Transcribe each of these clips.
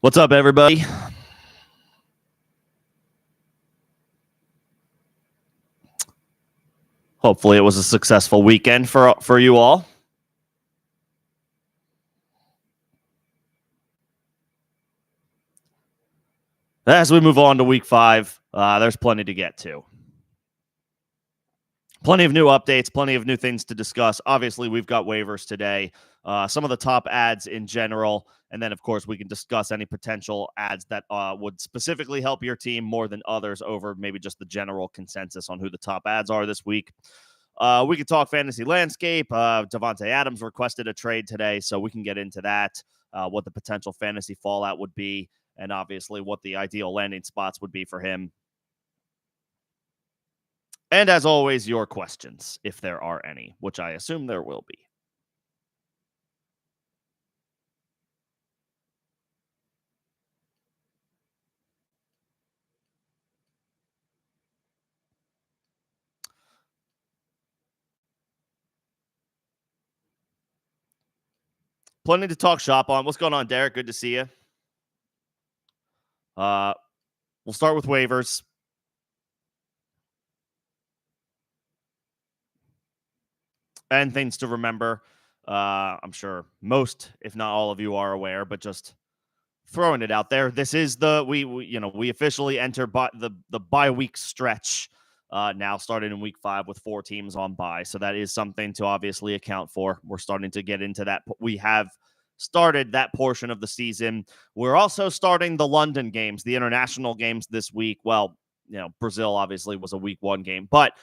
What's up, everybody? Hopefully it was a successful weekend for you all. As we move on to week 5, there's plenty to get to. Plenty of new updates, plenty of new things to discuss. Obviously, we've got waivers today, some of the top ads in general, and then, of course, we can discuss any potential ads that would specifically help your team more than others over maybe just the general consensus on who the top ads are this week. We could talk fantasy landscape. Devontae Adams requested a trade today, so we can get into that, what the potential fantasy fallout would be, and obviously what the ideal landing spots would be for him. And as always, your questions, if there are any, which I assume there will be. Plenty to talk shop on. What's going on, Derek? Good to see you. We'll start with waivers. And things to remember. I'm sure most, if not all of you, are aware, but just throwing it out there. This is we officially enter the bye week stretch now, started in week 5 with 4 teams on bye. So that is something to obviously account for. We're starting to get into that. We have started that portion of the season. We're also starting the London games, the international games this week. Well, Brazil obviously was a week 1 game, but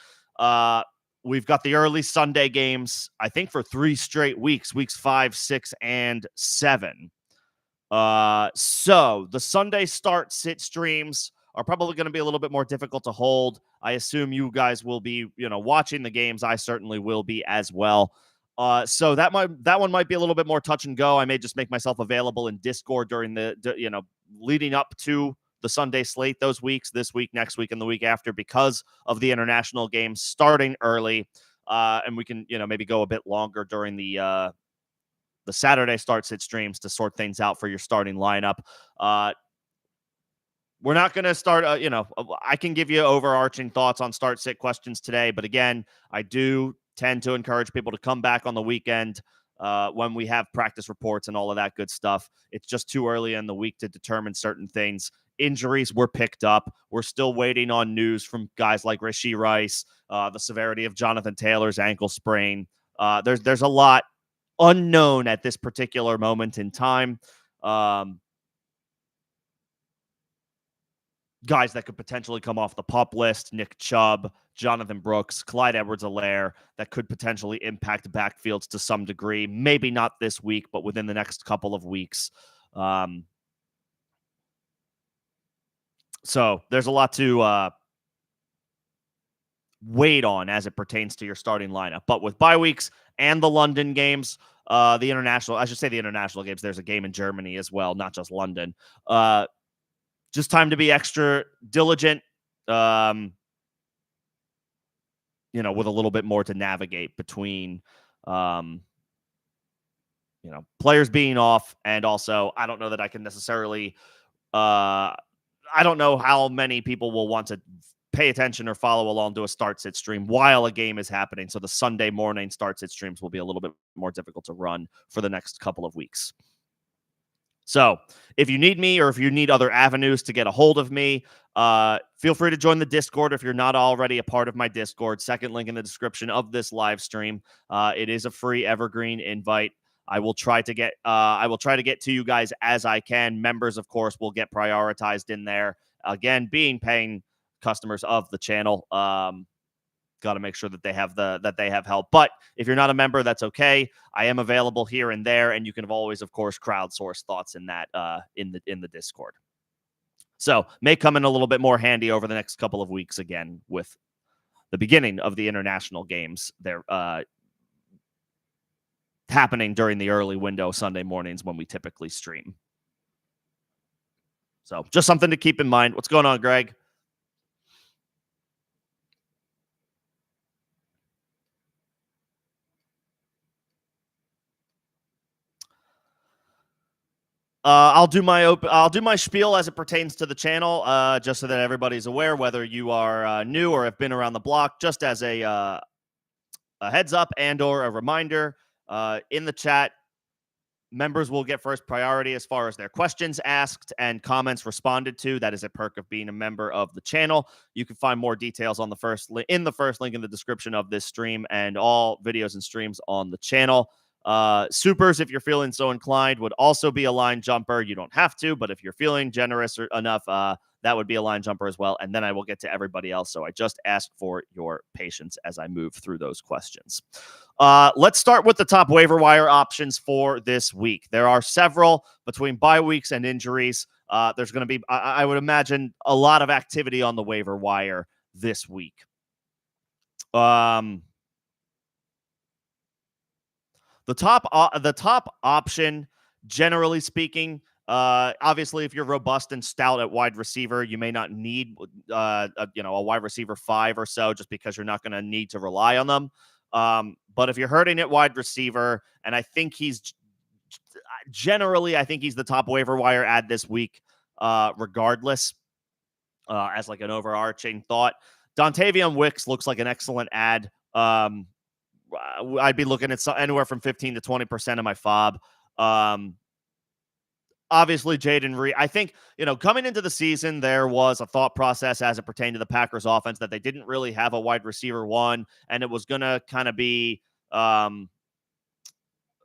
we've got the early Sunday games, I think, for 3 straight weeks 5, 6, and 7. So the Sunday start sit streams are probably going to be a little bit more difficult to hold. I assume you guys will be, watching the games. I certainly will be as well. So that one might be a little bit more touch and go. I may just make myself available in Discord during leading up to the Sunday slate those weeks, this week, next week, and the week after, because of the international games starting early. And we can, maybe go a bit longer during the Saturday start-sit streams to sort things out for your starting lineup. We're not going to start, I can give you overarching thoughts on start-sit questions today, but again, I do tend to encourage people to come back on the weekend when we have practice reports and all of that good stuff. It's just too early in the week to determine certain things. Injuries were picked up. We're still waiting on news from guys like Rashee Rice, the severity of Jonathan Taylor's ankle sprain. There's a lot unknown at this particular moment in time. Guys that could potentially come off the PUP list: Nick Chubb, Jonathan Brooks, Clyde Edwards-Helaire, that could potentially impact backfields to some degree. Maybe not this week, but within the next couple of weeks. So there's a lot to wait on as it pertains to your starting lineup. But with bye weeks and the London games, the international games, there's a game in Germany as well, not just London. Just time to be extra diligent, with a little bit more to navigate between, players being off. And also, I don't know that I can necessarily, I don't know how many people will want to pay attention or follow along to a start-sit stream while a game is happening. So the Sunday morning start-sit streams will be a little bit more difficult to run for the next couple of weeks. So if you need me, or if you need other avenues to get a hold of me, feel free to join the Discord if you're not already a part of my Discord. Second link in the description of this live stream. It is a free evergreen invite. I will try to get to you guys as I can. Members, of course, will get prioritized in there. Again, being paying customers of the channel, got to make sure that they have help. But if you're not a member, that's okay. I am available here and there, and you can always, of course, crowdsource thoughts in that in the Discord. So may come in a little bit more handy over the next couple of weeks, again, with the beginning of the international games. They're happening during the early window Sunday mornings when we typically stream. So just something to keep in mind. What's going on, Greg? I'll do my spiel as it pertains to the channel, just so that everybody's aware, whether you are new or have been around the block. Just as a heads up and or a reminder, in the chat, members will get first priority as far as their questions asked and comments responded to. That is a perk of being a member of the channel. You can find more details on the first link in the description of this stream and all videos and streams on the channel. Supers, if you're feeling so inclined, would also be a line jumper. You don't have to, but if you're feeling generous enough, that would be a line jumper as well. And then I will get to everybody else. So I just ask for your patience as I move through those questions. Let's start with the top waiver wire options for this week. There are several between bye weeks and injuries. There's going to be, I would imagine, a lot of activity on the waiver wire this week. The top option, generally speaking, obviously, if you're robust and stout at wide receiver, you may not need a wide receiver 5 or so, just because you're not going to need to rely on them. But if you're hurting at wide receiver, and I think he's the top waiver wire ad this week, regardless, as like an overarching thought. Dontavian Wicks looks like an excellent ad. I'd be looking at anywhere from 15 to 20% of my FOB. Obviously, Jaden Reed, I think, coming into the season, there was a thought process as it pertained to the Packers offense that they didn't really have a wide receiver 1, and it was going to kind of be like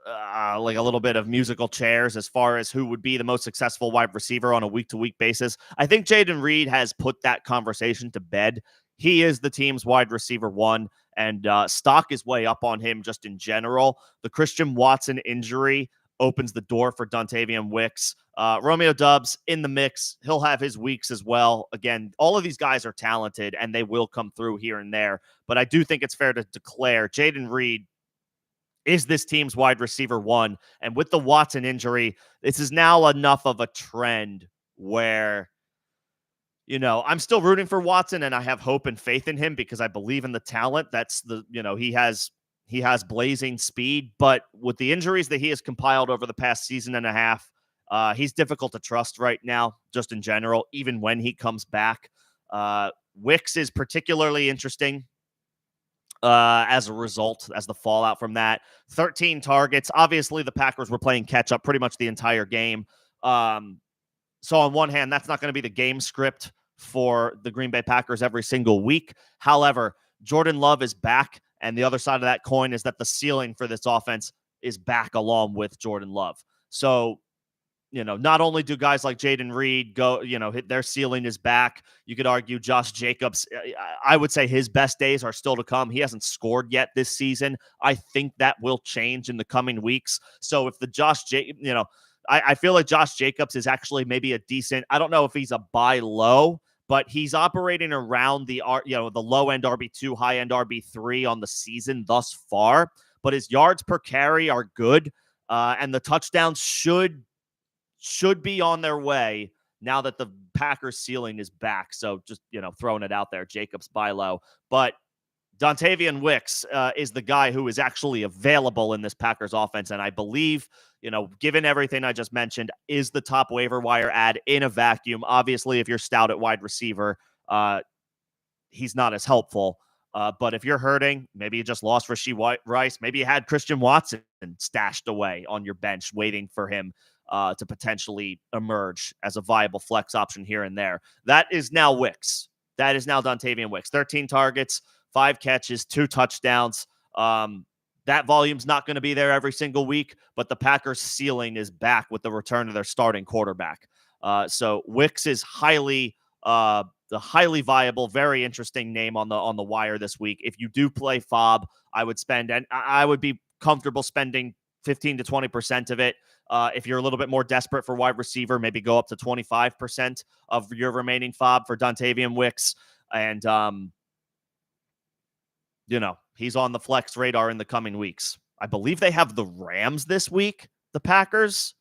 a little bit of musical chairs as far as who would be the most successful wide receiver on a week-to-week basis. I think Jaden Reed has put that conversation to bed. He is the team's wide receiver 1, and stock is way up on him just in general. The Christian Watson injury opens the door for Dontavian Wicks. Romeo Doubs in the mix. He'll have his weeks as well. Again, all of these guys are talented, and they will come through here and there. But I do think it's fair to declare Jaden Reed is this team's wide receiver 1. And with the Watson injury, this is now enough of a trend where, I'm still rooting for Watson, and I have hope and faith in him because I believe in the talent. That's he has blazing speed, but with the injuries that he has compiled over the past season and a half, he's difficult to trust right now, just in general, even when he comes back. Wicks is particularly interesting as a result, as the fallout from that. 13 targets. Obviously, the Packers were playing catch up pretty much the entire game. So on one hand, that's not going to be the game script for the Green Bay Packers every single week. However, Jordan Love is back, and the other side of that coin is that the ceiling for this offense is back along with Jordan Love. So, not only do guys like Jaden Reed go, hit their ceiling is back. You could argue Josh Jacobs. I would say his best days are still to come. He hasn't scored yet this season. I think that will change in the coming weeks. So if the I feel like Josh Jacobs is actually maybe a decent, I don't know if he's a buy low, but he's operating around the low end RB2, high end RB3 on the season thus far. But his yards per carry are good, and the touchdowns should be on their way now that the Packers ceiling is back. So just throwing it out there, Jacobs buy low, but Dontavian Wicks is the guy who is actually available in this Packers offense, and I believe, given everything I just mentioned, is the top waiver wire ad in a vacuum. Obviously, if you're stout at wide receiver, he's not as helpful. But if you're hurting, maybe you just lost Rashee Rice, maybe you had Christian Watson stashed away on your bench waiting for him to potentially emerge as a viable flex option here and there. That is now Wicks. That is now Dontavian Wicks. 13 targets, 5 catches, 2 touchdowns. That volume's not going to be there every single week, but the Packers' ceiling is back with the return of their starting quarterback. So Wicks is highly viable, very interesting name on the wire this week. If you do play FOB, I would be comfortable spending 15 to 20% of it. If you're a little bit more desperate for wide receiver, maybe go up to 25% of your remaining FOB for Dontavian Wicks. And, he's on the flex radar in the coming weeks. I believe they have the Rams this week, the Packers.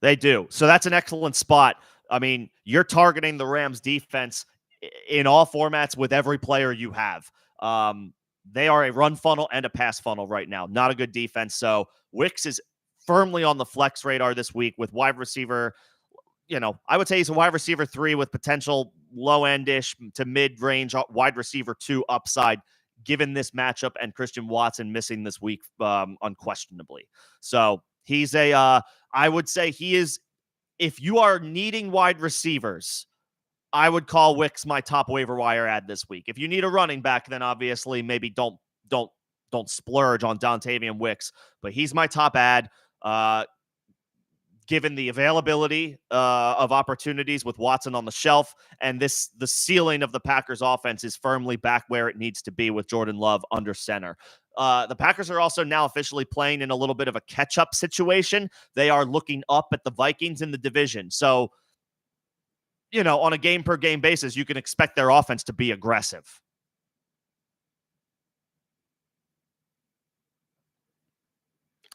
They do. So that's an excellent spot. I mean, you're targeting the Rams defense in all formats with every player you have. They are a run funnel and a pass funnel right now. Not a good defense. So Wicks is firmly on the flex radar this week with wide receiver. I would say he's a wide receiver 3 with potential low-end-ish to mid-range wide receiver 2 upside, given this matchup and Christian Watson missing this week unquestionably. So he's I would say he is, if you are needing wide receivers, I would call Wicks my top waiver wire ad this week. If you need a running back, then obviously maybe don't splurge on Dontavian Wicks, but he's my top ad. Given the availability of opportunities with Watson on the shelf, and the ceiling of the Packers offense is firmly back where it needs to be with Jordan Love under center. The Packers are also now officially playing in a little bit of a catch-up situation. They are looking up at the Vikings in the division. So, on a game-per-game basis, you can expect their offense to be aggressive.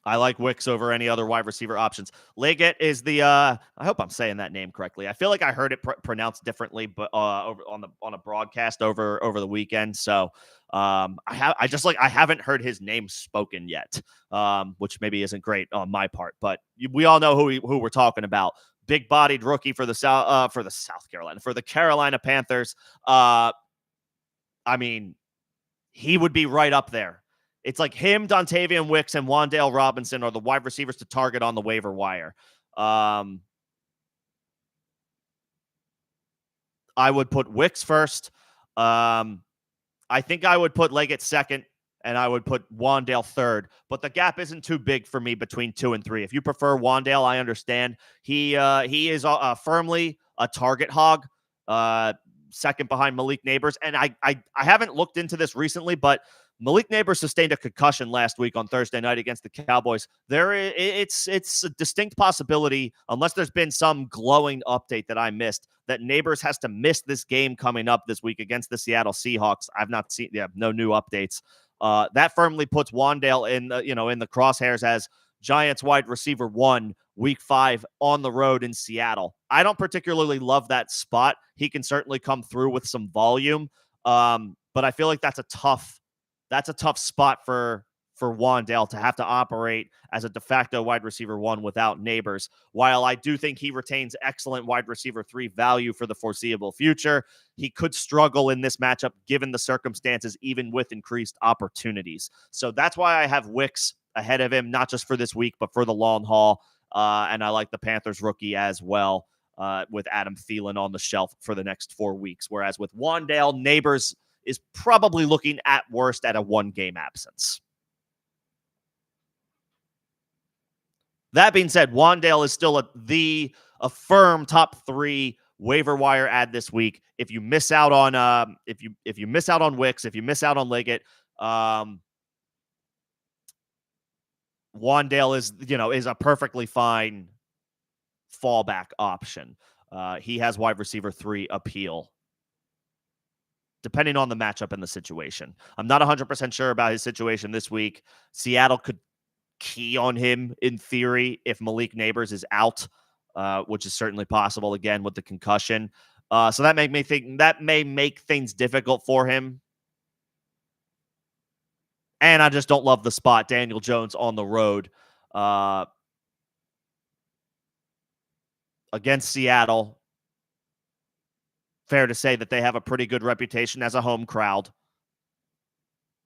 I like Wicks over any other wide receiver options. Leggett is the I hope I'm saying that name correctly. I feel like I heard it pronounced differently, but over on a broadcast over the weekend. So I haven't heard his name spoken yet, which maybe isn't great on my part. But we all know who we're talking about. Big-bodied rookie for the Carolina Panthers. I mean, he would be right up there. It's like him, Dontavian Wicks, and Wan'Dale Robinson are the wide receivers to target on the waiver wire. I would put Wicks first. I think I would put Leggett second, and I would put Wan'Dale third. But the gap isn't too big for me between 2 and 3. If you prefer Wan'Dale, I understand. He is firmly a target hog, second behind Malik Nabers. And I haven't looked into this recently, but Malik Nabers sustained a concussion last week on Thursday night against the Cowboys. It's a distinct possibility, unless there's been some glowing update that I missed, that Nabers has to miss this game coming up this week against the Seattle Seahawks. I've not seen, no new updates. That firmly puts Wan'Dale in the crosshairs as Giants wide receiver 1, week 5 on the road in Seattle. I don't particularly love that spot. He can certainly come through with some volume, but I feel like that's a tough spot for Wan'Dale to have to operate as a de facto wide receiver 1 without Nabers. While I do think he retains excellent wide receiver 3 value for the foreseeable future, he could struggle in this matchup given the circumstances, even with increased opportunities. So that's why I have Wicks ahead of him, not just for this week, but for the long haul. And I like the Panthers rookie as well, with Adam Thielen on the shelf for the next 4 weeks. Whereas with Wan'Dale, Nabers is probably looking at worst at a 1-game absence. That being said, Wan'Dale is still a firm top 3 waiver wire ad this week. If you miss out on if you miss out on Wicks, if you miss out on Leggett, Wan'Dale is a perfectly fine fallback option. He has wide receiver 3 appeal, depending on the matchup and the situation. I'm not 100% sure about his situation this week. Seattle could key on him in theory if Malik Nabers is out, which is certainly possible again with the concussion. So that may make things difficult for him. And I just don't love the spot. Daniel Jones on the road against Seattle. Fair to say that they have a pretty good reputation as a home crowd.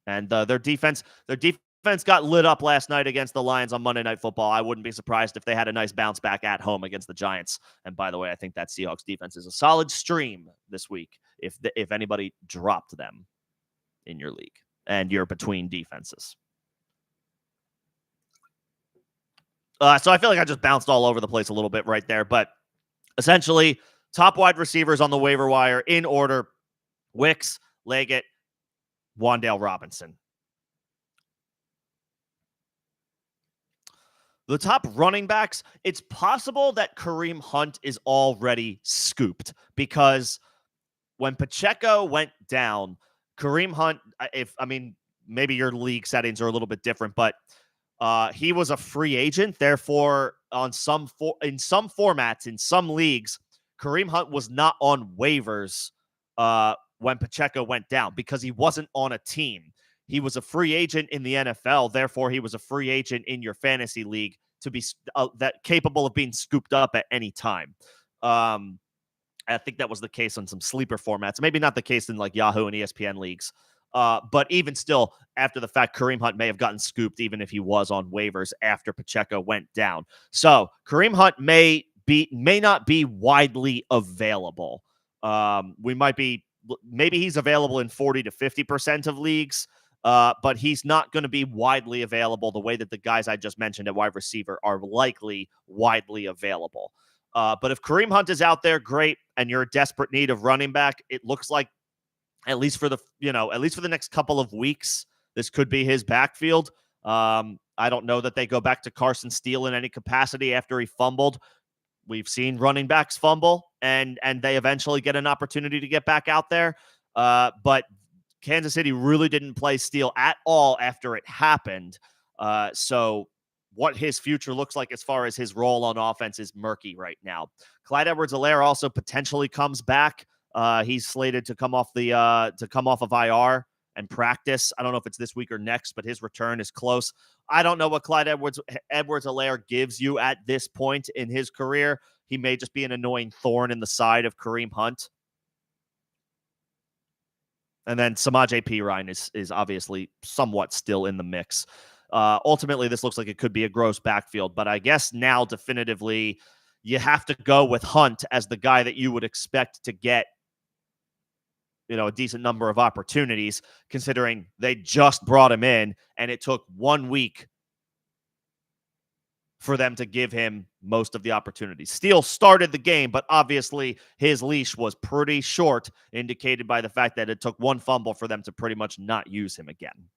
And their defense got lit up last night against the Lions on Monday Night Football. I wouldn't be surprised if they had a nice bounce back at home against the Giants. And by the way, I think that Seahawks defense is a solid stream this week if anybody dropped them in your league and you're between defenses. So I feel like I just bounced all over the place a little bit right there. But essentially, top wide receivers on the waiver wire in order: Wicks, Leggett, Wan'Dale Robinson. The top running backs, it's possible that Kareem Hunt is already scooped, because when Pacheco went down, Kareem Hunt, maybe your league settings are a little bit different, but he was a free agent. Therefore, in some formats, in some leagues, Kareem Hunt was not on waivers when Pacheco went down because he wasn't on a team. He was a free agent in the NFL. Therefore, he was a free agent in your fantasy league. to be that capable of being scooped up at any time. I think that was the case on some sleeper formats. Maybe not the case in like Yahoo and ESPN leagues. But even still, after the fact, Kareem Hunt may have gotten scooped even if he was on waivers after Pacheco went down. So Kareem Hunt may not be widely available. Maybe he's available in 40 to 50% of leagues, but he's not going to be widely available the way that the guys I just mentioned at wide receiver are likely widely available. But if Kareem Hunt is out there, great, and you're in desperate need of running back, it looks like at least for the next couple of weeks, this could be his backfield. I don't know that they go back to Carson Steele in any capacity after he fumbled. We've seen running backs fumble, and they eventually get an opportunity to get back out there. But Kansas City really didn't play Steele at all after it happened. So what his future looks like as far as his role on offense is murky right now. Clyde Edwards-Helaire also potentially comes back. He's slated to come off of IR and practice. I don't know if it's this week or next, but his return is close. I don't know what Clyde Edwards-Helaire gives you at this point in his career. He may just be an annoying thorn in the side of Kareem Hunt. And then Samaje Perine is obviously somewhat still in the mix. Ultimately, this looks like it could be a gross backfield, but I guess now definitively you have to go with Hunt as the guy that you would expect to get, a decent number of opportunities, considering they just brought him in and it took 1 week for them to give him most of the opportunities. Steele started the game, but obviously his leash was pretty short, indicated by the fact that it took one fumble for them to pretty much not use him again.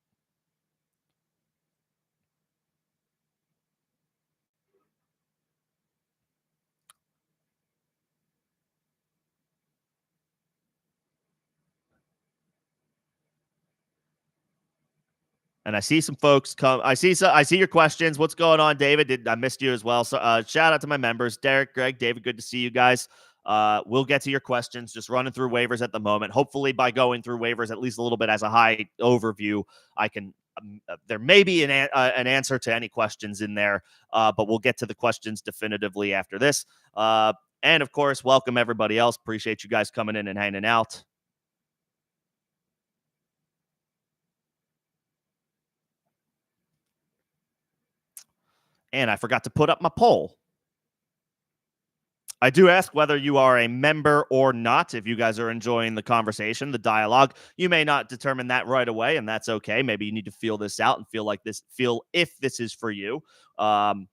And I see some folks come. I see your questions. What's going on, David? I missed you as well. So shout out to my members, Derek, Greg, David. Good to see you guys. We'll get to your questions. Just running through waivers at the moment. Hopefully, by going through waivers at least a little bit as a high overview, I can. There may be an answer to any questions in there, but we'll get to the questions definitively after this. And of course, welcome everybody else. Appreciate you guys coming in and hanging out. And I forgot to put up my poll. I do ask whether you are a member or not. If you guys are enjoying the conversation, the dialogue, you may not determine that right away, and that's okay. Maybe you need to feel this out and feel if this is for you. I'm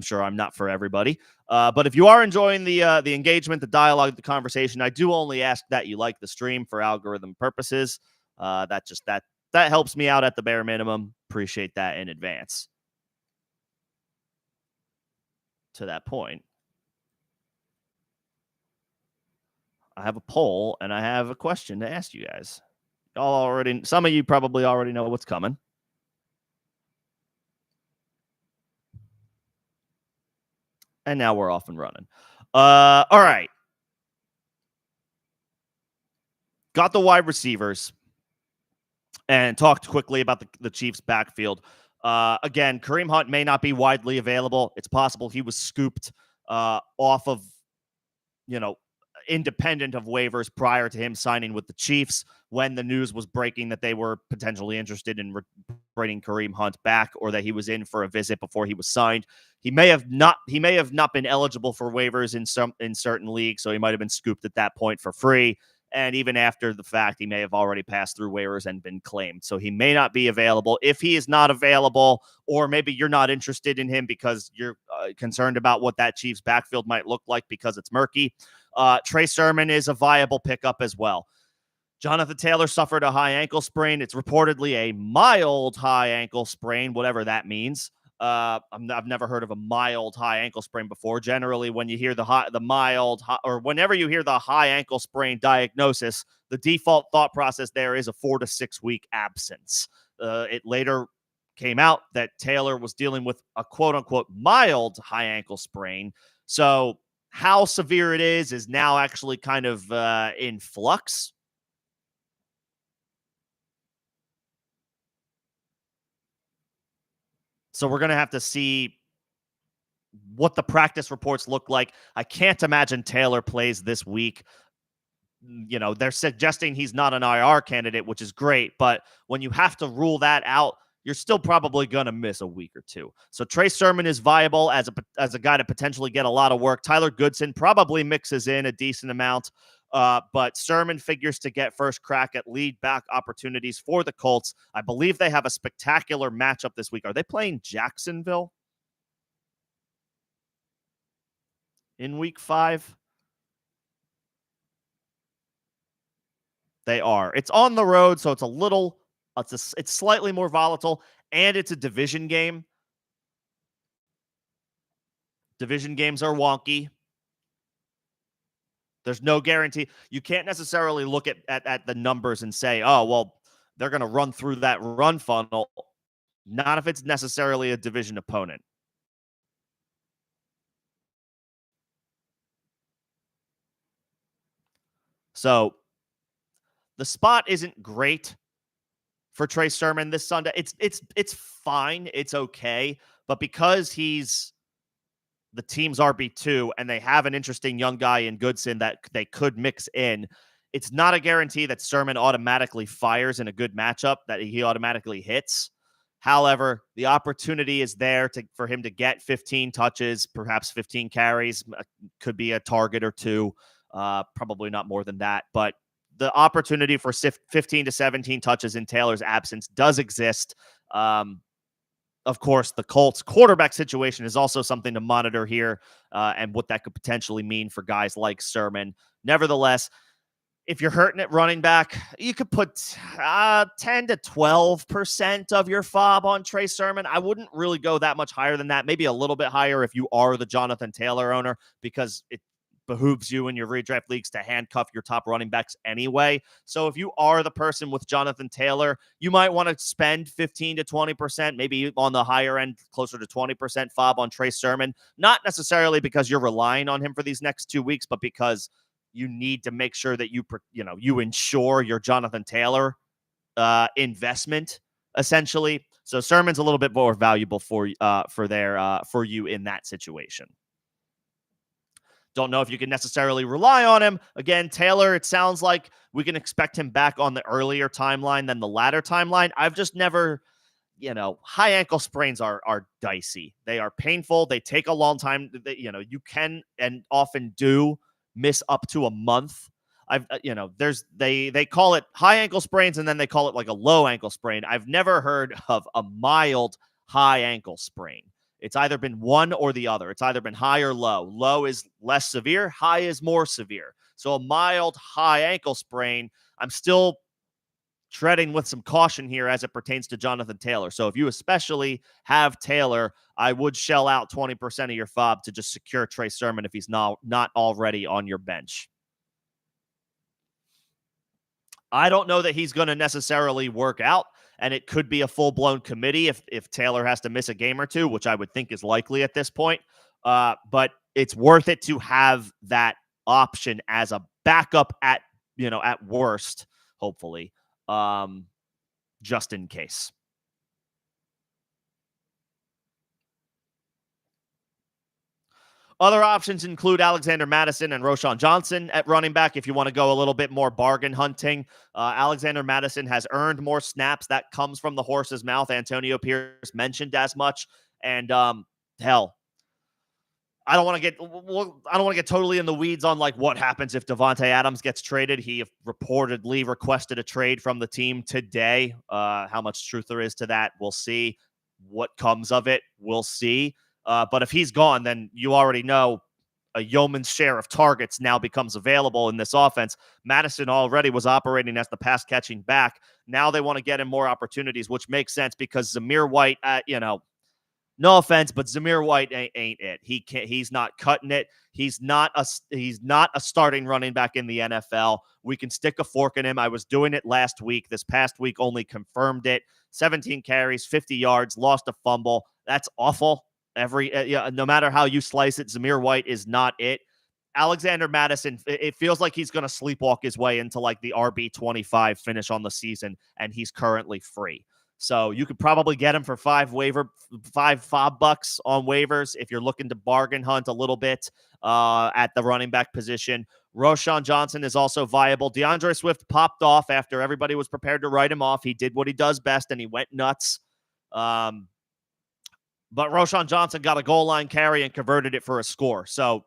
sure I'm not for everybody. But if you are enjoying the engagement, the dialogue, the conversation, I do only ask that you like the stream for algorithm purposes. That helps me out at the bare minimum. Appreciate that in advance. To that point, I have a poll and I have a question to ask you guys. Some of you probably already know what's coming. And now we're off and running. All right. Got the wide receivers and talked quickly about the Chiefs' backfield. Again, Kareem Hunt may not be widely available. It's possible he was scooped off of, independent of waivers prior to him signing with the Chiefs when the news was breaking that they were potentially interested in bringing Kareem Hunt back, or that he was in for a visit before he was signed. He may have not been eligible for waivers in certain leagues, so he might have been scooped at that point for free. And even after the fact, he may have already passed through waivers and been claimed. So he may not be available. If he is not available, or maybe you're not interested in him because you're concerned about what that Chiefs backfield might look like because it's murky, Trey Sermon is a viable pickup as well. Jonathan Taylor suffered a high ankle sprain. It's reportedly a mild high ankle sprain, whatever that means. I've never heard of a mild high ankle sprain before. Generally, when you hear whenever you hear the high ankle sprain diagnosis, the default thought process there is a 4 to 6 week absence. It later came out that Taylor was dealing with a quote unquote mild high ankle sprain. So how severe it is now actually kind of in flux. So we're going to have to see what the practice reports look like. I can't imagine Taylor plays this week. They're suggesting he's not an IR candidate, which is great. But when you have to rule that out, you're still probably going to miss a week or two. So Trey Sermon is viable as a guy to potentially get a lot of work. Tyler Goodson probably mixes in a decent amount. But Sermon figures to get first crack at lead back opportunities for the Colts. I believe they have a spectacular matchup this week. Are they playing Jacksonville in week 5? They are. It's on the road, so it's slightly more volatile, and it's a division game. Division games are wonky. There's no guarantee. You can't necessarily look at the numbers and say, oh, well, they're going to run through that run funnel. Not if it's necessarily a division opponent. So the spot isn't great for Trey Sermon this Sunday. It's fine. It's okay. But because he's the team's RB2 and they have an interesting young guy in Goodson that they could mix in, it's not a guarantee that Sermon automatically fires in a good matchup, that he automatically hits. However, the opportunity is there for him to get 15 touches, perhaps 15 carries, could be a target or two, probably not more than that. But the opportunity for 15 to 17 touches in Taylor's absence does exist. Of course, the Colts quarterback situation is also something to monitor here, and what that could potentially mean for guys like Sermon. Nevertheless, if you're hurting at running back, you could put 10 to 12% of your FOB on Trey Sermon. I wouldn't really go that much higher than that. Maybe a little bit higher if you are the Jonathan Taylor owner, because it behooves you in your redraft leagues to handcuff your top running backs anyway. So if you are the person with Jonathan Taylor, you might want to spend 15 to 20%, maybe on the higher end, closer to 20% FOB on Trey Sermon. Not necessarily because you're relying on him for these next 2 weeks, but because you need to make sure that you ensure your Jonathan Taylor investment, essentially. So Sermon's a little bit more valuable for you in that situation. Don't know if you can necessarily rely on him. Again, Taylor, it sounds like we can expect him back on the earlier timeline than the latter timeline. I've just never, high ankle sprains are dicey. They are painful. They take a long time. You can and often do miss up to a month. They call it high ankle sprains, and then they call it like a low ankle sprain. I've never heard of a mild high ankle sprain. It's either been one or the other. It's either been high or low. Low is less severe. High is more severe. So a mild high ankle sprain, I'm still treading with some caution here as it pertains to Jonathan Taylor. So if you especially have Taylor, I would shell out 20% of your FOB to just secure Trey Sermon if he's not already on your bench. I don't know that he's going to necessarily work out, and it could be a full-blown committee if Taylor has to miss a game or two, which I would think is likely at this point. But it's worth it to have that option as a backup at worst, hopefully, just in case. Other options include Alexander Mattison and Roschon Johnson at running back if you want to go a little bit more bargain hunting. Alexander Mattison has earned more snaps. That comes from the horse's mouth. Antonio Pierce mentioned as much. And hell, I don't want to get totally in the weeds on like what happens if Davante Adams gets traded. He reportedly requested a trade from the team today. How much truth there is to that, we'll see. What comes of it, we'll see. But if he's gone, then you already know a yeoman's share of targets now becomes available in this offense. Madison already was operating as the pass-catching back. Now they want to get him more opportunities, which makes sense because Zamir White, no offense, but Zamir White ain't it. He's not cutting it. He's not a starting running back in the NFL. We can stick a fork in him. I was doing it last week. This past week only confirmed it. 17 carries, 50 yards, lost a fumble. That's awful. No matter how you slice it, Zamir White is not it. Alexander Mattison, it feels like he's going to sleepwalk his way into like the RB25 finish on the season, and he's currently free. So you could probably get him for five fob bucks on waivers if you're looking to bargain hunt a little bit at the running back position. Roshan Johnson is also viable. DeAndre Swift popped off after everybody was prepared to write him off. He did what he does best, and he went nuts. But Roshan Johnson got a goal line carry and converted it for a score. So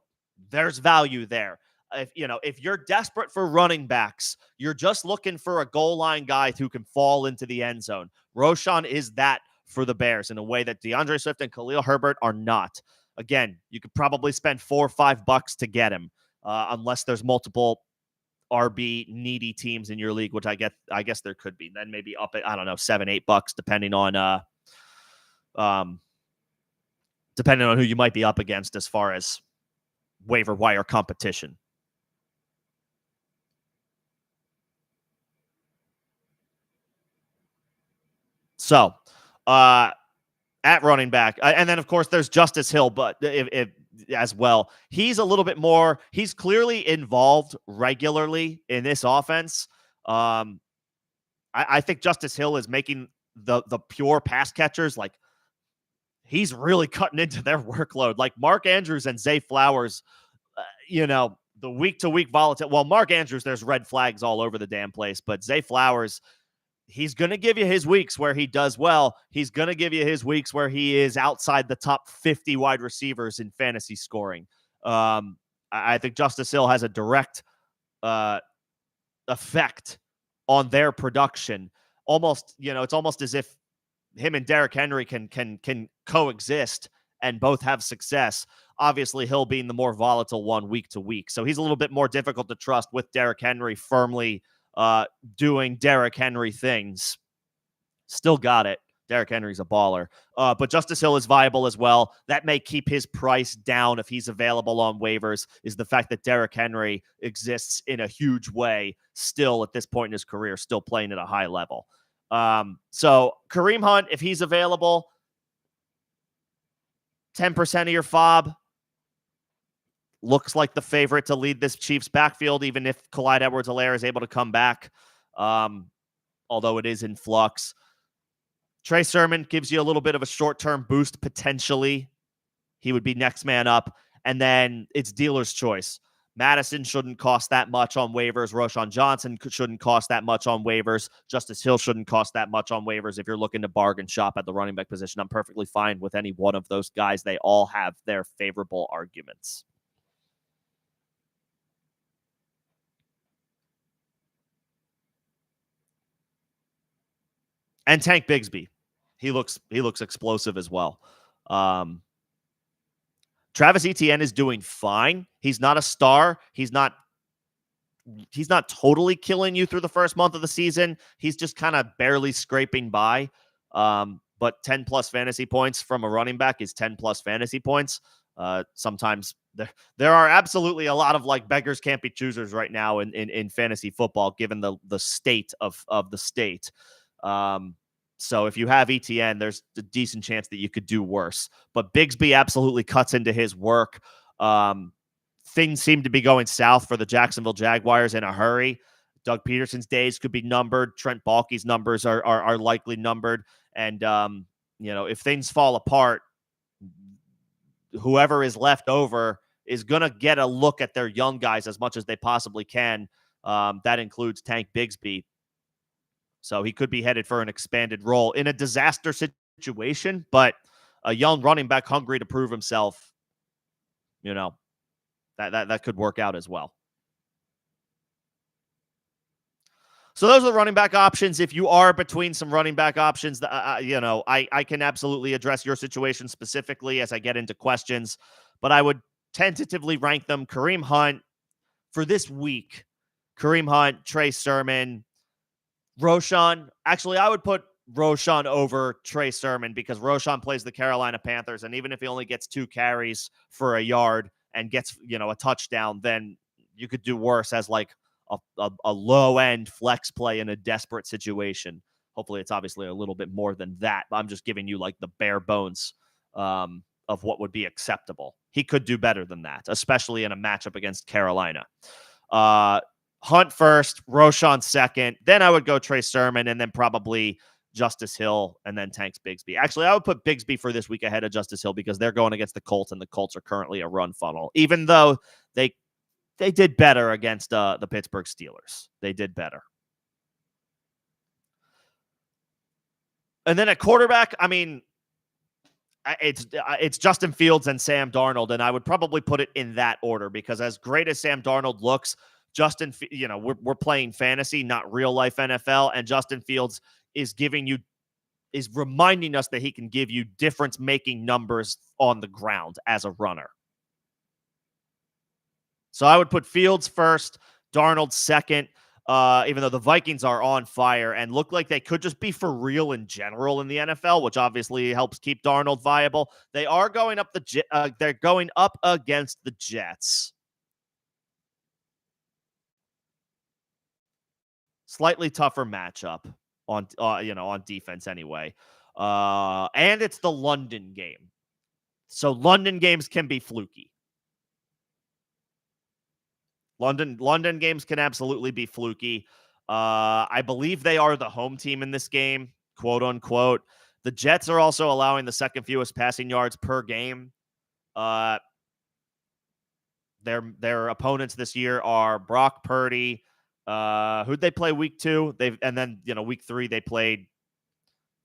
there's value there. If you're desperate for running backs, you're just looking for a goal line guy who can fall into the end zone. Roshan is that for the Bears in a way that DeAndre Swift and Khalil Herbert are not. Again, you could probably spend $4 or $5 to get him, unless there's multiple RB needy teams in your league, which I guess there could be. Then maybe up at, I don't know, $7, $8, depending on who you might be up against as far as waiver wire competition. So, at running back, and then of course there's Justice Hill, but if as well, he's a little bit more. He's clearly involved regularly in this offense. I think Justice Hill is making the pure pass catchers like he's really cutting into their workload. Like Mark Andrews and Zay Flowers, the week-to-week volatile. Well, Mark Andrews, there's red flags all over the damn place, but Zay Flowers, he's going to give you his weeks where he does well. He's going to give you his weeks where he is outside the top 50 wide receivers in fantasy scoring. I think Justice Hill has a direct effect on their production. Almost, it's almost as if him and Derrick Henry can coexist and both have success. Obviously, Hill being the more volatile one week to week. So he's a little bit more difficult to trust with Derrick Henry firmly doing Derrick Henry things. Still got it. Derrick Henry's a baller. But Justice Hill is viable as well. That may keep his price down if he's available on waivers, is the fact that Derrick Henry exists in a huge way still at this point in his career, still playing at a high level. So Kareem Hunt, if he's available, 10% of your fob. Looks like the favorite to lead this Chiefs backfield, even if Clyde Edwards-Helaire is able to come back, although it is in flux. Trey Sermon gives you a little bit of a short-term boost, potentially. He would be next man up. And then it's dealer's choice. Madison shouldn't cost that much on waivers. Roshan Johnson shouldn't cost that much on waivers. Justice Hill shouldn't cost that much on waivers. If you're looking to bargain shop at the running back position, I'm perfectly fine with any one of those guys. They all have their favorable arguments. And Tank Bigsby. He looks explosive as well. Travis Etienne is doing fine. He's not a star. He's not totally killing you through the first month of the season. He's just kind of barely scraping by. But 10 plus fantasy points from a running back is 10 plus fantasy points. Sometimes there are absolutely a lot of like beggars can't be choosers right now in fantasy football, given the state of the state. So if you have ETN, there's a decent chance that you could do worse. But Bigsby absolutely cuts into his work. Things seem to be going south for the Jacksonville Jaguars in a hurry. Doug Peterson's days could be numbered. Trent Baalke's numbers are likely numbered. And, if things fall apart, whoever is left over is going to get a look at their young guys as much as they possibly can. That includes Tank Bigsby. So he could be headed for an expanded role in a disaster situation, but a young running back hungry to prove himself, that could work out as well. So those are the running back options. If you are between some running back options, I can absolutely address your situation specifically as I get into questions, but I would tentatively rank them. Kareem Hunt for this week. Kareem Hunt, Trey Sermon, Roshan. Actually, I would put Roshan over Trey Sermon because Roshan plays the Carolina Panthers, and even if he only gets 2 carries for a yard and gets, a touchdown, then you could do worse as like a low-end flex play in a desperate situation. Hopefully, it's obviously a little bit more than that, but I'm just giving you like the bare bones of what would be acceptable. He could do better than that, especially in a matchup against Carolina. Hunt first, Roshan second. Then I would go Trey Sermon, and then probably Justice Hill, and then Tanks Bigsby. Actually, I would put Bigsby for this week ahead of Justice Hill because they're going against the Colts, and the Colts are currently a run funnel, even though they did better against the Pittsburgh Steelers. They did better. And then at quarterback, I mean, it's Justin Fields and Sam Darnold, and I would probably put it in that order because as great as Sam Darnold looks, we're playing fantasy, not real life NFL, and Justin Fields is reminding us that he can give you difference-making numbers on the ground as a runner. So I would put Fields first, Darnold second, even though the Vikings are on fire and look like they could just be for real in general in the NFL, which obviously helps keep Darnold viable. They are going up they're going up against the Jets. Slightly tougher matchup on defense anyway. And it's the London game. So London games can be fluky. London games can absolutely be fluky. I believe they are the home team in this game, quote unquote. The Jets are also allowing the second fewest passing yards per game. Their opponents this year are Brock Purdy. Who'd they play week 2? Week 3 they played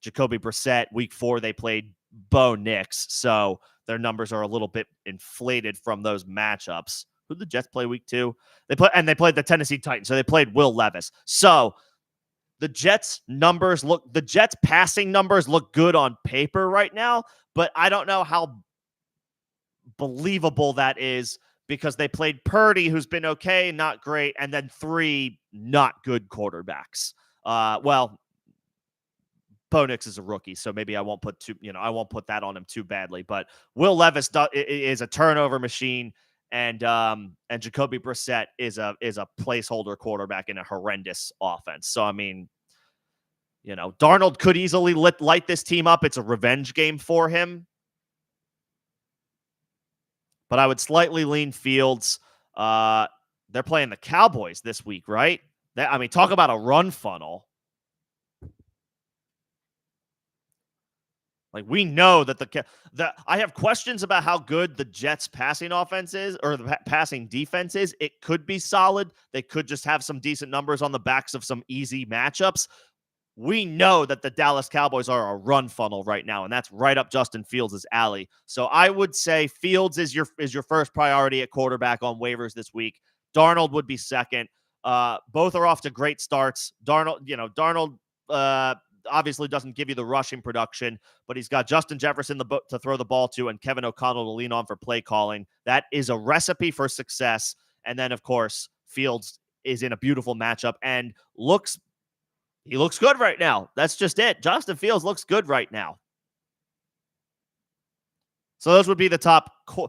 Jacoby Brissett. Week 4 they played Bo Nix. So their numbers are a little bit inflated from those matchups. Who did the Jets play week 2? They played the Tennessee Titans. So they played Will Levis. So the Jets passing numbers look good on paper right now, but I don't know how believable that is because they played Purdy, who's been okay, not great, and then 3 not good quarterbacks. Bo Nix is a rookie, so maybe I won't put that on him too badly. But Will Levis is a turnover machine, and Jacoby Brissett is a placeholder quarterback in a horrendous offense. So I mean, Darnold could easily light this team up. It's a revenge game for him. But I would slightly lean Fields. They're playing the Cowboys this week, right? Talk about a run funnel. Like, we know that I have questions about how good the Jets' passing offense is or the passing defense is. It could be solid. They could just have some decent numbers on the backs of some easy matchups. We know that the Dallas Cowboys are a run funnel right now, and that's right up Justin Fields' alley. So I would say Fields is your first priority at quarterback on waivers this week. Darnold would be second. Both are off to great starts. Darnold obviously doesn't give you the rushing production, but he's got Justin Jefferson to throw the ball to and Kevin O'Connell to lean on for play calling. That is a recipe for success. And then, of course, Fields is in a beautiful matchup and he looks good right now. That's just it. Justin Fields looks good right now. So those would be the top 2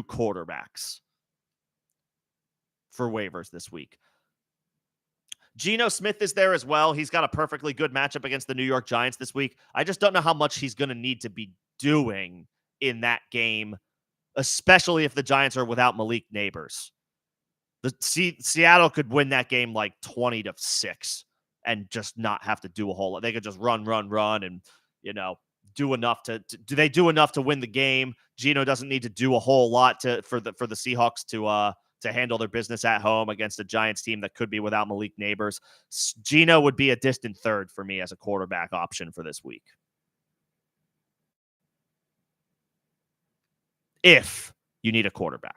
quarterbacks for waivers this week. Geno Smith is there as well. He's got a perfectly good matchup against the New York Giants this week. I just don't know how much he's going to need to be doing in that game, especially if the Giants are without Malik Neighbors. Seattle could win that game like 20-6 and just not have to do a whole lot. They could just run, and do enough to win the game. Geno doesn't need to do a whole lot for the Seahawks to handle their business at home against a Giants team that could be without Malik Neighbors. Geno would be a distant third for me as a quarterback option for this week. If you need a quarterback.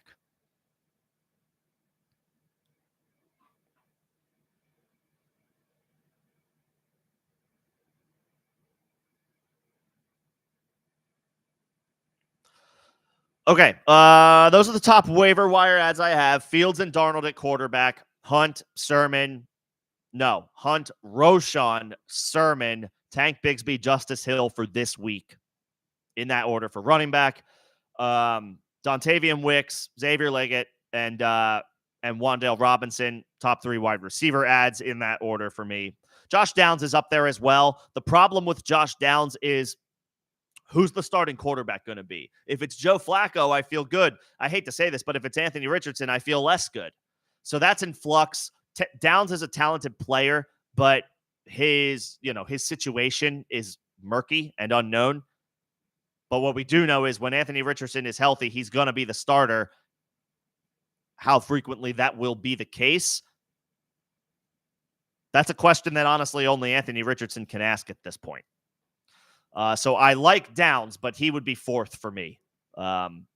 Okay, those are the top waiver wire ads I have. Fields and Darnold at quarterback. Hunt, Roschon, Sermon, Tank Bigsby, Justice Hill for this week. In that order for running back. Dontavian Wicks, Xavier Leggett, and Wan'Dale Robinson, top 3 wide receiver ads in that order for me. Josh Downs is up there as well. The problem with Josh Downs is who's the starting quarterback going to be? If it's Joe Flacco, I feel good. I hate to say this, but if it's Anthony Richardson, I feel less good. So that's in flux. Downs is a talented player, but his situation is murky and unknown. But what we do know is when Anthony Richardson is healthy, he's going to be the starter. How frequently that will be the case, that's a question that honestly only Anthony Richardson can ask at this point. So I like Downs, but he would be fourth for me,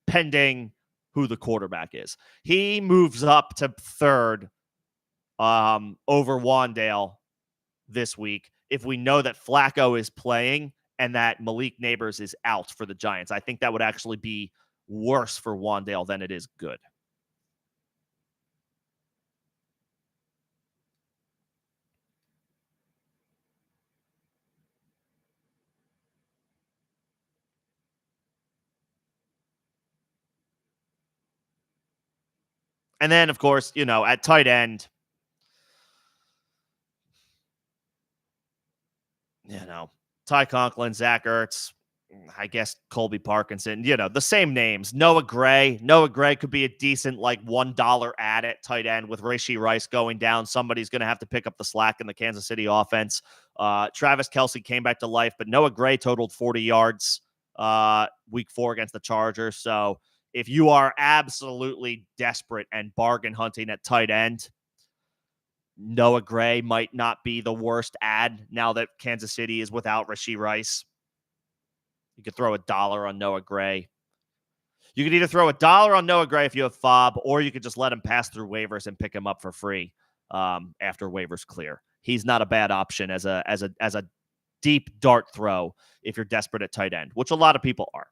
pending who the quarterback is. He moves up to third over Wan'Dale this week if we know that Flacco is playing and that Malik Neighbors is out for the Giants. I think that would actually be worse for Wan'Dale than it is good. And then, of course, at tight end, Ty Conklin, Zach Ertz, I guess Colby Parkinson, the same names. Noah Gray. Noah Gray could be a decent, $1 ad at tight end with Rashee Rice going down. Somebody's going to have to pick up the slack in the Kansas City offense. Travis Kelce came back to life, but Noah Gray totaled 40 yards week 4 against the Chargers. So if you are absolutely desperate and bargain hunting at tight end, Noah Gray might not be the worst ad now that Kansas City is without Rashee Rice. You could throw $1 on Noah Gray. You could either throw $1 on Noah Gray if you have FOB, or you could just let him pass through waivers and pick him up for free after waivers clear. He's not a bad option as a deep dart throw if you're desperate at tight end, which a lot of people are.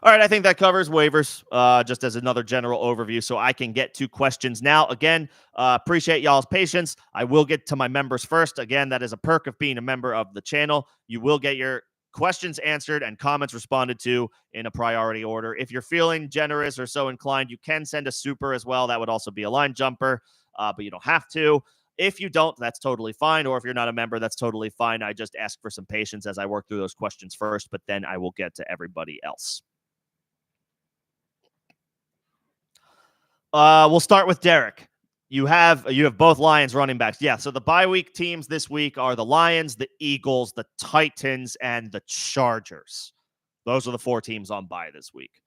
All right, I think that covers waivers, just as another general overview, so I can get to questions now. Again, appreciate y'all's patience. I will get to my members first. Again, that is a perk of being a member of the channel. You will get your questions answered and comments responded to in a priority order. If you're feeling generous or so inclined, you can send a super as well. That would also be a line jumper, but you don't have to. If you don't, that's totally fine. Or if you're not a member, that's totally fine. I just ask for some patience as I work through those questions first, but then I will get to everybody else. We'll start with Derek. You have both Lions running backs. Yeah, so the bye week teams this week are the Lions, the Eagles, the Titans, and the Chargers. Those are the 4 teams on bye this week.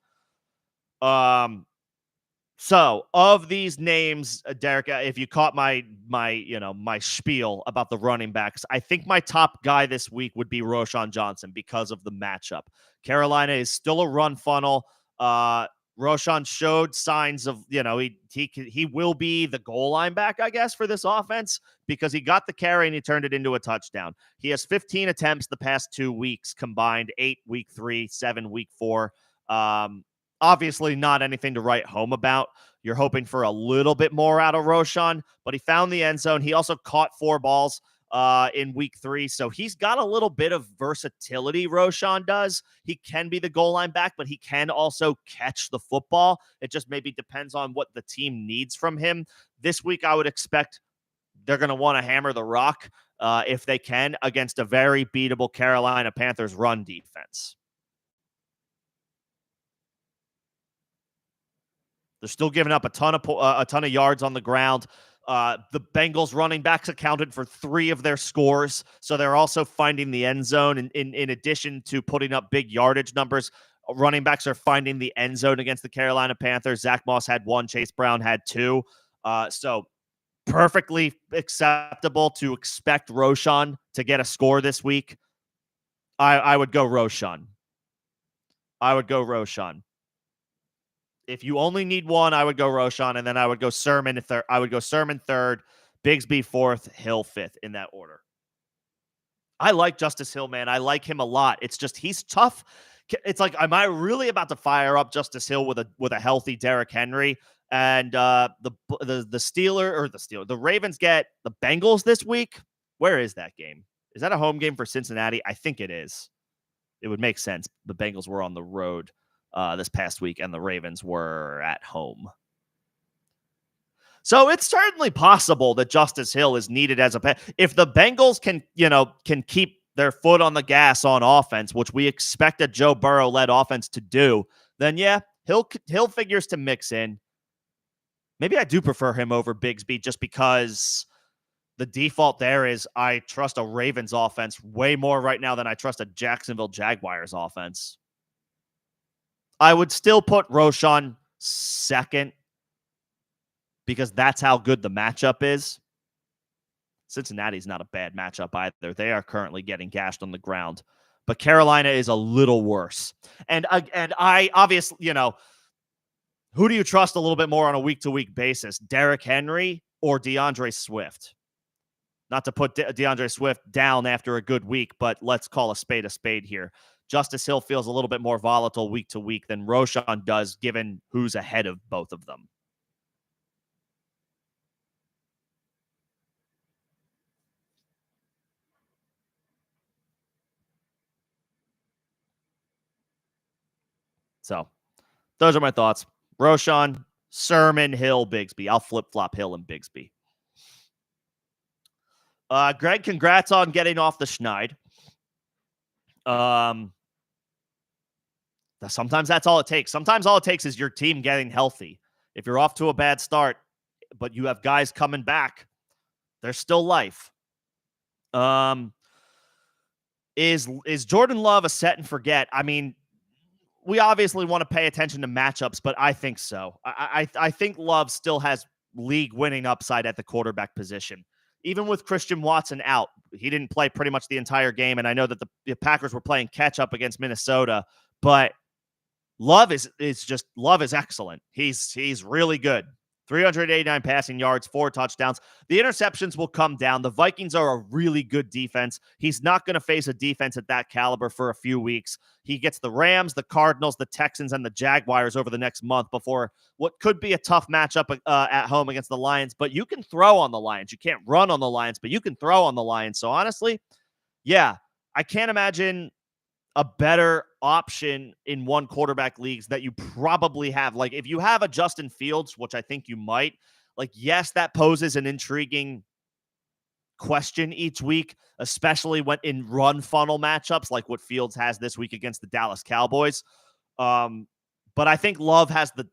So of these names, Derek, if you caught my spiel about the running backs, I think my top guy this week would be Roschon Johnson because of the matchup. Carolina is still a run funnel. Roschon showed signs of, he will be the goal line back, I guess, for this offense because he got the carry and he turned it into a touchdown. He has 15 attempts the past 2 weeks combined, 8 week 3, 7 week 4. Obviously not anything to write home about. You're hoping for a little bit more out of Roschon, but he found the end zone. He also caught 4 balls in week 3. So he's got a little bit of versatility, Roschon does. He can be the goal line back, but he can also catch the football. It just maybe depends on what the team needs from him. This week, I would expect they're going to want to hammer the rock if they can against a very beatable Carolina Panthers run defense. They're still giving up a ton of yards on the ground. The Bengals running backs accounted for 3 of their scores, so they're also finding the end zone. In addition to putting up big yardage numbers, running backs are finding the end zone against the Carolina Panthers. Zach Moss had 1, Chase Brown had 2. So perfectly acceptable to expect Roschon to get a score this week. I would go Roschon. If you only need one, I would go Roschon, and then I would go Sermon third. I would go Sermon third, Bigsby fourth, Hill fifth in that order. I like Justice Hill, man. I like him a lot. It's just he's tough. It's like, am I really about to fire up Justice Hill with a healthy Derrick Henry? And the Ravens get the Bengals this week. Where is that game? Is that a home game for Cincinnati? I think it is. It would make sense. The Bengals were on the road this past week, and the Ravens were at home. So it's certainly possible that Justice Hill is needed as a if the Bengals can keep their foot on the gas on offense, which we expect a Joe Burrow-led offense to do, then yeah, Hill figures to mix in. Maybe I do prefer him over Bigsby just because the default there is I trust a Ravens offense way more right now than I trust a Jacksonville Jaguars offense. I would still put Roschon second because that's how good the matchup is. Cincinnati's not a bad matchup either. They are currently getting gashed on the ground. But Carolina is a little worse. And I obviously, who do you trust a little bit more on a week-to-week basis? Derrick Henry or DeAndre Swift? Not to put DeAndre Swift down after a good week, but let's call a spade here. Justice Hill feels a little bit more volatile week to week than Roschon does, given who's ahead of both of them. So those are my thoughts. Roschon, Sermon, Hill, Bigsby. I'll flip-flop Hill and Bigsby. Greg, congrats on getting off the schneid. Sometimes that's all it takes. Sometimes all it takes is your team getting healthy. If you're off to a bad start, but you have guys coming back, there's still life. Is Jordan Love a set and forget? I mean, we obviously want to pay attention to matchups, but I think so. I think Love still has league-winning upside at the quarterback position. Even with Christian Watson out, he didn't play pretty much the entire game, and I know that the Packers were playing catch-up against Minnesota, but Love is excellent. He's really good. 389 passing yards, 4 touchdowns. The interceptions will come down. The Vikings are a really good defense. He's not going to face a defense at that caliber for a few weeks. He gets the Rams, the Cardinals, the Texans, and the Jaguars over the next month before what could be a tough matchup at home against the Lions. But you can throw on the Lions. You can't run on the Lions, but you can throw on the Lions. So honestly, yeah, I can't imagine a better option in one quarterback leagues that you probably have. Like if you have a Justin Fields, which I think you might, like, yes, that poses an intriguing question each week, especially when in run funnel matchups like what Fields has this week against the Dallas Cowboys. But I think Love has the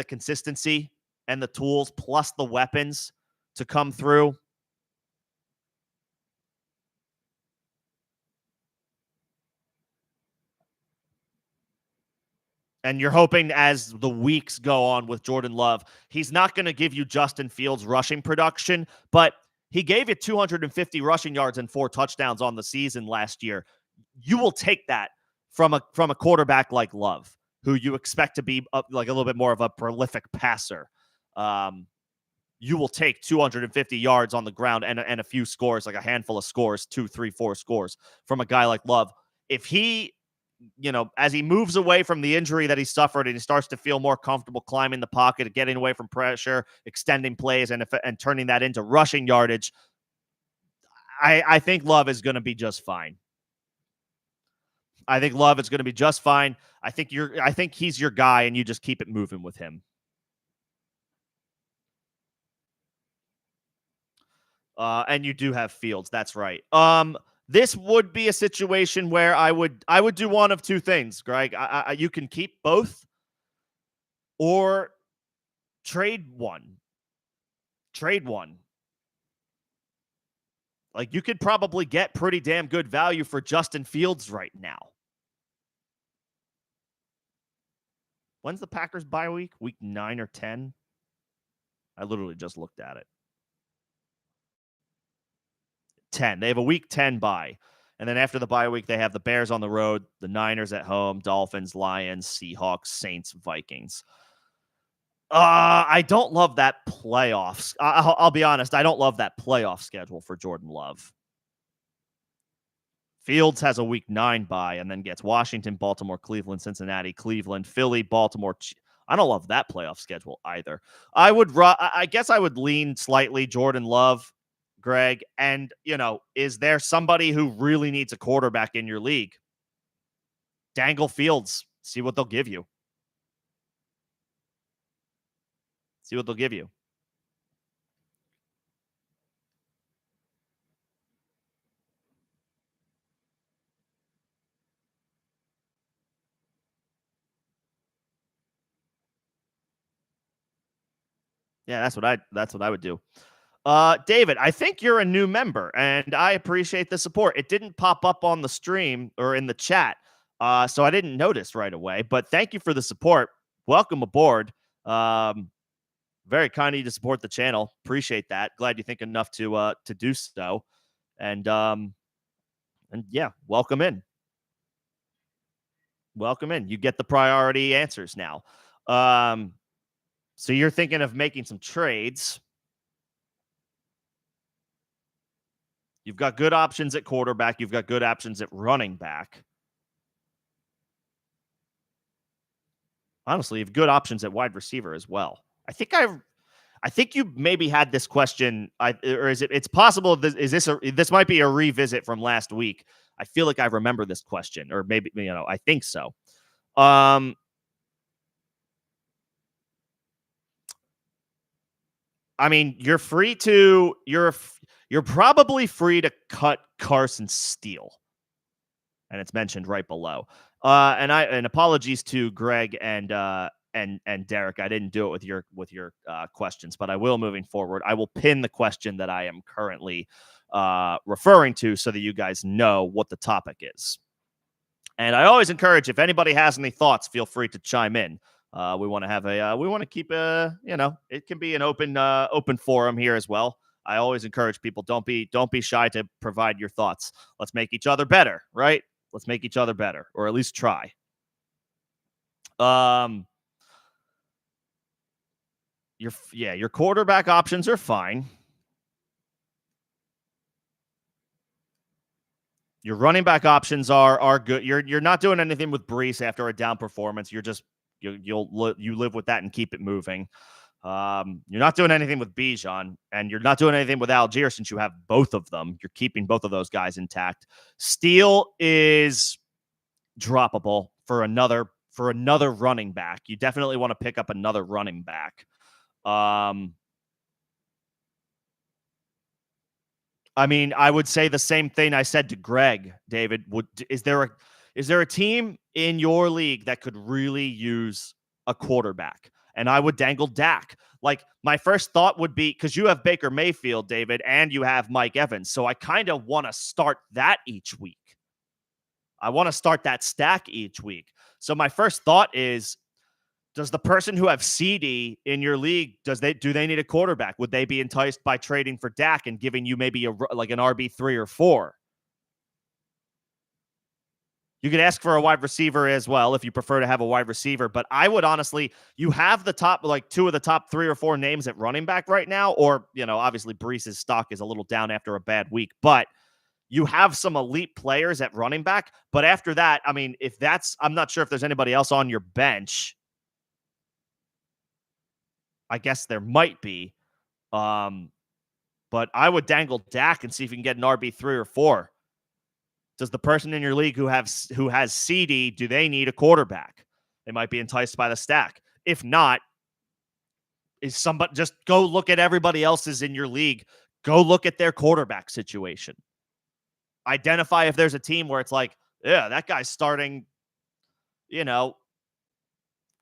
consistency and the tools plus the weapons to come through. And you're hoping as the weeks go on with Jordan Love, he's not going to give you Justin Fields rushing production, but he gave you 250 rushing yards and 4 touchdowns on the season last year. You will take that from a quarterback like Love, who you expect to be like a little bit more of a prolific passer. You will take 250 yards on the ground and a few scores, like a handful of scores, 2, 3, 4 scores from a guy like Love. If he as he moves away from the injury that he suffered and he starts to feel more comfortable climbing the pocket, getting away from pressure, extending plays, and turning that into rushing yardage, I think Love is going to be just fine. I think Love is going to be just fine. I think he's your guy, and you just keep it moving with him. And you do have Fields. That's right. This would be a situation where I would do one of two things, Greg. You can keep both or trade one. Trade one. Like, you could probably get pretty damn good value for Justin Fields right now. When's the Packers bye week? Week 9 or 10? I literally just looked at it. 10. They have a week 10 bye. And then after the bye week, they have the Bears on the road, the Niners at home, Dolphins, Lions, Seahawks, Saints, Vikings. I don't love that playoffs. I'll be honest. I don't love that playoff schedule for Jordan Love. Fields has a week 9 bye and then gets Washington, Baltimore, Cleveland, Cincinnati, Cleveland, Philly, Baltimore. I don't love that playoff schedule either. I guess I would lean slightly Jordan Love, Greg. And, is there somebody who really needs a quarterback in your league? Dangle Fields. See what they'll give you. See what they'll give you. Yeah, that's what I would do. David, I think you're a new member, and I appreciate the support. It didn't pop up on the stream or in the chat, so I didn't notice right away. But thank you for the support. Welcome aboard. Um, Very kind of you to support the channel. Appreciate that. Glad you think enough to do so. And yeah, welcome in. Welcome in. You get the priority answers now. So you're thinking of making some trades. You've got good options at quarterback. You've got good options at running back. Honestly, you've good options at wide receiver as well. I think you maybe had this question, or is it? It's possible. This might be a revisit from last week. I feel like I remember this question, or maybe I think so. I mean, you're free to you're probably free to cut Carson Steele, and it's mentioned right below. And apologies to Greg and Derek. I didn't do it with your questions, but I will moving forward. I will pin the question that I am currently referring to so that you guys know what the topic is. And I always encourage, if anybody has any thoughts, feel free to chime in. We want to have we want to keep it can be an open forum here as well. I always encourage people, don't be shy to provide your thoughts. Let's make each other better, right? Let's make each other better, or at least try. Your quarterback options are fine. Your running back options are good. You're not doing anything with Brees after a down performance. You're just you live with that and keep it moving. You're not doing anything with Bijan, and you're not doing anything with Algier since you have both of them. You're keeping both of those guys intact. Steele is droppable for another running back. You definitely want to pick up another running back. I mean, I would say the same thing I said to Greg, David. Is there a team in your league that could really use a quarterback? And I would dangle Dak. Like, my first thought would be, because you have Baker Mayfield, David, and you have Mike Evans. So I kind of want to start that each week. I want to start that stack each week. So my first thought is, does the person who have CD in your league, do they need a quarterback? Would they be enticed by trading for Dak and giving you maybe an RB3 or 4? You could ask for a wide receiver as well if you prefer to have a wide receiver. But I would honestly, you have the top, like 2 of the top 3 or 4 names at running back right now. Or, obviously Brees's stock is a little down after a bad week. But you have some elite players at running back. But after that, I mean, I'm not sure if there's anybody else on your bench. I guess there might be. But I would dangle Dak and see if you can get an RB3 or 4. Does the person in your league who has CD, do they need a quarterback? They might be enticed by the stack. If not, is somebody, just go look at everybody else's in your league. Go look at their quarterback situation. Identify if there's a team where it's like, yeah, that guy's starting,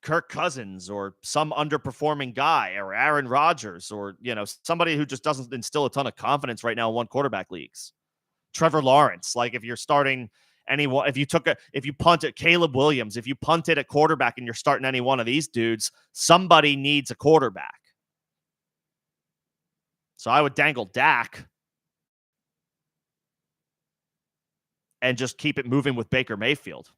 Kirk Cousins or some underperforming guy, or Aaron Rodgers, or, somebody who just doesn't instill a ton of confidence right now in one quarterback leagues. Trevor Lawrence, like if you're starting anyone, if you punt at Caleb Williams, if you punted at quarterback and you're starting any one of these dudes, somebody needs a quarterback. So I would dangle Dak and just keep it moving with Baker Mayfield.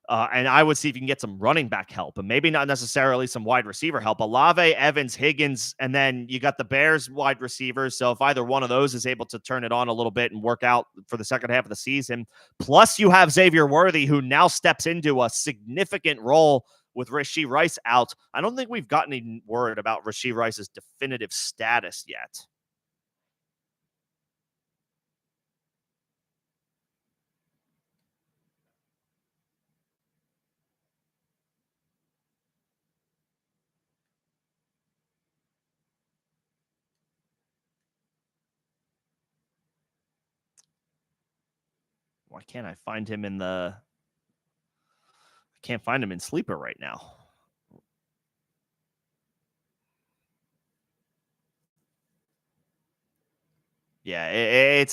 And I would see if you can get some running back help, and maybe not necessarily some wide receiver help. Olave, Evans, Higgins, and then you got the Bears wide receivers. So if either one of those is able to turn it on a little bit and work out for the second half of the season, plus you have Xavier Worthy, who now steps into a significant role with Rashee Rice out. I don't think we've gotten any word about Rashee Rice's definitive status yet. Why can't I find him I can't find him in Sleeper right now. Yeah, it's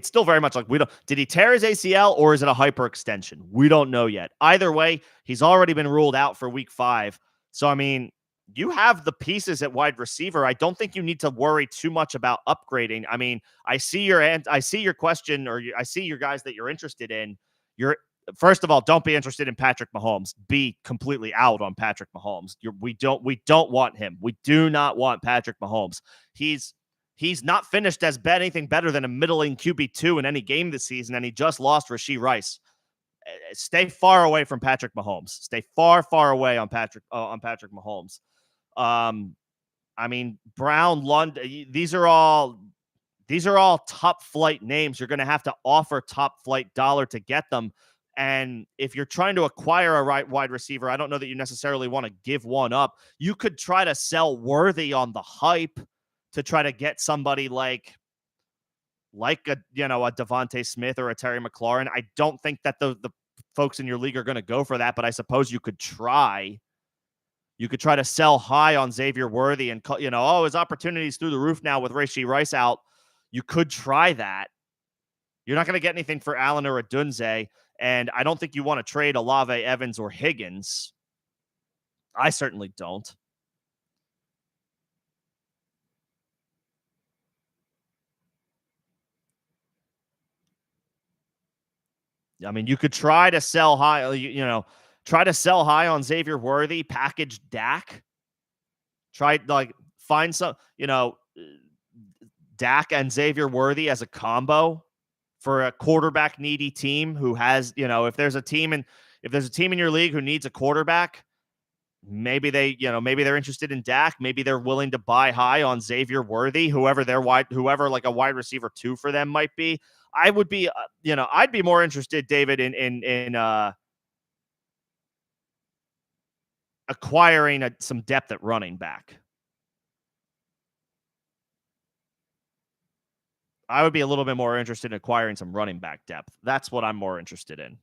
still very much like we don't, did he tear his ACL or is it a hyperextension? We don't know yet. Either way, he's already been ruled out for week 5. So I mean, you have the pieces at wide receiver. I don't think you need to worry too much about upgrading. I mean, I see your question, or I see your guys that you're interested in. You're First of all, don't be interested in Patrick Mahomes. Be completely out on Patrick Mahomes. We don't want him. We do not want Patrick Mahomes. He's not finished as anything better than a middling QB2 in any game this season, and he just lost Rashee Rice. Stay far away from Patrick Mahomes. Stay far, far away on Patrick Mahomes. I mean, Brown, London, these are all top flight names. You're going to have to offer top flight dollar to get them. And if you're trying to acquire a right wide receiver, I don't know that you necessarily want to give one up. You could try to sell Worthy on the hype to try to get somebody like a Devontae Smith or a Terry McLaurin. I don't think that the folks in your league are going to go for that, but I suppose you could try. You could try to sell high on Xavier Worthy and, his opportunities through the roof now with Rashee Rice out. You could try that. You're not going to get anything for Allen or Adunze, and I don't think you want to trade Olave, Evans, or Higgins. I certainly don't. I mean, you could try to sell high, try to sell high on Xavier Worthy, package Dak. Try, find some, Dak and Xavier Worthy as a combo for a quarterback needy team who has, if there's a team in your league who needs a quarterback, maybe they're interested in Dak. Maybe they're willing to buy high on Xavier Worthy, whoever like a wide receiver 2 for them might be. I would be, I'd be more interested, David, in acquiring some depth at running back. I would be a little bit more interested in acquiring some running back depth. That's what I'm more interested in.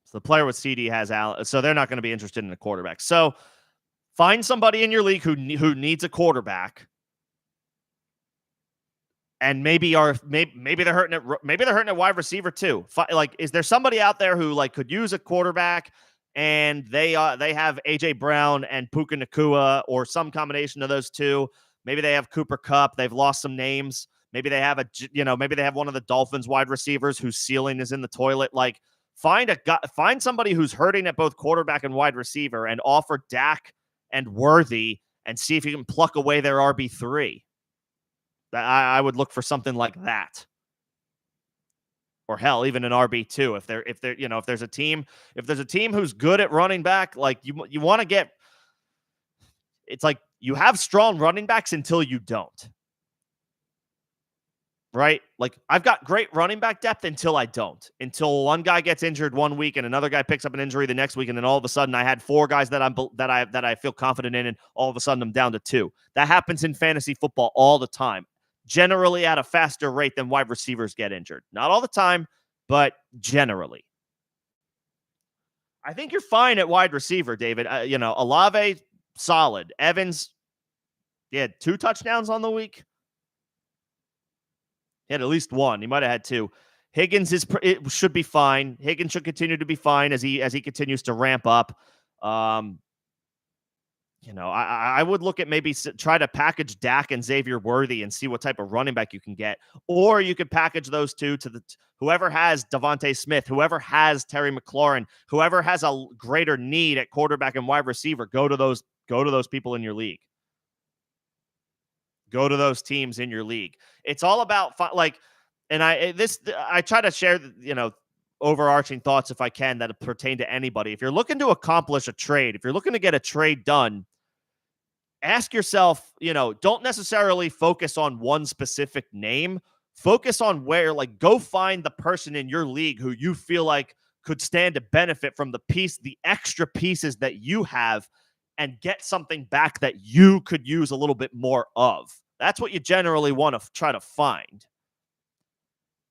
So the player with CD has Allen, so they're not going to be interested in a quarterback. So find somebody in your league who needs a quarterback, and maybe they're hurting at wide receiver too. Is there somebody out there who could use a quarterback, and they have AJ Brown and Puka Nacua or some combination of those two? Maybe they have Cooper Kupp. They've lost some names. Maybe they have maybe they have one of the Dolphins wide receivers whose ceiling is in the toilet. Find somebody who's hurting at both quarterback and wide receiver, and offer Dak and Worthy, and see if you can pluck away their RB3. I would look for something like that, or hell, even an RB2 if there's a team who's good at running back. You want to get. It's like you have strong running backs until you don't. Right? I've got great running back depth until I don't. Until one guy gets injured one week and another guy picks up an injury the next week, and then all of a sudden I had 4 guys that I feel confident in, and all of a sudden I'm down to 2. That happens in fantasy football all the time. Generally at a faster rate than wide receivers get injured. Not all the time, but generally. I think you're fine at wide receiver, David. Olave, solid. Evans, he had 2 touchdowns on the week. He had at least 1. He might have had 2. Higgins should be fine. Higgins should continue to be fine as he continues to ramp up. I would look at maybe try to package Dak and Xavier Worthy and see what type of running back you can get. Or you could package those two to whoever has Devontae Smith, whoever has Terry McLaurin, whoever has a greater need at quarterback and wide receiver. Go to those people in your league. Go to those teams in your league. It's all about and I try to share, overarching thoughts if I can that pertain to anybody. If you're looking to accomplish a trade, if you're looking to get a trade done, ask yourself, don't necessarily focus on one specific name. Focus on where, go find the person in your league who you feel like could stand to benefit from the extra pieces that you have, and get something back that you could use a little bit more of. That's what you generally want to try to find.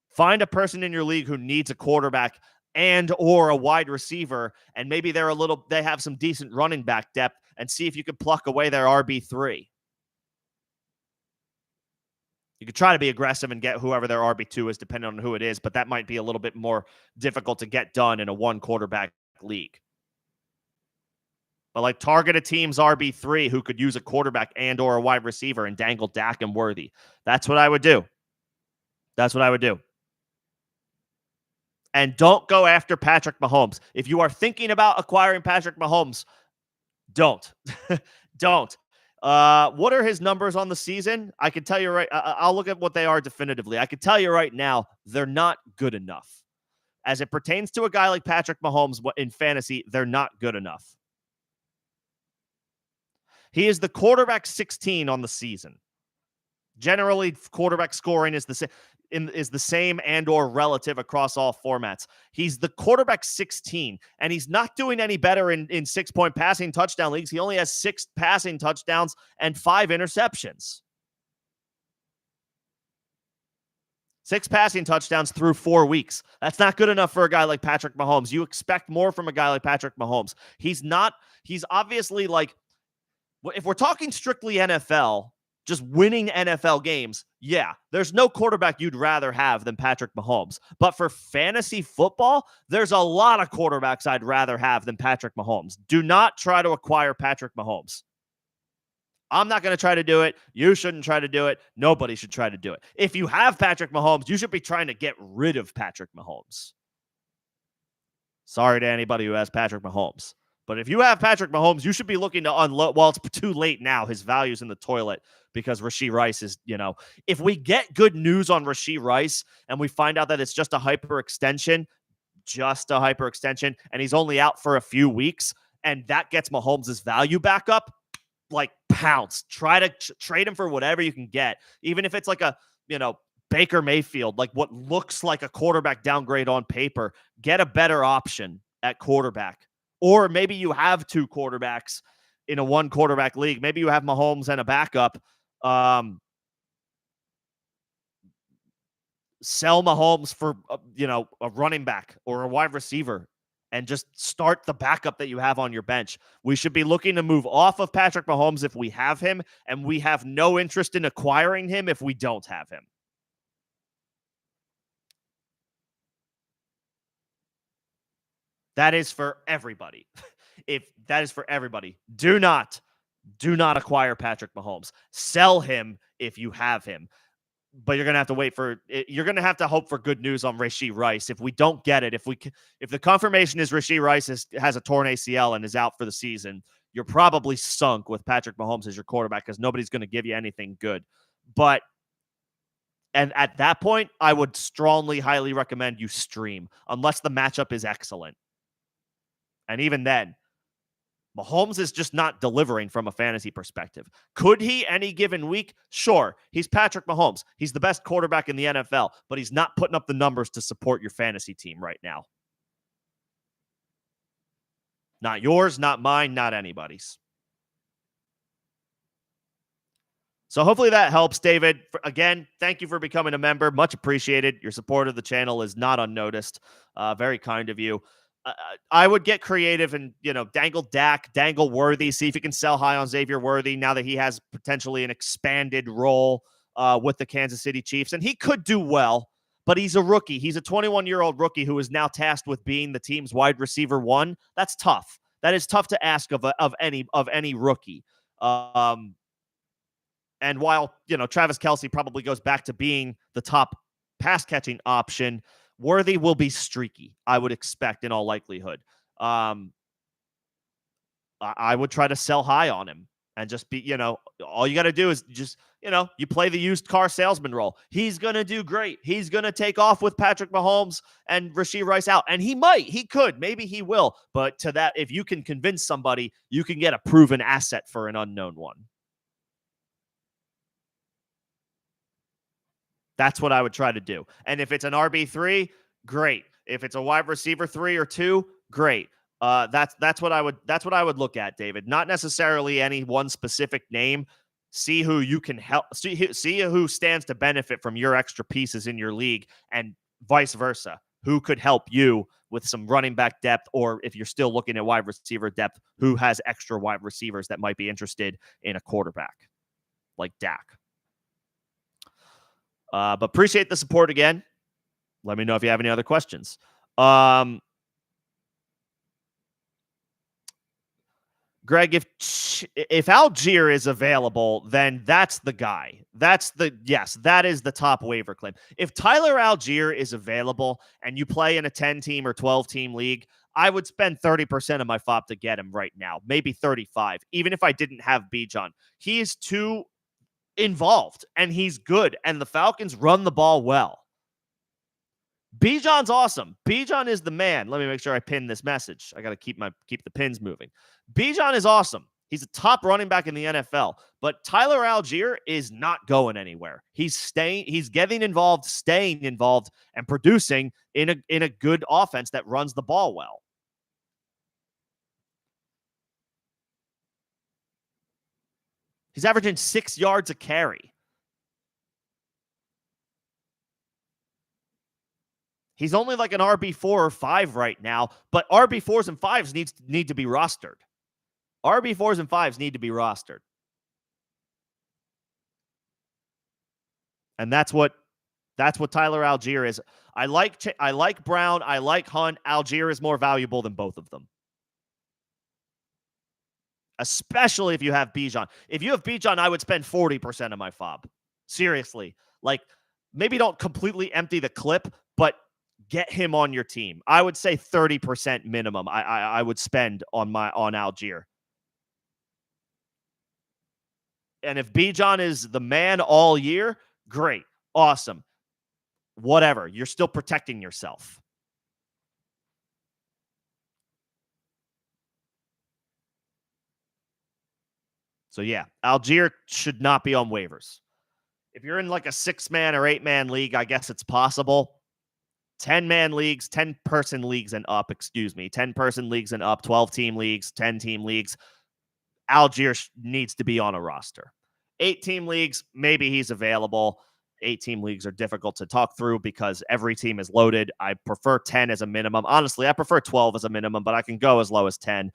Find a person in your league who needs a quarterback and or a wide receiver, and maybe they have some decent running back depth, and see if you can pluck away their RB3. You could try to be aggressive and get whoever their RB2 is, depending on who it is, but that might be a little bit more difficult to get done in a one quarterback league. But like target a team's RB3 who could use a quarterback and or a wide receiver and dangle Dak and Worthy. That's what I would do. That's what I would do. And don't go after Patrick Mahomes. If you are thinking about acquiring Patrick Mahomes, don't. Don't. What are his numbers on the season? I can tell you right. I'll look at what they are definitively. I can tell you right now, they're not good enough. As it pertains to a guy like Patrick Mahomes in fantasy, they're not good enough. He is the quarterback 16 on the season. Generally, quarterback scoring is the same and or relative across all formats. He's the quarterback 16, and he's not doing any better in 6-point passing touchdown leagues. He only has 6 passing touchdowns and 5 interceptions. 6 passing touchdowns through 4 weeks. That's not good enough for a guy like Patrick Mahomes. You expect more from a guy like Patrick Mahomes. He's obviously like, if we're talking strictly NFL, just winning NFL games, yeah, there's no quarterback you'd rather have than Patrick Mahomes. But for fantasy football, there's a lot of quarterbacks I'd rather have than Patrick Mahomes. Do not try to acquire Patrick Mahomes. I'm not going to try to do it. You shouldn't try to do it. Nobody should try to do it. If you have Patrick Mahomes, you should be trying to get rid of Patrick Mahomes. Sorry to anybody who has Patrick Mahomes. But if you have Patrick Mahomes, you should be looking to unload. Well, it's too late now. His value's in the toilet because Rashee Rice is, if we get good news on Rashee Rice and we find out that it's just a hyperextension, and he's only out for a few weeks, and that gets Mahomes' value back up, like pounce. Try to trade him for whatever you can get, even if it's like a, Baker Mayfield, like what looks like a quarterback downgrade on paper. Get a better option at quarterback. Or maybe you have 2 quarterbacks in a 1 quarterback league. Maybe you have Mahomes and a backup. Sell Mahomes for, a running back or a wide receiver and just start the backup that you have on your bench. We should be looking to move off of Patrick Mahomes if we have him, and we have no interest in acquiring him if we don't have him. That is for everybody. Do not acquire Patrick Mahomes. Sell him if you have him. But you're going to have to you're going to have to hope for good news on Rashee Rice. If we don't get it, if the confirmation is Rashee Rice has a torn ACL and is out for the season, you're probably sunk with Patrick Mahomes as your quarterback because nobody's going to give you anything good. And at that point, I would strongly, highly recommend you stream unless the matchup is excellent. And even then, Mahomes is just not delivering from a fantasy perspective. Could he any given week? Sure. He's Patrick Mahomes. He's the best quarterback in the NFL, but he's not putting up the numbers to support your fantasy team right now. Not yours, not mine, not anybody's. So hopefully that helps, David. Again, thank you for becoming a member. Much appreciated. Your support of the channel is not unnoticed. Very kind of you. I would get creative and, dangle Dak, dangle Worthy, see if you can sell high on Xavier Worthy now that he has potentially an expanded role with the Kansas City Chiefs. And he could do well, but he's a rookie. He's a 21-year-old rookie who is now tasked with being the team's wide receiver 1. That's tough. That is tough to ask of any rookie. And while, Travis Kelce probably goes back to being the top pass-catching option, Worthy will be streaky, I would expect, in all likelihood. I would try to sell high on him and just be, all you got to do is just, you play the used car salesman role. He's going to do great. He's going to take off with Patrick Mahomes and Rashee Rice out. And he could, maybe he will. But to that, if you can convince somebody, you can get a proven asset for an unknown one. That's what I would try to do. And if it's an RB3, great. If it's a wide receiver 3 or 2, great. That's what I would look at, David. Not necessarily any one specific name. See who you can help. See who stands to benefit from your extra pieces in your league, and vice versa. Who could help you with some running back depth, or if you're still looking at wide receiver depth, who has extra wide receivers that might be interested in a quarterback like Dak. But appreciate the support again. Let me know if you have any other questions. Greg, if Algier is available, then that's the guy. That is the top waiver claim. If Tyler Algier is available and you play in a 10-team or 12-team league, I would spend 30% of my FOB to get him right now, maybe 35, even if I didn't have Bijan. He is too involved, and he's good, and the Falcons run the ball well. Bijan's awesome. Bijan is the man. Let me make sure I pin this message. I got to keep the pins moving. Bijan is awesome. He's a top running back in the NFL, but Tyler Algier is not going anywhere. He's getting involved, staying involved, and producing in a good offense that runs the ball well. He's averaging 6 yards a carry. He's only like an RB4 or 5 right now, but RB4s and 5s need to be rostered. RB4s and 5s need to be rostered. And that's what Tyler Algier is. I like Brown. I like Hunt. Algier is more valuable than both of them. Especially if you have Bijan. If you have Bijan, I would spend 40% of my FOB. Seriously. Like, maybe don't completely empty the clip, but get him on your team. I would say 30% minimum I would spend on Algier. And if Bijan is the man all year, great. Awesome. Whatever. You're still protecting yourself. So yeah, Algier should not be on waivers. If you're in like a 6-man or 8-man league, I guess it's possible. 10-man leagues, 10-person leagues and up, 10-person leagues and up, 12-team leagues, 10-team leagues, Algier needs to be on a roster. 8-team leagues, maybe he's available. 8-team leagues are difficult to talk through because every team is loaded. I prefer 10 as a minimum. Honestly, I prefer 12 as a minimum, but I can go as low as 10.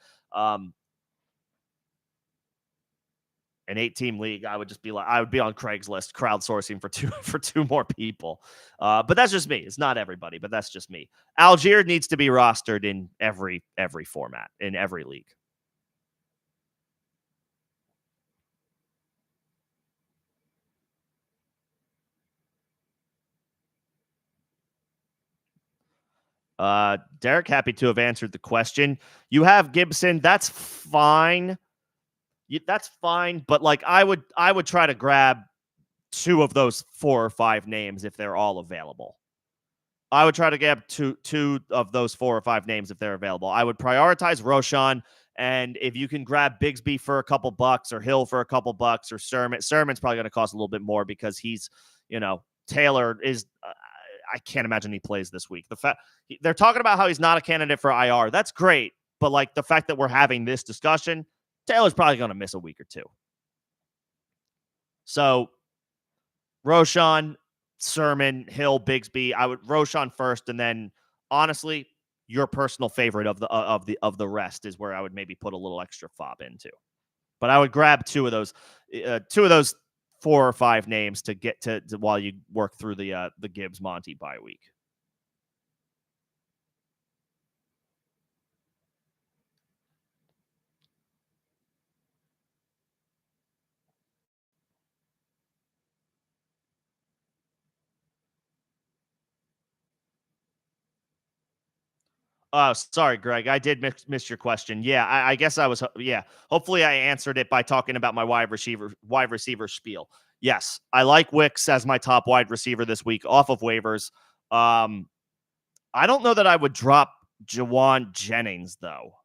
An 8-team league, I would be on Craigslist crowdsourcing for two more people. But that's just me. It's not everybody, but that's just me. Algier needs to be rostered in every format, in every league. Derek, happy to have answered the question. You have Gibson. That's fine. That's fine. But like, I would try to grab 2 of those 4 or 5 names if they're all available. I would try to get two of those 4 or 5 names if they're available. I would prioritize Roshan, and if you can grab Bigsby for a couple bucks or Hill for a couple bucks or Sermon's probably going to cost a little bit more because he's, Taylor is. I can't imagine he plays this week. They're talking about how he's not a candidate for IR. That's great, but like the fact that we're having this discussion, Taylor's probably going to miss a week or 2. So Roshan, Sermon, Hill, Bigsby. I would Roshan first, and then honestly, your personal favorite of the rest is where I would maybe put a little extra FOB into. But I would grab 2 of those 4 or 5 names to get to while you work through the Gibbs Monty bye week. Oh, sorry, Greg. I did miss your question. Yeah, I guess I was. Yeah, hopefully I answered it by talking about my wide receiver spiel. Yes, I like Wicks as my top wide receiver this week off of waivers. I don't know that I would drop Jawan Jennings though.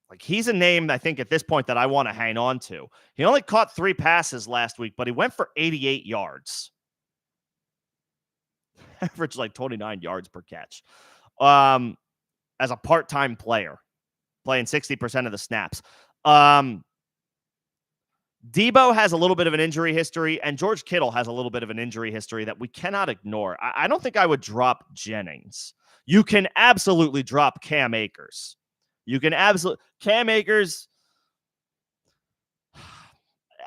Like, he's a name I think at this point that I want to hang on to. He only caught 3 passes last week, but he went for 88 yards. Average like 29 yards per catch. As a part-time player, playing 60% of the snaps. Debo has a little bit of an injury history, and George Kittle has a little bit of an injury history that we cannot ignore. I don't think I would drop Jennings. You can absolutely drop Cam Akers. Cam Akers,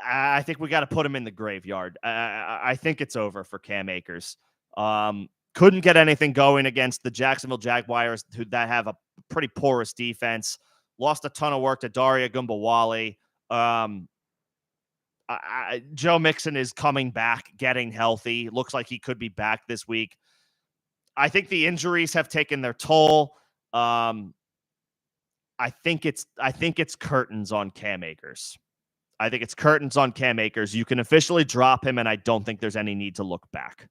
I think we got to put him in the graveyard. I think it's over for Cam Akers. Couldn't get anything going against the Jacksonville Jaguars, that have a pretty porous defense. Lost a ton of work to Daria Gumbawale. Joe Mixon is coming back, getting healthy. Looks like he could be back this week. I think the injuries have taken their toll. I think it's curtains on Cam Akers. I think it's curtains on Cam Akers. You can officially drop him, and I don't think there's any need to look back.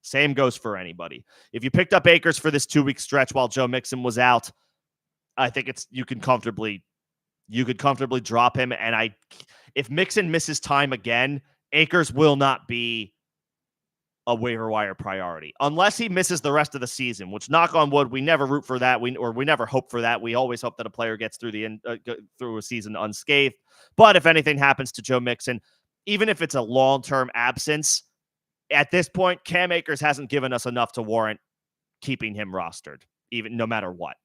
Same goes for anybody. If you picked up Akers for this 2-week stretch while Joe Mixon was out, I think you could comfortably drop him. And if Mixon misses time again, Akers will not be a waiver wire priority unless he misses the rest of the season, which, knock on wood, we never root for that. We never hope for that. We always hope that a player gets through a season unscathed. But if anything happens to Joe Mixon, even if it's a long-term absence, at this point, Cam Akers hasn't given us enough to warrant keeping him rostered, even no matter what.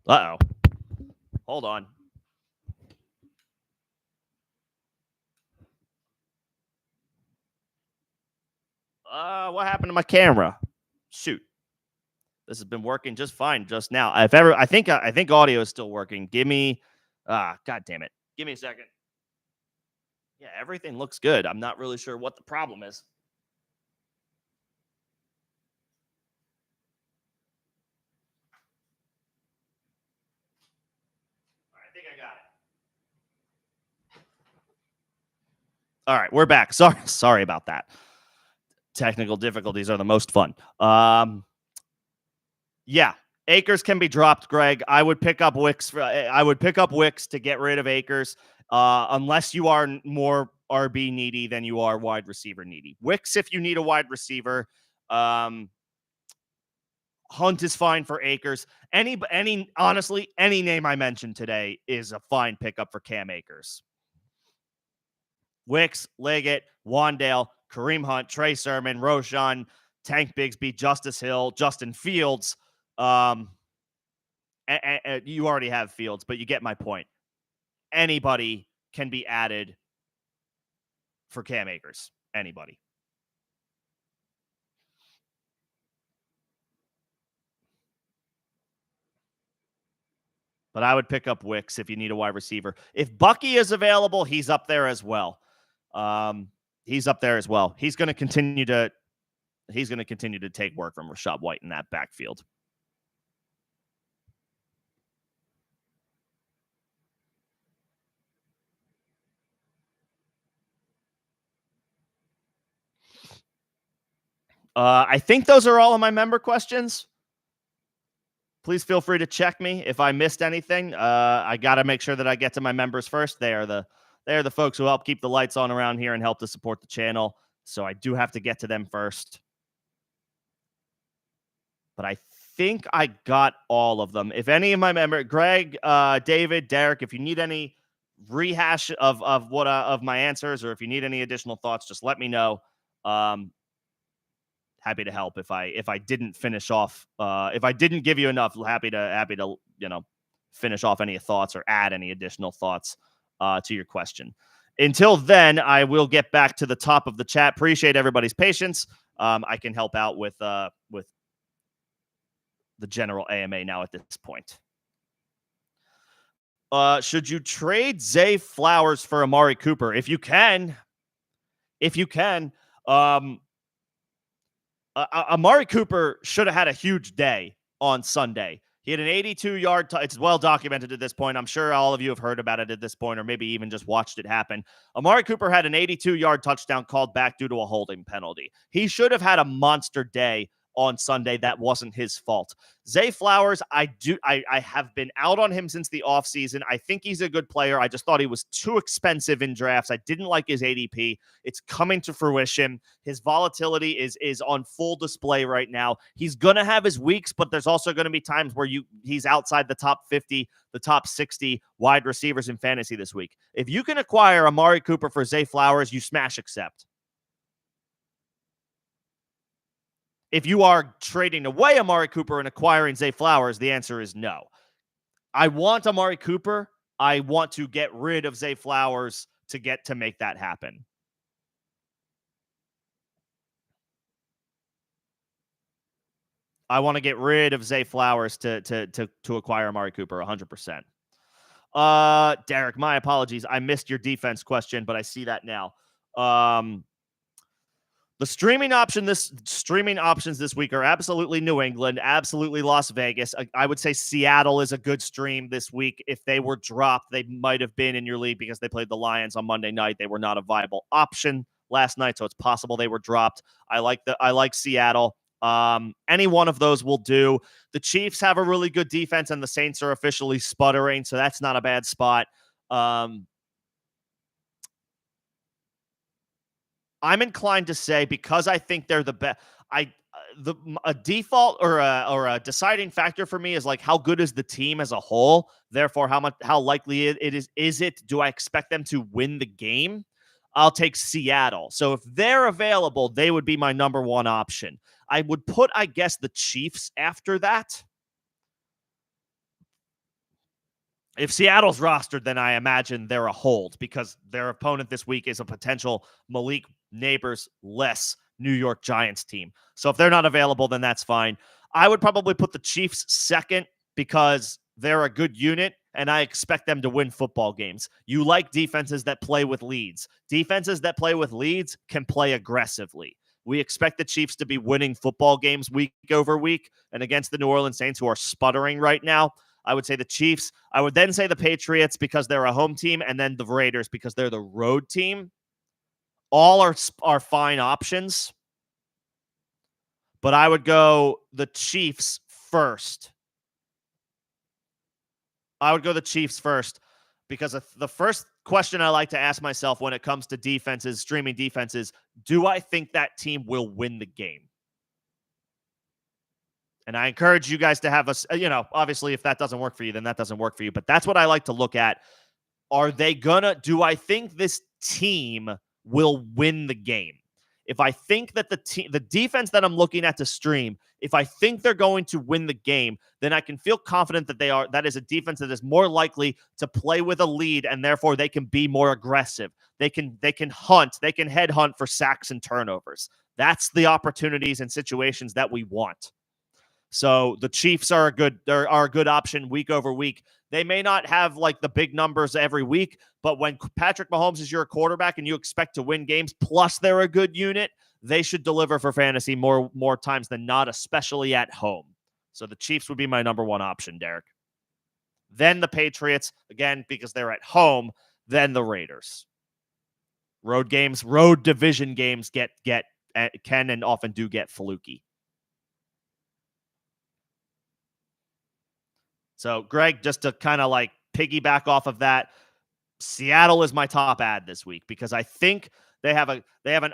Uh-oh. Hold on. What happened to my camera? Shoot. This has been working just fine just now. I think audio is still working. Give me God damn it. Give me a second. Yeah, everything looks good. I'm not really sure what the problem is. All right, I think I got it. All right, we're back. Sorry about that. Technical difficulties are the most fun. Yeah, Akers can be dropped, Greg. I would pick up Wicks to get rid of Akers, unless you are more RB needy than you are wide receiver needy. Wicks, if you need a wide receiver. Hunt is fine for Akers. Honestly, any name I mentioned today is a fine pickup for Cam Akers. Wicks, Liggett, Wan'Dale, Kareem Hunt, Trey Sermon, Roshan, Tank Bigsby, Justice Hill, Justin Fields. You already have Fields, but you get my point. Anybody can be added for Cam Akers. Anybody. But I would pick up Wicks if you need a wide receiver. If Bucky is available, he's up there as well. He's going to continue to take work from Rachaad White in that backfield. I think those are all of my member questions. Please feel free to check me if I missed anything. I got to make sure that I get to my members first. They are the folks who help keep the lights on around here and help to support the channel. So I do have to get to them first. But I think I got all of them. If any of my members, Greg, David, Derek, if you need any rehash of what of my answers, or if you need any additional thoughts, just let me know. Happy to help if I didn't finish off. If I didn't give you enough, happy to finish off any thoughts or add any additional thoughts to your question. Until then, I will get back to the top of the chat. Appreciate everybody's patience. I can help out with the general AMA now at this point. Should you trade Zay Flowers for Amari Cooper? If you can. Amari Cooper should have had a huge day on Sunday. He had an 82-yard it's well documented at this point. I'm sure all of you have heard about it at this point, or maybe even just watched it happen. Amari Cooper had an 82-yard touchdown called back due to a holding penalty. He should have had a monster day on Sunday. That wasn't his fault. Zay Flowers, I have been out on him since the offseason. I think he's a good player. I just thought he was too expensive in drafts. I didn't like his ADP. It's coming to fruition. His volatility is on full display right now. He's going to have his weeks, but there's also going to be times where he's outside the top 50, the top 60 wide receivers in fantasy this week. If you can acquire Amari Cooper for Zay Flowers, you smash accept. If you are trading away Amari Cooper and acquiring Zay Flowers, the answer is no. I want Amari Cooper. I want to get rid of Zay Flowers to make that happen. I want to get rid of Zay Flowers to acquire Amari Cooper 100%. Derek, my apologies. I missed your defense question, but I see that now. The streaming options this week are absolutely New England, absolutely Las Vegas. I would say Seattle is a good stream this week. If they were dropped, they might have been in your league because they played the Lions on Monday night. They were not a viable option last night, so it's possible they were dropped. I like Seattle. Any one of those will do. The Chiefs have a really good defense, and the Saints are officially sputtering, so that's not a bad spot. I'm inclined to say, because I think they're the best. A default or a deciding factor for me is like, how good is the team as a whole? Therefore, how likely it is. Is it? Do I expect them to win the game? I'll take Seattle. So if they're available, they would be my number one option. I would put, I guess, the Chiefs after that. If Seattle's rostered, then I imagine they're a hold because their opponent this week is a potential Malik Neighbors less New York Giants team. So if they're not available, then that's fine. I would probably put the Chiefs second because they're a good unit and I expect them to win football games. You like defenses that play with leads. Defenses that play with leads can play aggressively. We expect the Chiefs to be winning football games week over week, and against the New Orleans Saints, who are sputtering right now, I would say the Chiefs. I would then say the Patriots because they're a home team, and then the Raiders because they're the road team. All are fine options, but I would go the Chiefs first. I would go the Chiefs first because the first question I like to ask myself when it comes to defenses, streaming defenses, do I think that team will win the game? And I encourage you guys to have us, obviously, if that doesn't work for you, then that doesn't work for you. But that's what I like to look at. Do I think this team will win the game? If I think that the defense that I'm looking at to stream, if I think they're going to win the game, then I can feel confident that that is a defense that is more likely to play with a lead, and therefore they can be more aggressive. They can hunt, they can headhunt for sacks and turnovers. That's the opportunities and situations that we want. So the Chiefs are a good option week over week. They may not have like the big numbers every week, but when Patrick Mahomes is your quarterback and you expect to win games, plus they're a good unit, they should deliver for fantasy more times than not, especially at home. So the Chiefs would be my number one option, Derek. Then the Patriots, again, because they're at home, then the Raiders. Road division games can and often do get fluky. So, Greg, just to kind of like piggyback off of that, Seattle is my top ad this week because I think they have an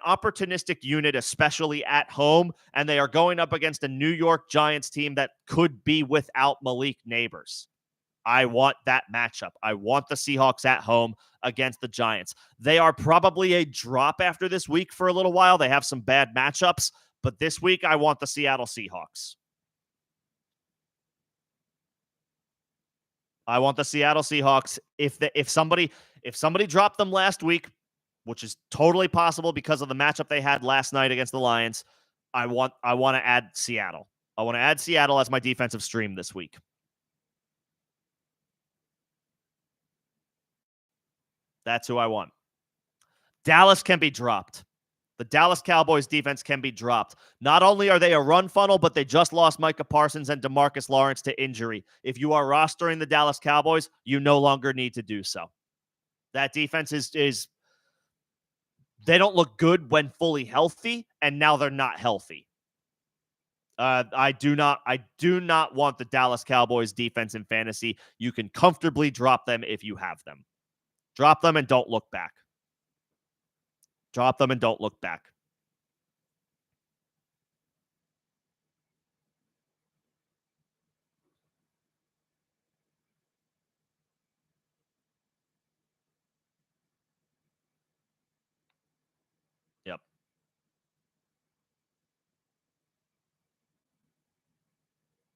opportunistic unit, especially at home, and they are going up against a New York Giants team that could be without Malik Neighbors. I want that matchup. I want the Seahawks at home against the Giants. They are probably a drop after this week for a little while. They have some bad matchups, but this week I want the Seattle Seahawks. I want the Seattle Seahawks. If somebody dropped them last week, which is totally possible because of the matchup they had last night against the Lions, I want to add Seattle. I want to add Seattle as my defensive stream this week. That's who I want. Dallas can be dropped. The Dallas Cowboys defense can be dropped. Not only are they a run funnel, but they just lost Micah Parsons and DeMarcus Lawrence to injury. If you are rostering the Dallas Cowboys, you no longer need to do so. That defense is they don't look good when fully healthy, and now they're not healthy. I do not want the Dallas Cowboys defense in fantasy. You can comfortably drop them if you have them. Drop them and don't look back. Drop them and don't look back. Yep.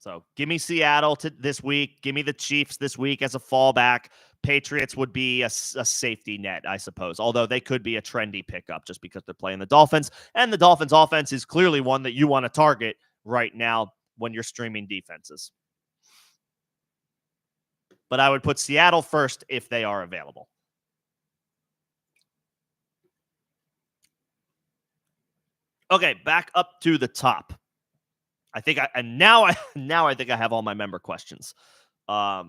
So give me Seattle this week. Give me the Chiefs this week as a fallback. Patriots would be a safety net, I suppose, although they could be a trendy pickup just because they're playing the Dolphins. And the Dolphins offense is clearly one that you want to target right now when you're streaming defenses. But I would put Seattle first if they are available. Okay, back up to the top. I think now I think I have all my member questions. But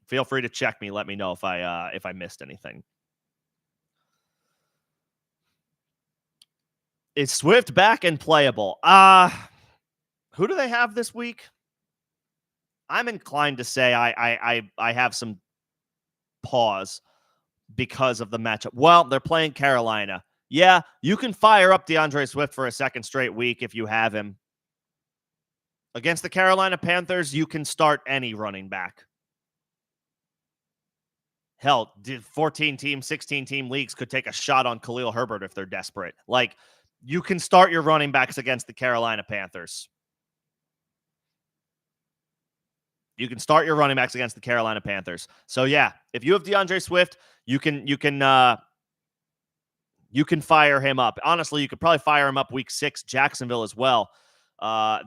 feel free to check me. Let me know if I missed anything. Is Swift back and playable? Who do they have this week? I'm inclined to say I have some pause because of the matchup. Well, they're playing Carolina. Yeah, you can fire up DeAndre Swift for a second straight week if you have him. Against the Carolina Panthers, you can start any running back. Hell, 14-team, 16-team leagues could take a shot on Khalil Herbert if they're desperate. Like, you can start your running backs against the Carolina Panthers. You can start your running backs against the Carolina Panthers. So yeah, if you have DeAndre Swift, you can fire him up. Honestly, you could probably fire him up week 6, Jacksonville as well.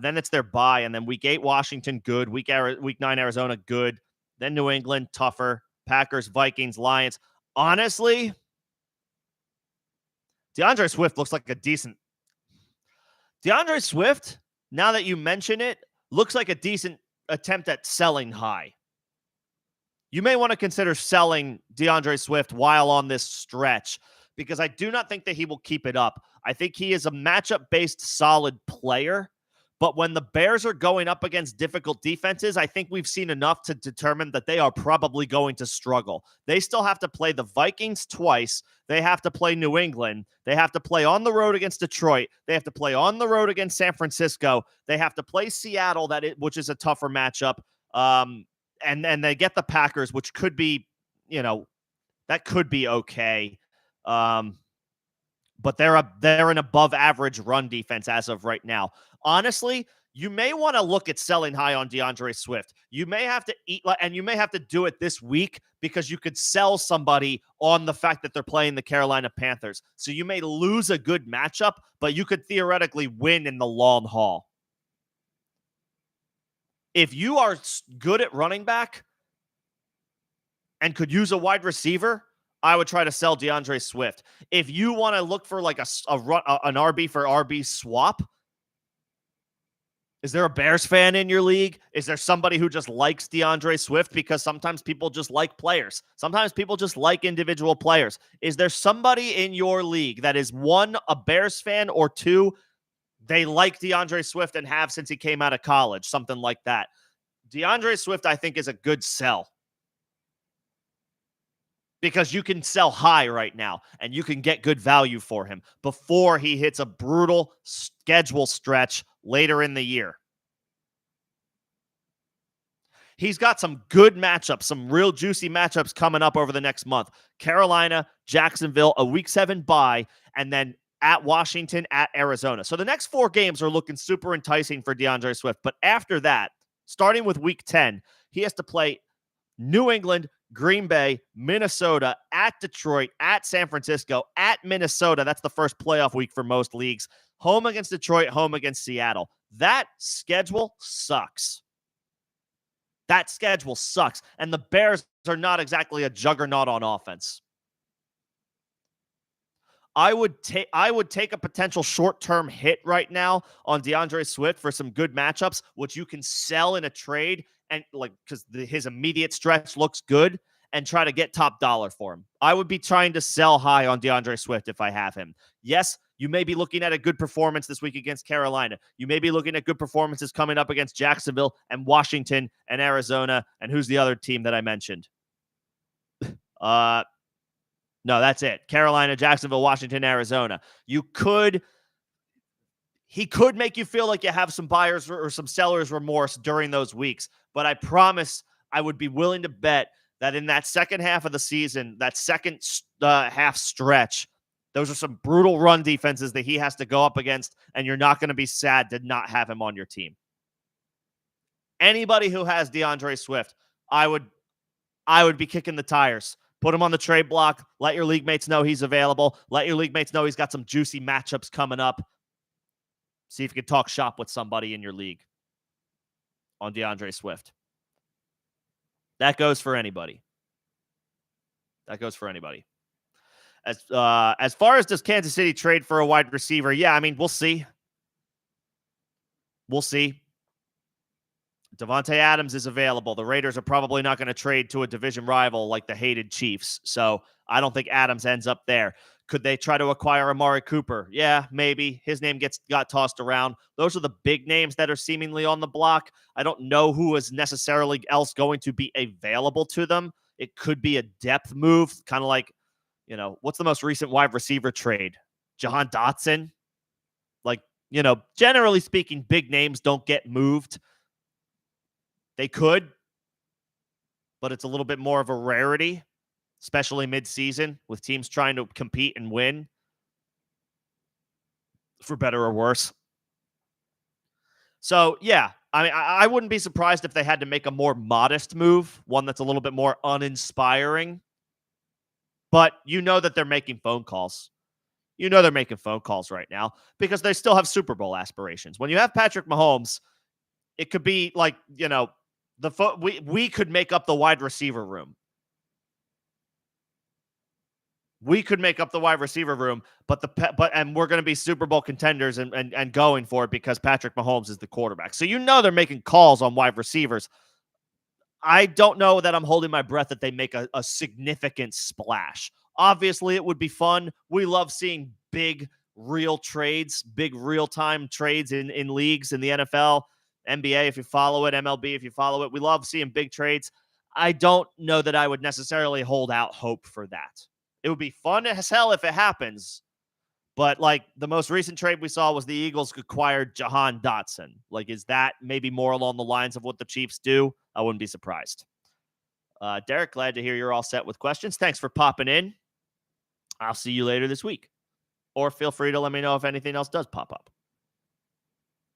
Then it's their bye, and then week 8, Washington, good. Week 9, Arizona, good. Then New England, tougher. Packers, Vikings, Lions. Honestly, DeAndre Swift looks like a decent. DeAndre Swift, now that you mention it, looks like a decent attempt at selling high. You may want to consider selling DeAndre Swift while on this stretch because I do not think that he will keep it up. I think he is a matchup-based solid player, but when the Bears are going up against difficult defenses, I think we've seen enough to determine that they are probably going to struggle. They still have to play the Vikings twice. They have to play New England. They have to play on the road against Detroit. They have to play on the road against San Francisco. They have to play Seattle, which is a tougher matchup. And they get the Packers, which could be, that could be okay. But they're an above average run defense as of right now. Honestly, you may want to look at selling high on DeAndre Swift. You may have to and you may have to do it this week because you could sell somebody on the fact that they're playing the Carolina Panthers. So you may lose a good matchup, but you could theoretically win in the long haul. If you are good at running back and could use a wide receiver, I would try to sell DeAndre Swift. If you want to look for like an RB for RB swap, is there a Bears fan in your league? Is there somebody who just likes DeAndre Swift? Because sometimes people just like players. Sometimes people just like individual players. Is there somebody in your league that is 1, a Bears fan, or 2, they like DeAndre Swift and have since he came out of college? Something like that. DeAndre Swift, I think, is a good sell. Because you can sell high right now and you can get good value for him before he hits a brutal schedule stretch later in the year. He's got some good matchups, some real juicy matchups coming up over the next month. Carolina, Jacksonville, a week 7 bye, and then at Washington, at Arizona. So the next 4 games are looking super enticing for DeAndre Swift. But after that, starting with week 10, he has to play New England, Green Bay, Minnesota, at Detroit, at San Francisco, at Minnesota. That's the first playoff week for most leagues. Home against Detroit, home against Seattle. That schedule sucks. That schedule sucks. And the Bears are not exactly a juggernaut on offense. I would take a potential short-term hit right now on DeAndre Swift for some good matchups, which you can sell in a trade and because his immediate stretch looks good, and try to get top dollar for him. I would be trying to sell high on DeAndre Swift if I have him. Yes, you may be looking at a good performance this week against Carolina. You may be looking at good performances coming up against Jacksonville and Washington and Arizona. And who's the other team that I mentioned? No, that's it. Carolina, Jacksonville, Washington, Arizona. He could make you feel like you have some buyers or some seller's remorse during those weeks. But I promise I would be willing to bet that in that second half of the season, that second half stretch, Those are some brutal run defenses that he has to go up against, and you're not going to be sad to not have him on your team. Anybody who has DeAndre Swift, I would be kicking the tires. Put him on the trade block. Let your league mates know he's available. Let your league mates know he's got some juicy matchups coming up. See if you can talk shop with somebody in your league on DeAndre Swift. That goes for anybody. That goes for anybody. As far as does Kansas City trade for a wide receiver? Yeah, I mean, we'll see. We'll see. Devontae Adams is available. The Raiders are probably not going to trade to a division rival like the hated Chiefs. So I don't think Adams ends up there. Could they try to acquire Amari Cooper? Yeah, maybe. His name got tossed around. Those are the big names that are seemingly on the block. I don't know who is necessarily else going to be available to them. It could be a depth move, kind of like, what's the most recent wide receiver trade? Jahan Dotson? Like, generally speaking, big names don't get moved. They could, but it's a little bit more of a rarity, especially mid-season with teams trying to compete and win, for better or worse. So, yeah, I mean, I wouldn't be surprised if they had to make a more modest move, one that's a little bit more uninspiring. But that they're making phone calls. They're making phone calls right now because they still have Super Bowl aspirations. When you have Patrick Mahomes, it could be like, we could make up the wide receiver room. We could make up the wide receiver room, but we're going to be Super Bowl contenders and going for it because Patrick Mahomes is the quarterback. So they're making calls on wide receivers. I don't know that I'm holding my breath that they make a significant splash. Obviously, it would be fun. We love seeing big, real trades, big real-time trades in leagues in the NFL, NBA, if you follow it, MLB, if you follow it. We love seeing big trades. I don't know that I would necessarily hold out hope for that. It would be fun as hell if it happens. But, the most recent trade we saw was the Eagles acquired Jahan Dotson. Is that maybe more along the lines of what the Chiefs do? I wouldn't be surprised. Derek, glad to hear you're all set with questions. Thanks for popping in. I'll see you later this week. Or feel free to let me know if anything else does pop up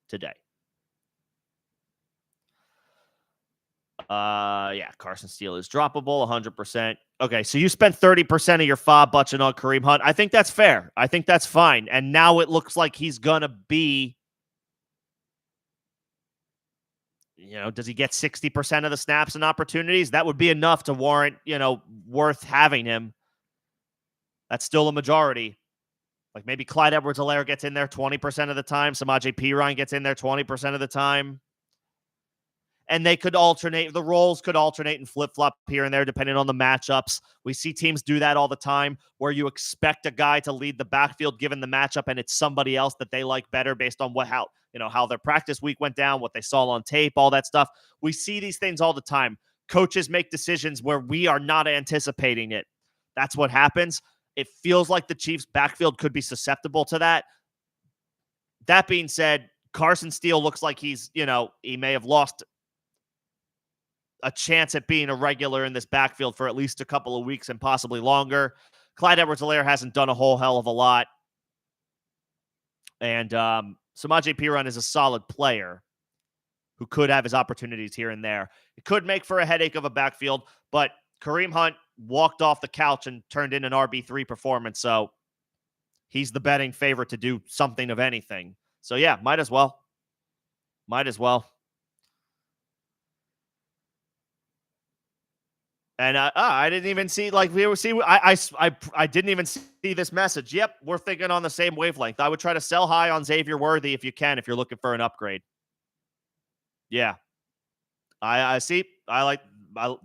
today. Carson Steele is droppable 100%. Okay, so you spent 30% of your FOB budget on Kareem Hunt. I think that's fair. I think that's fine. And now it looks like he's going to be, does he get 60% of the snaps and opportunities? That would be enough to warrant, worth having him. That's still a majority. Maybe Clyde Edwards-Helaire gets in there 20% of the time. Samaje Perine gets in there 20% of the time. And they could alternate. The roles could alternate and flip-flop here and there depending on the matchups. We see teams do that all the time where you expect a guy to lead the backfield given the matchup and it's somebody else that they like better based on how their practice week went down, what they saw on tape, all that stuff. We see these things all the time. Coaches make decisions where we are not anticipating it. That's what happens. It feels like the Chiefs' backfield could be susceptible to that. That being said, Carson Steele looks like he may have lost a chance at being a regular in this backfield for at least a couple of weeks and possibly longer. Clyde Edwards-Helaire hasn't done a whole hell of a lot. And Samaje Perine is a solid player who could have his opportunities here and there. It could make for a headache of a backfield, but Kareem Hunt walked off the couch and turned in an RB3 performance, so he's the betting favorite to do something of anything. So yeah, might as well. And I didn't even see I didn't even see this message. Yep, we're thinking on the same wavelength. I would try to sell high on Xavier Worthy if you can, if you're looking for an upgrade. Yeah, I see. I like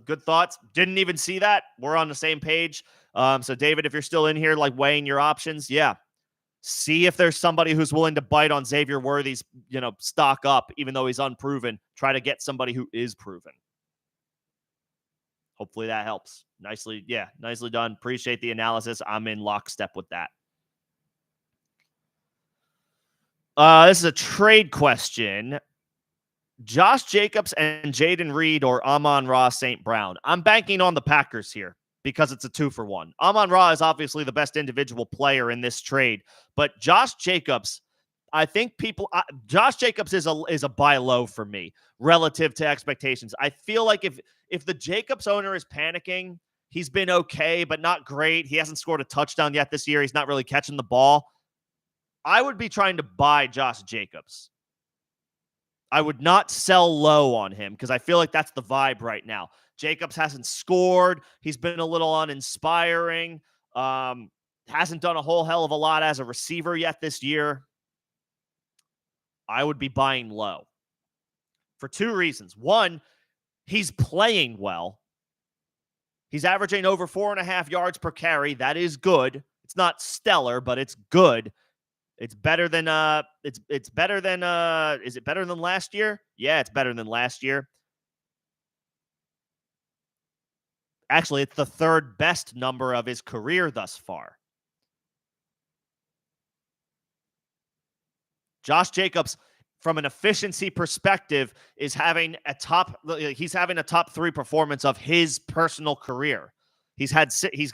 good thoughts. Didn't even see that. We're on the same page. So David, if you're still in here, weighing your options, yeah, see if there's somebody who's willing to bite on Xavier Worthy's, stock up, even though he's unproven. Try to get somebody who is proven. Hopefully that helps. Nicely done. Appreciate the analysis. I'm in lockstep with that. This is a trade question. Josh Jacobs and Jaden Reed or Amon-Ra St. Brown. I'm banking on the Packers here. because it's a 2-for-1. Amon-Ra is obviously the best individual player in this trade, but Josh Jacobs, I think Josh Jacobs is a buy low for me relative to expectations. I feel like if the Jacobs owner is panicking, he's been okay, but not great. He hasn't scored a touchdown yet this year. He's not really catching the ball. I would be trying to buy Josh Jacobs. I would not sell low on him because I feel like that's the vibe right now. Jacobs hasn't scored. He's been a little uninspiring. Hasn't done a whole hell of a lot as a receiver yet this year. I would be buying low for two reasons. One, he's playing well. He's averaging over 4.5 yards per carry. That is good. It's not stellar, but it's good. It's better than it's better than is it better than last year? Yeah, it's better than last year. Actually, it's the third best number of his career thus far. Josh Jacobs, from an efficiency perspective, he's having a top 3 performance of his personal career. This is his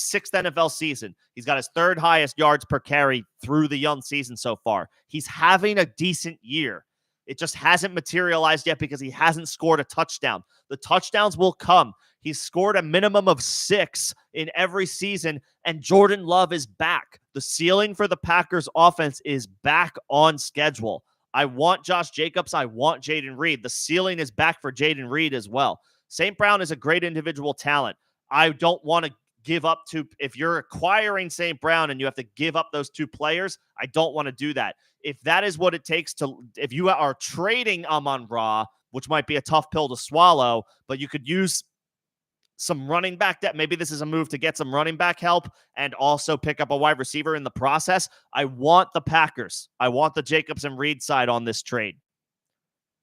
6th NFL season. He's got his 3rd highest yards per carry through the young season so far. He's having a decent year. It just hasn't materialized yet because he hasn't scored a touchdown. The touchdowns will come. He's scored a minimum of 6 in every season, and Jordan Love is back. The ceiling for the Packers offense is back on schedule. I want Josh Jacobs. I want Jayden Reed. The ceiling is back for Jayden Reed as well. St. Brown is a great individual talent. I don't want to give up to, if you're acquiring St. Brown and you have to give up those 2 players, I don't want to do that. If that is what it takes if you are trading Amon-Ra, which might be a tough pill to swallow, but you could use some running back depth. Maybe this is a move to get some running back help and also pick up a wide receiver in the process. I want the Packers. I want the Jacobs and Reed side on this trade.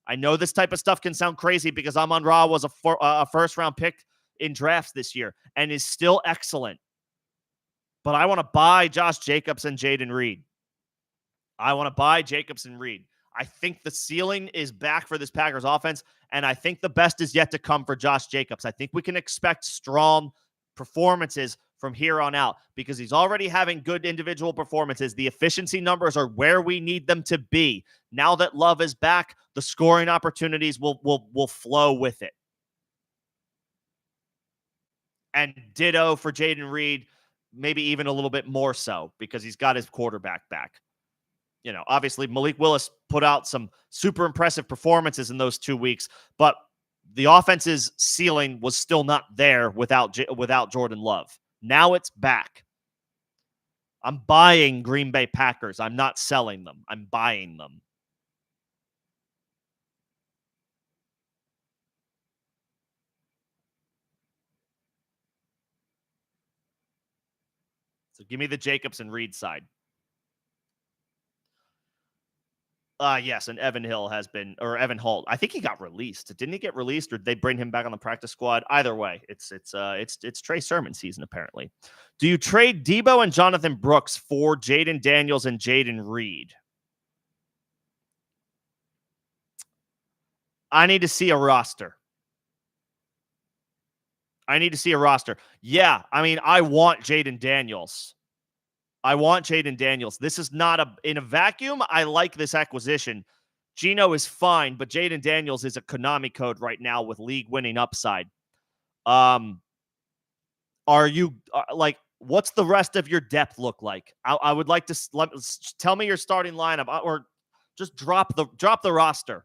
I know this type of stuff can sound crazy because Amon-Ra was a first-round pick in drafts this year and is still excellent. But I want to buy Josh Jacobs and Jayden Reed. I want to buy Jacobs and Reed. I think the ceiling is back for this Packers offense, and I think the best is yet to come for Josh Jacobs. I think we can expect strong performances from here on out because he's already having good individual performances. The efficiency numbers are where we need them to be. Now that Love is back, the scoring opportunities will flow with it. And ditto for Jayden Reed, maybe even a little bit more so because he's got his quarterback back. You know, obviously Malik Willis put out some super impressive performances in those 2 weeks, but the offense's ceiling was still not there without Jordan Love. Now it's back. I'm buying Green Bay Packers. I'm not selling them. I'm buying them. So give me the Jacobs and Reed side. Yes, and Evan Holt. I think he got released. Didn't he get released, or did they bring him back on the practice squad? Either way, it's Trey Sermon season apparently. Do you trade Debo and Jonathan Brooks for Jaden Daniels and Jayden Reed? I need to see a roster. Yeah, I mean, I want Jayden Daniels. This is not in a vacuum. I like this acquisition. Geno is fine, but Jayden Daniels is a Konami code right now with league winning upside. Are you what's the rest of your depth look like? I would like to tell me your starting lineup or just drop the roster.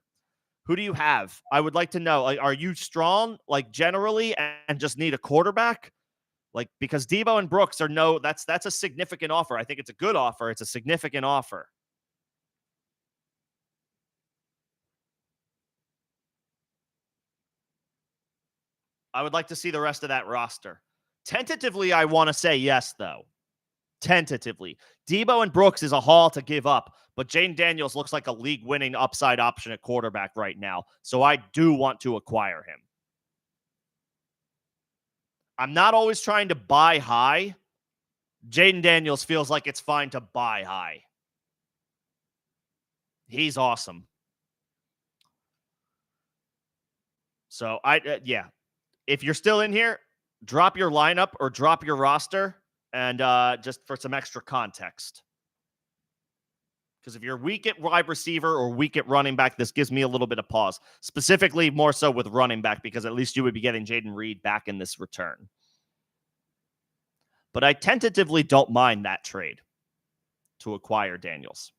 Who do you have? I would like to know. Like, are you strong, like generally, and just need a quarterback? Like, because Debo and Brooks that's a significant offer. I think it's a good offer. It's a significant offer. I would like to see the rest of that roster. Tentatively, I want to say yes, though. Tentatively. Debo and Brooks is a haul to give up, but Jayden Daniels looks like a league-winning upside option at quarterback right now, so I do want to acquire him. I'm not always trying to buy high. Jayden Daniels feels like it's fine to buy high. He's awesome. So, yeah. If you're still in here, drop your lineup or drop your roster, and just for some extra context. Because if you're weak at wide receiver or weak at running back, this gives me a little bit of pause. Specifically, more so with running back, because at least you would be getting Jaden Reed back in this return. But I tentatively don't mind that trade to acquire Daniels.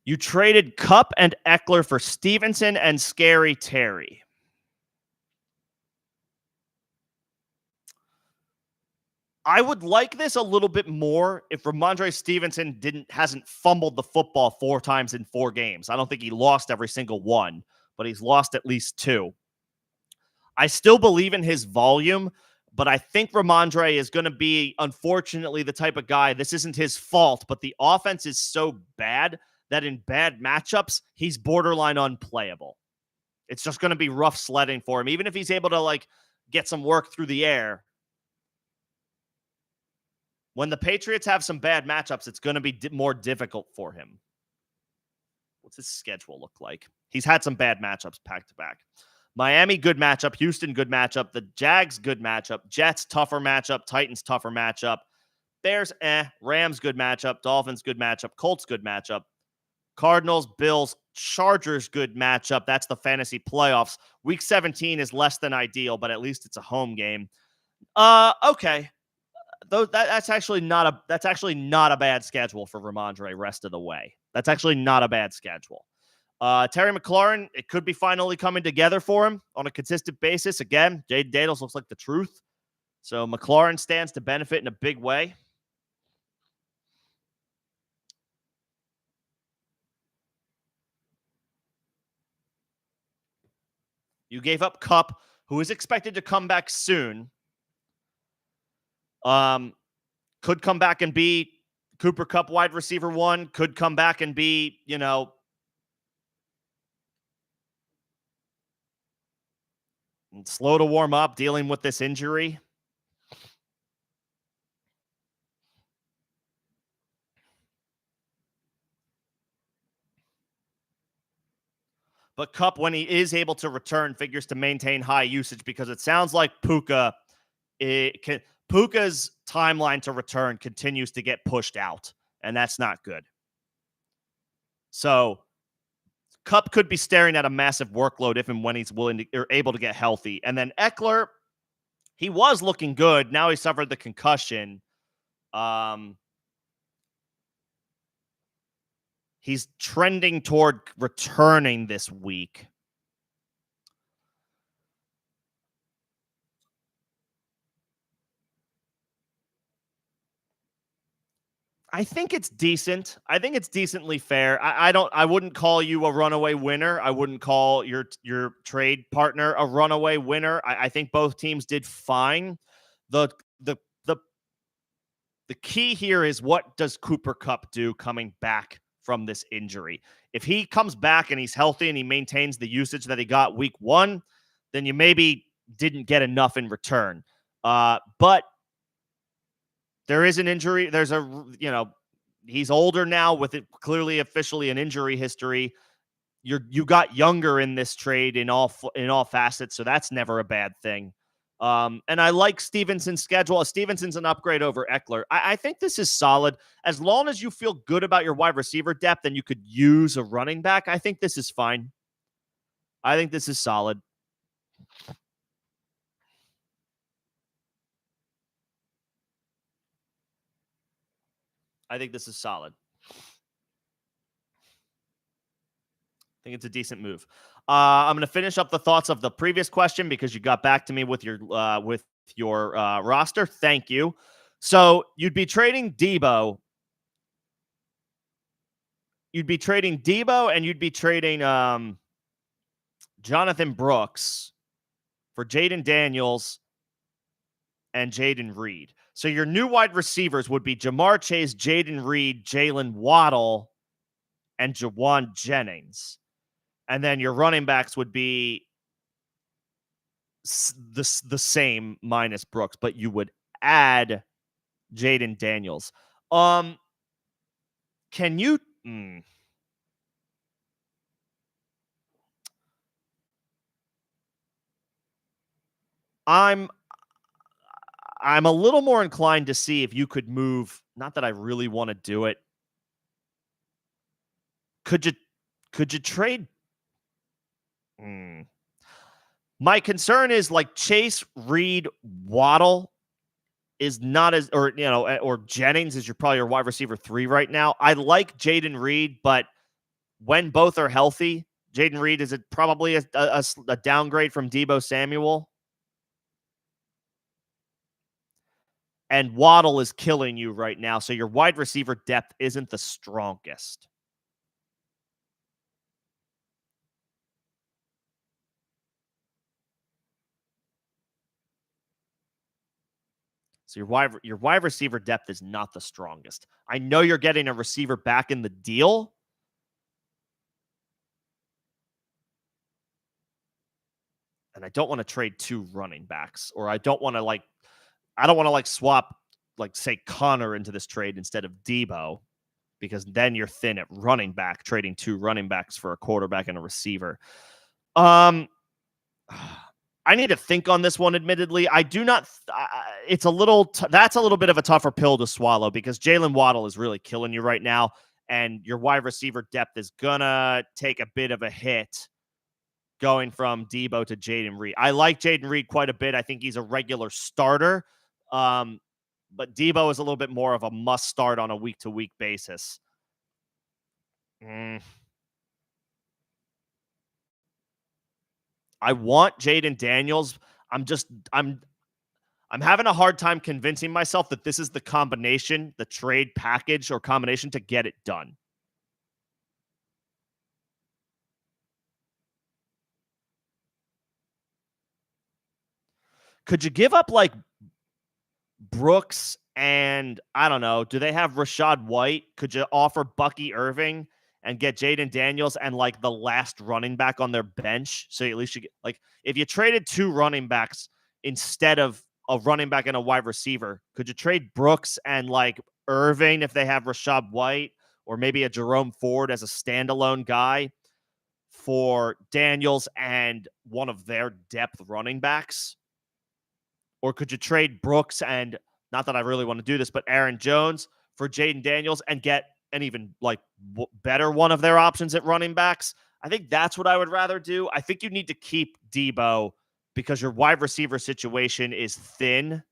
You traded Kupp and Eckler for Stevenson and Scary Terry. I would like this a little bit more if Ramondre Stevenson hasn't fumbled the football 4 times in 4 games. I don't think he lost every single one, but he's lost at least 2. I still believe in his volume, but I think Ramondre is going to be, unfortunately, the type of guy, this isn't his fault, but the offense is so bad that in bad matchups, he's borderline unplayable. It's just going to be rough sledding for him. Even if he's able to get some work through the air, when the Patriots have some bad matchups, it's going to be more difficult for him. What's his schedule look like? He's had some bad matchups back to back. Miami, good matchup. Houston, good matchup. The Jags, good matchup. Jets, tougher matchup. Titans, tougher matchup. Bears, Rams, good matchup. Dolphins, good matchup. Colts, good matchup. Cardinals, Bills, Chargers, good matchup. That's the fantasy playoffs. Week 17 is less than ideal, but at least it's a home game. Okay. That's actually not a bad schedule for Ramondre rest of the way. That's actually not a bad schedule. Terry McLaurin, it could be finally coming together for him on a consistent basis. Again, Jaden Daniels looks like the truth. So McLaurin stands to benefit in a big way. You gave up Kupp, who is expected to come back soon. Could come back and be Cooper Kupp wide receiver 1. Could come back and be, slow to warm up, dealing with this injury. But Kupp, when he is able to return, figures to maintain high usage, because it sounds like Puka's timeline to return continues to get pushed out, and that's not good. So Kupp could be staring at a massive workload if and when he's willing to or able to get healthy. And then Eckler, he was looking good. Now he suffered the concussion. He's trending toward returning this week. I think it's decent. I think it's decently fair. I wouldn't call you a runaway winner. I wouldn't call your trade partner a runaway winner. I think both teams did fine. The key here is, what does Cooper Kupp do coming back from this injury? If he comes back and he's healthy and he maintains the usage that he got week 1, then you maybe didn't get enough in return. But there is an injury. There's he's older now with it clearly officially an injury history. You got younger in this trade in all facets, so that's never a bad thing. And I like Stevenson's schedule. Stevenson's an upgrade over Eckler. I think this is solid. As long as you feel good about your wide receiver depth and you could use a running back, I think this is fine. I think this is solid. I think this is solid. I think it's a decent move. I'm going to finish up the thoughts of the previous question because you got back to me with your roster. Thank you. So you'd be trading Debo. You'd be trading Debo and you'd be trading Jonathan Brooks for Jaden Daniels and Jaden Reed. So your new wide receivers would be Jamar Chase, Jaden Reed, Jalen Waddle, and Jawan Jennings. And then your running backs would be the same minus Brooks, but you would add Jaden Daniels. Can you... I'm I'm a little more inclined to see if you could move. Not that I really want to do it. Could you trade? Hmm. My concern is like Chase, Reed, Waddle is not as, or or Jennings is probably your wide receiver 3 right now. I like Jaden Reed, but when both are healthy, Jaden Reed is probably a downgrade from Deebo Samuel, and Waddle is killing you right now. So your wide receiver depth isn't the strongest. So your wide receiver depth is not the strongest. I know you're getting a receiver back in the deal, and I don't want to trade 2 running backs, or I don't want to swap say Connor into this trade instead of Deebo, because then you're thin at running back, trading 2 running backs for a quarterback and a receiver. I need to think on this one, admittedly. I do not. It's a little. That's a little bit of a tougher pill to swallow because Jalen Waddle is really killing you right now, and your wide receiver depth is gonna take a bit of a hit going from Deebo to Jaden Reed. I like Jaden Reed quite a bit. I think he's a regular starter, but Deebo is a little bit more of a must start on a week-to-week basis. I want Jaden Daniels. I'm having a hard time convincing myself that this is the combination, the trade package or combination to get it done. Could you give up like Brooks and I don't know, do they have Rachaad White? Could you offer Bucky Irving and get Jaden Daniels and like the last running back on their bench? So at least you get like if you traded 2 running backs instead of a running back and a wide receiver, could you trade Brooks and like Irving if they have Rachaad White, or maybe a Jerome Ford as a standalone guy for Daniels and one of their depth running backs? Or could you trade Brooks and, not that I really want to do this, but Aaron Jones for Jaden Daniels and get an even like better one of their options at running backs? I think that's what I would rather do. I think you need to keep Deebo because your wide receiver situation is thin.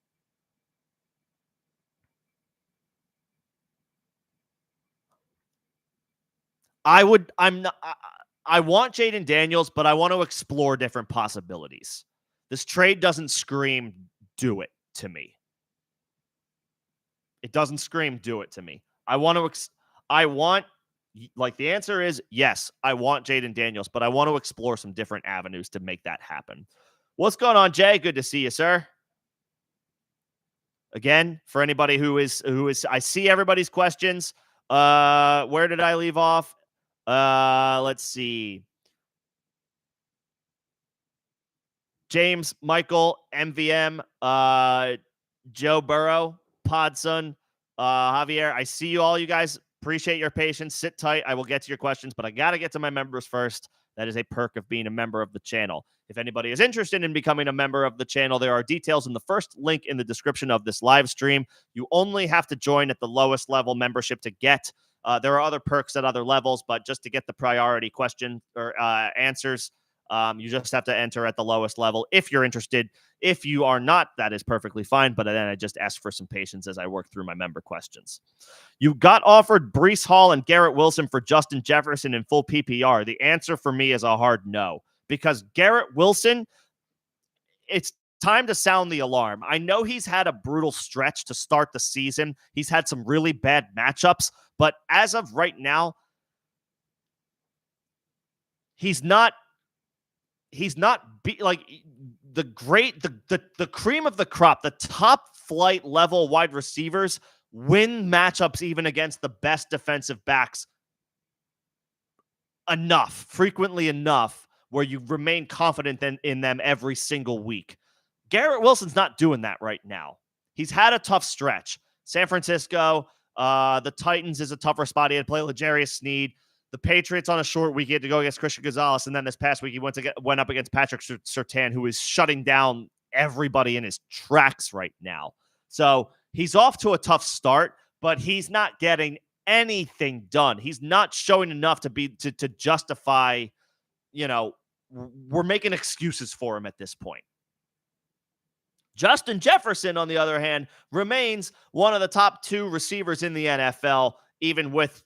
I want Jaden Daniels, but I want to explore different possibilities. This trade doesn't scream do it to me. It doesn't scream do it to me. I want like the answer is yes, I want Jaden Daniels, but I want to explore some different avenues to make that happen. What's going on, Jay? Good to see you, sir. Again, for anybody who is I see everybody's questions. Where did I leave off? Let's see. James, Michael, MVM, Joe Burrow, Podson, Javier. I see you all, you guys. Appreciate your patience. Sit tight. I will get to your questions, but I got to get to my members first. That is a perk of being a member of the channel. If anybody is interested in becoming a member of the channel, there are details in the first link in the description of this live stream. You only have to join at the lowest level membership to get. There are other perks at other levels, but just to get the priority question or answers, you just have to enter at the lowest level if you're interested. If you are not, that is perfectly fine. But then I just ask for some patience as I work through my member questions. You got offered Breece Hall and Garrett Wilson for Justin Jefferson in full PPR. The answer for me is a hard no, because Garrett Wilson, it's time to sound the alarm. I know he's had a brutal stretch to start the season. He's had some really bad matchups, but as of right now, he's not like the cream of the crop, the top flight level wide receivers win matchups even against the best defensive backs frequently enough where you remain confident in them every single week. Garrett Wilson's not doing that right now. He's had a tough stretch. San Francisco, the Titans is a tougher spot. He had to play L'Jarius Sneed. The Patriots on a short week, he had to go against Christian Gonzalez, and then this past week he went up against Patrick Surtain, who is shutting down everybody in his tracks right now. So he's off to a tough start, but he's not getting anything done. He's not showing enough to justify, we're making excuses for him at this point. Justin Jefferson, on the other hand, remains one of the top 2 receivers in the NFL, even with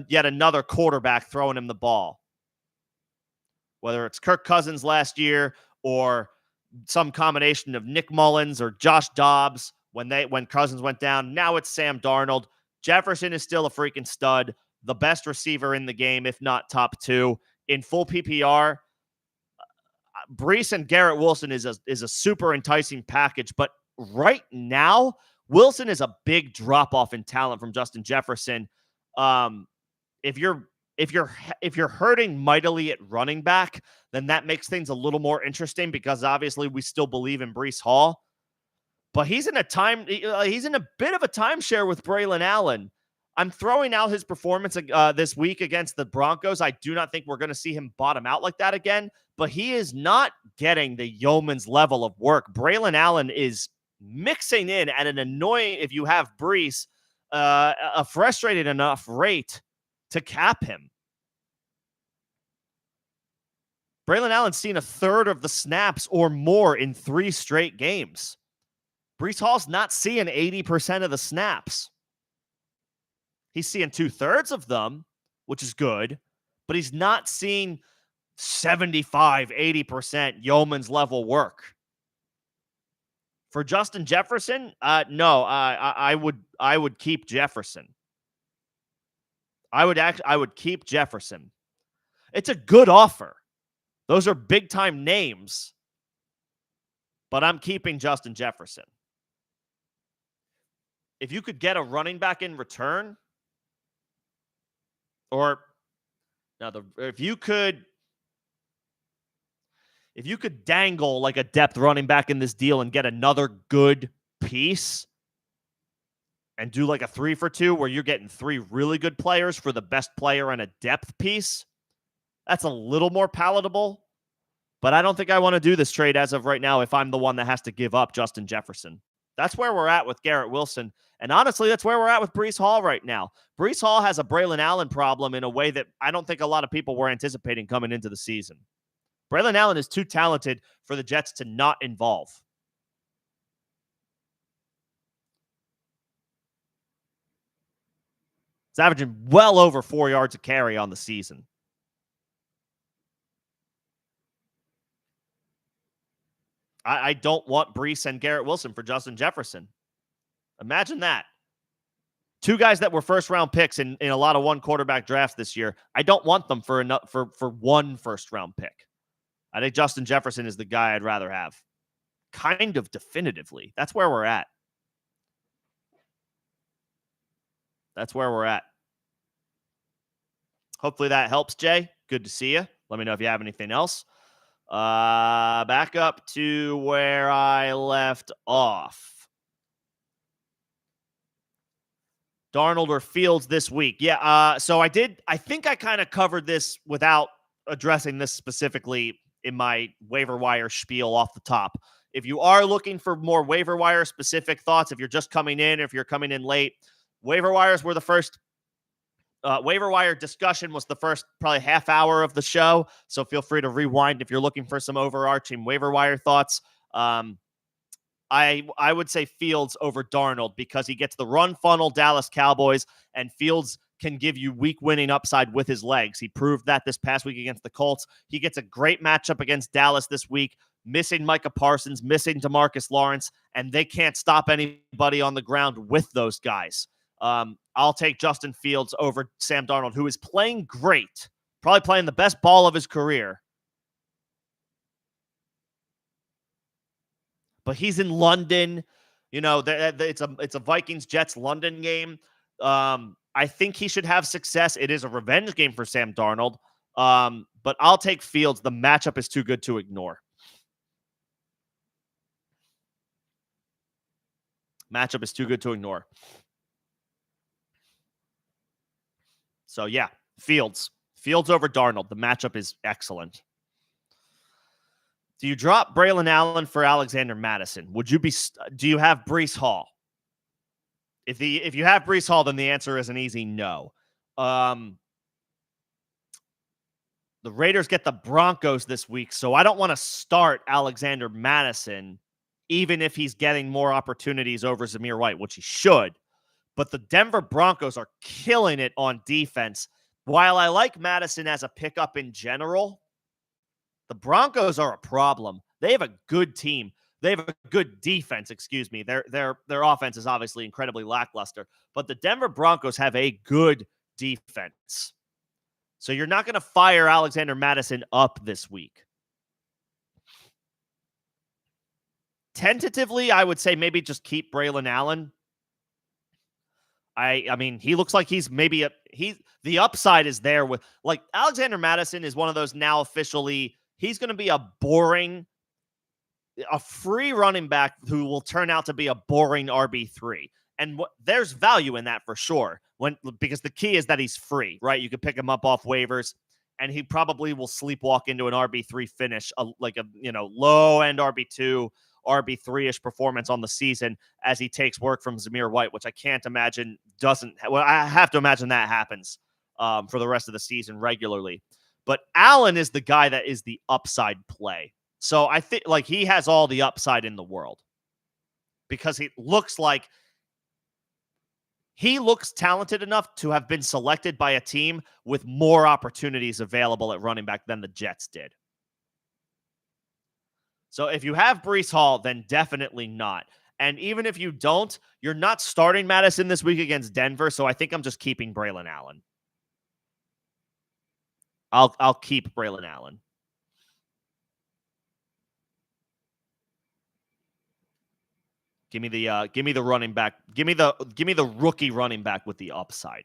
yet another quarterback throwing him the ball. Whether it's Kirk Cousins last year or some combination of Nick Mullins or Josh Dobbs when Cousins went down, now it's Sam Darnold. Jefferson is still a freaking stud, the best receiver in the game, if not top 2. In full PPR, Brees and Garrett Wilson is a super enticing package, but right now, Wilson is a big drop-off in talent from Justin Jefferson. If you're hurting mightily at running back, then that makes things a little more interesting because obviously we still believe in Breece Hall. But he's in a bit of a timeshare with Braylon Allen. I'm throwing out his performance this week against the Broncos. I do not think we're going to see him bottom out like that again, but he is not getting the yeoman's level of work. Braylon Allen is mixing in at an annoying, if you have Breece, a frustrated enough rate to cap him. Braylon Allen's seen a third of the snaps or more in 3 straight games. Breece Hall's not seeing 80% of the snaps. He's seeing 2/3 of them, which is good, but he's not seeing 75, 80% yeoman's level work. For Justin Jefferson, no, I would keep Jefferson. I would keep Jefferson. It's a good offer. Those are big time names, but I'm keeping Justin Jefferson. If you could get a running back in return, if you could dangle like a depth running back in this deal and get another good piece and do like a 3-for-2 where you're getting 3 really good players for the best player and a depth piece, that's a little more palatable. But I don't think I want to do this trade as of right now if I'm the one that has to give up Justin Jefferson. That's where we're at with Garrett Wilson. And honestly, that's where we're at with Breece Hall right now. Breece Hall has a Braylon Allen problem in a way that I don't think a lot of people were anticipating coming into the season. Braylon Allen is too talented for the Jets to not involve. He's averaging well over 4 yards a carry on the season. I don't want Breece and Garrett Wilson for Justin Jefferson. Imagine that. 2 guys that were first-round picks in a lot of one-quarterback drafts this year. I don't want them for one first-round pick. I think Justin Jefferson is the guy I'd rather have. Kind of definitively. That's where we're at. Hopefully that helps, Jay. Good to see you. Let me know if you have anything else. Back up to where I left off. Darnold or Fields this week. Yeah, so I think I kind of covered this without addressing this specifically in my waiver wire spiel off the top. If you are looking for more waiver wire specific thoughts, if you're just coming in, or if you're coming in late, waiver wires were the first. Waiver wire discussion was the first probably half hour of the show, so feel free to rewind if you're looking for some overarching waiver wire thoughts. I would say Fields over Darnold because he gets the run funnel Dallas Cowboys, and Fields can give you week winning upside with his legs. He proved that this past week against the Colts. He gets a great matchup against Dallas this week, missing Micah Parsons, missing DeMarcus Lawrence, and they can't stop anybody on the ground with those guys. I'll take Justin Fields over Sam Darnold, who is playing great, probably playing the best ball of his career. But he's in London. It's a Vikings-Jets London game. I think he should have success. It is a revenge game for Sam Darnold. But I'll take Fields. The matchup is too good to ignore. So, yeah, Fields. Fields over Darnold. The matchup is excellent. Do you drop Braylon Allen for Alexander Madison? Would you be? Do you have Breece Hall? If you have Breece Hall, then the answer is an easy no. The Raiders get the Broncos this week, so I don't want to start Alexander Madison, even if he's getting more opportunities over Zamir White, which he should. But the Denver Broncos are killing it on defense. While I like Madison as a pickup in general, the Broncos are a problem. They have a good team. They have a good defense, excuse me. Their offense is obviously incredibly lackluster, but the Denver Broncos have a good defense. So you're not going to fire Alexander Madison up this week. Tentatively, I would say maybe just keep Braylon Allen. I mean, he looks like he's maybe the upside is there with, like, Alexander Madison is one of those now officially, he's going to be a free running back who will turn out to be a boring RB3. And there's value in that for sure. Because the key is that he's free, right? You can pick him up off waivers, and he probably will sleepwalk into an RB3 finish, like a low end RB2, RB3-ish performance on the season as he takes work from Zamir White, which I can't imagine doesn't. Well, I have to imagine that happens for the rest of the season regularly. But Allen is the guy that is the upside play. So I think like he has all the upside in the world because he looks talented enough to have been selected by a team with more opportunities available at running back than the Jets did. So if you have Breece Hall, then definitely not. And even if you don't, you're not starting Madison this week against Denver, so I think I'm just keeping Braylon Allen. I'll keep Braylon Allen. Give me the running back. Give me the rookie running back with the upside.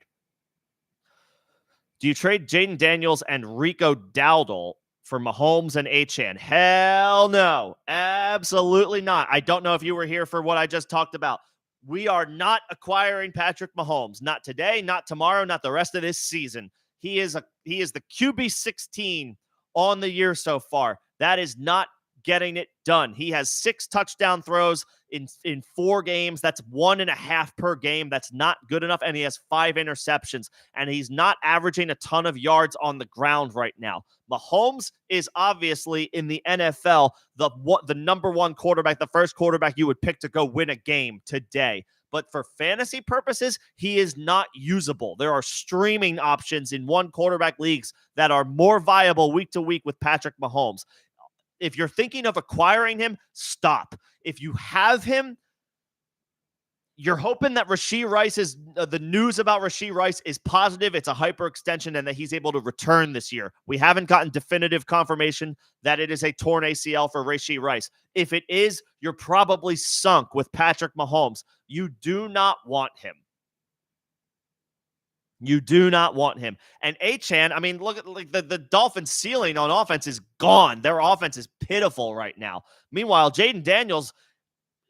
Do you trade Jaden Daniels and Rico Dowdle for Mahomes and Achane? Hell no. Absolutely not. I don't know if you were here for what I just talked about. We are not acquiring Patrick Mahomes. Not today, not tomorrow, not the rest of this season. He is the QB 16 on the year so far. That is not getting it done. He has 6 touchdown throws in 4 games. That's 1.5 per game. That's not good enough. And he has 5 interceptions. And he's not averaging a ton of yards on the ground right now. Mahomes is obviously in the NFL the number 1 quarterback, the first quarterback you would pick to go win a game today. But for fantasy purposes, he is not usable. There are streaming options in 1 quarterback leagues that are more viable week to week with Patrick Mahomes. If you're thinking of acquiring him, stop. If you have him, you're hoping that Rashee Rice is the news about Rashee Rice is positive. It's a hyperextension and that he's able to return this year. We haven't gotten definitive confirmation that it is a torn ACL for Rashee Rice. If it is, you're probably sunk with Patrick Mahomes. You do not want him. You do not want him. And Achane, I mean, look at the Dolphins' ceiling on offense is gone. Their offense is pitiful right now. Meanwhile, Jaden Daniels,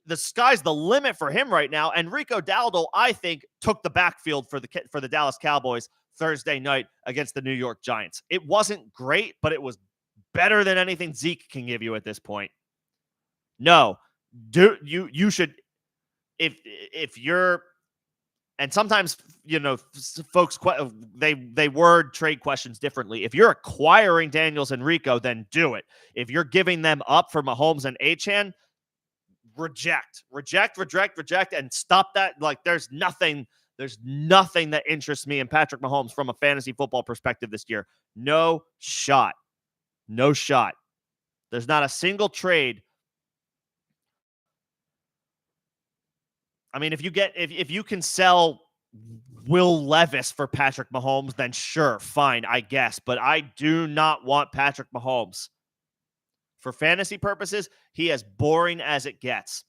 the sky's the limit for him right now. And Rico Dowdle, I think, took the backfield for the Dallas Cowboys Thursday night against the New York Giants. It wasn't great, but it was better than anything Zeke can give you at this point. No, you should, if you're. And sometimes, folks, they word trade questions differently. If you're acquiring Daniels and Rico, then do it. If you're giving them up for Mahomes and Achane, reject, and stop that. Like, there's nothing that interests me in Patrick Mahomes from a fantasy football perspective this year. No shot. There's not a single trade. I mean, if you can sell Will Levis for Patrick Mahomes, then sure, fine, I guess. But I do not want Patrick Mahomes. For fantasy purposes, he is boring as it gets.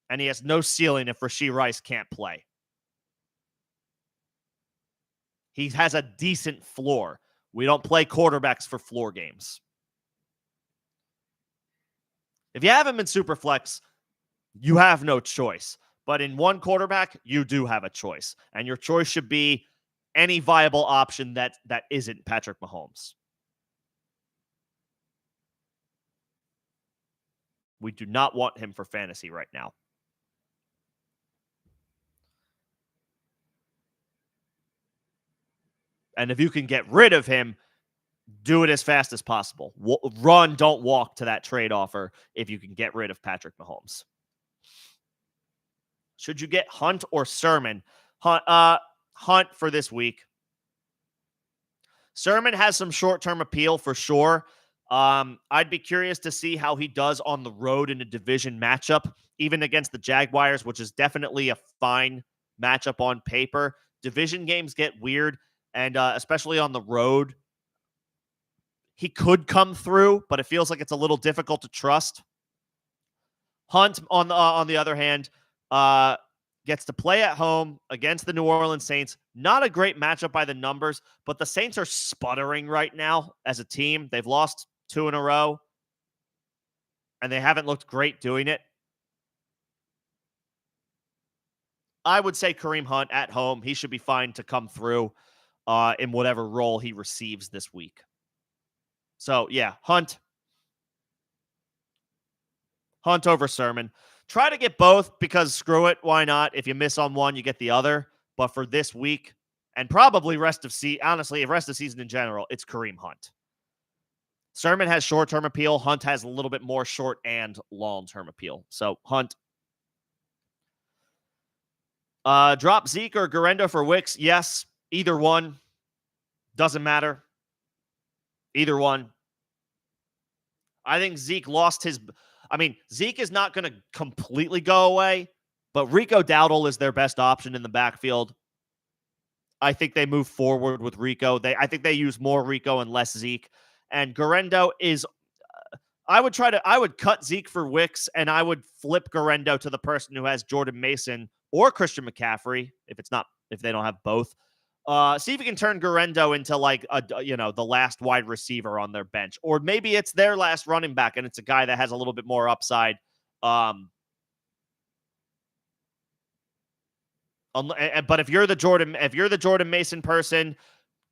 And he has no ceiling if Rashee Rice can't play. He has a decent floor. We don't play quarterbacks for floor games. If you have him in Superflex, you have no choice. But in 1 quarterback, you do have a choice. And your choice should be any viable option that isn't Patrick Mahomes. We do not want him for fantasy right now. And if you can get rid of him, do it as fast as possible. Run, don't walk to that trade offer if you can get rid of Patrick Mahomes. Should you get Hunt or Sermon? Hunt for this week. Sermon has some short-term appeal for sure. I'd be curious to see how he does on the road in a division matchup, even against the Jaguars, which is definitely a fine matchup on paper. Division games get weird, and especially on the road, he could come through, but it feels like it's a little difficult to trust. Hunt, on the other hand, gets to play at home against the New Orleans Saints. Not a great matchup by the numbers, but the Saints are sputtering right now as a team. They've lost 2 in a row, and they haven't looked great doing it. I would say Kareem Hunt at home. He should be fine to come through in whatever role he receives this week. So, yeah, Hunt over Sermon. Try to get both because screw it, why not? If you miss on one, you get the other. But for this week, and probably rest of season in general, it's Kareem Hunt. Sermon has short-term appeal. Hunt has a little bit more short and long-term appeal. So Hunt. Drop Zeke or Garendo for Wicks? Yes, either one. Doesn't matter. Either one. I think Zeke lost his... Zeke is not going to completely go away, but Rico Dowdle is their best option in the backfield. I think they move forward with Rico. I think they use more Rico and less Zeke. And Garendo is... I would cut Zeke for Wicks, and I would flip Garendo to the person who has Jordan Mason or Christian McCaffrey, if they don't have both. See if you can turn Garendo into the last wide receiver on their bench, or maybe it's their last running back and it's a guy that has a little bit more upside. But if you're the Jordan Mason person,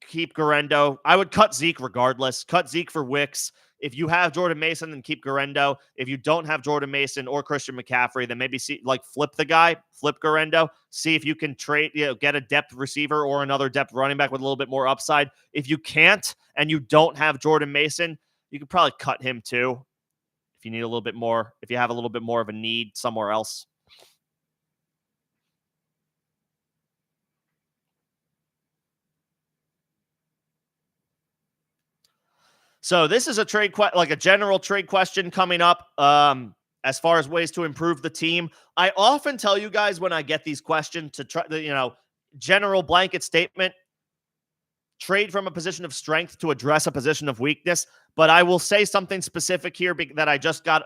keep Garendo. I would cut Zeke regardless. Cut Zeke for Wicks. If you have Jordan Mason, then keep Garendo. If you don't have Jordan Mason or Christian McCaffrey, then maybe flip the guy, flip Garendo. See if you can get a depth receiver or another depth running back with a little bit more upside. If you can't and you don't have Jordan Mason, you could probably cut him too. If you need a little bit more, if you have a little bit more of a need somewhere else. So this is a general trade question coming up. As far as ways to improve the team, I often tell you guys when I get these questions to try, general blanket statement, trade from a position of strength to address a position of weakness. But I will say something specific here that I just got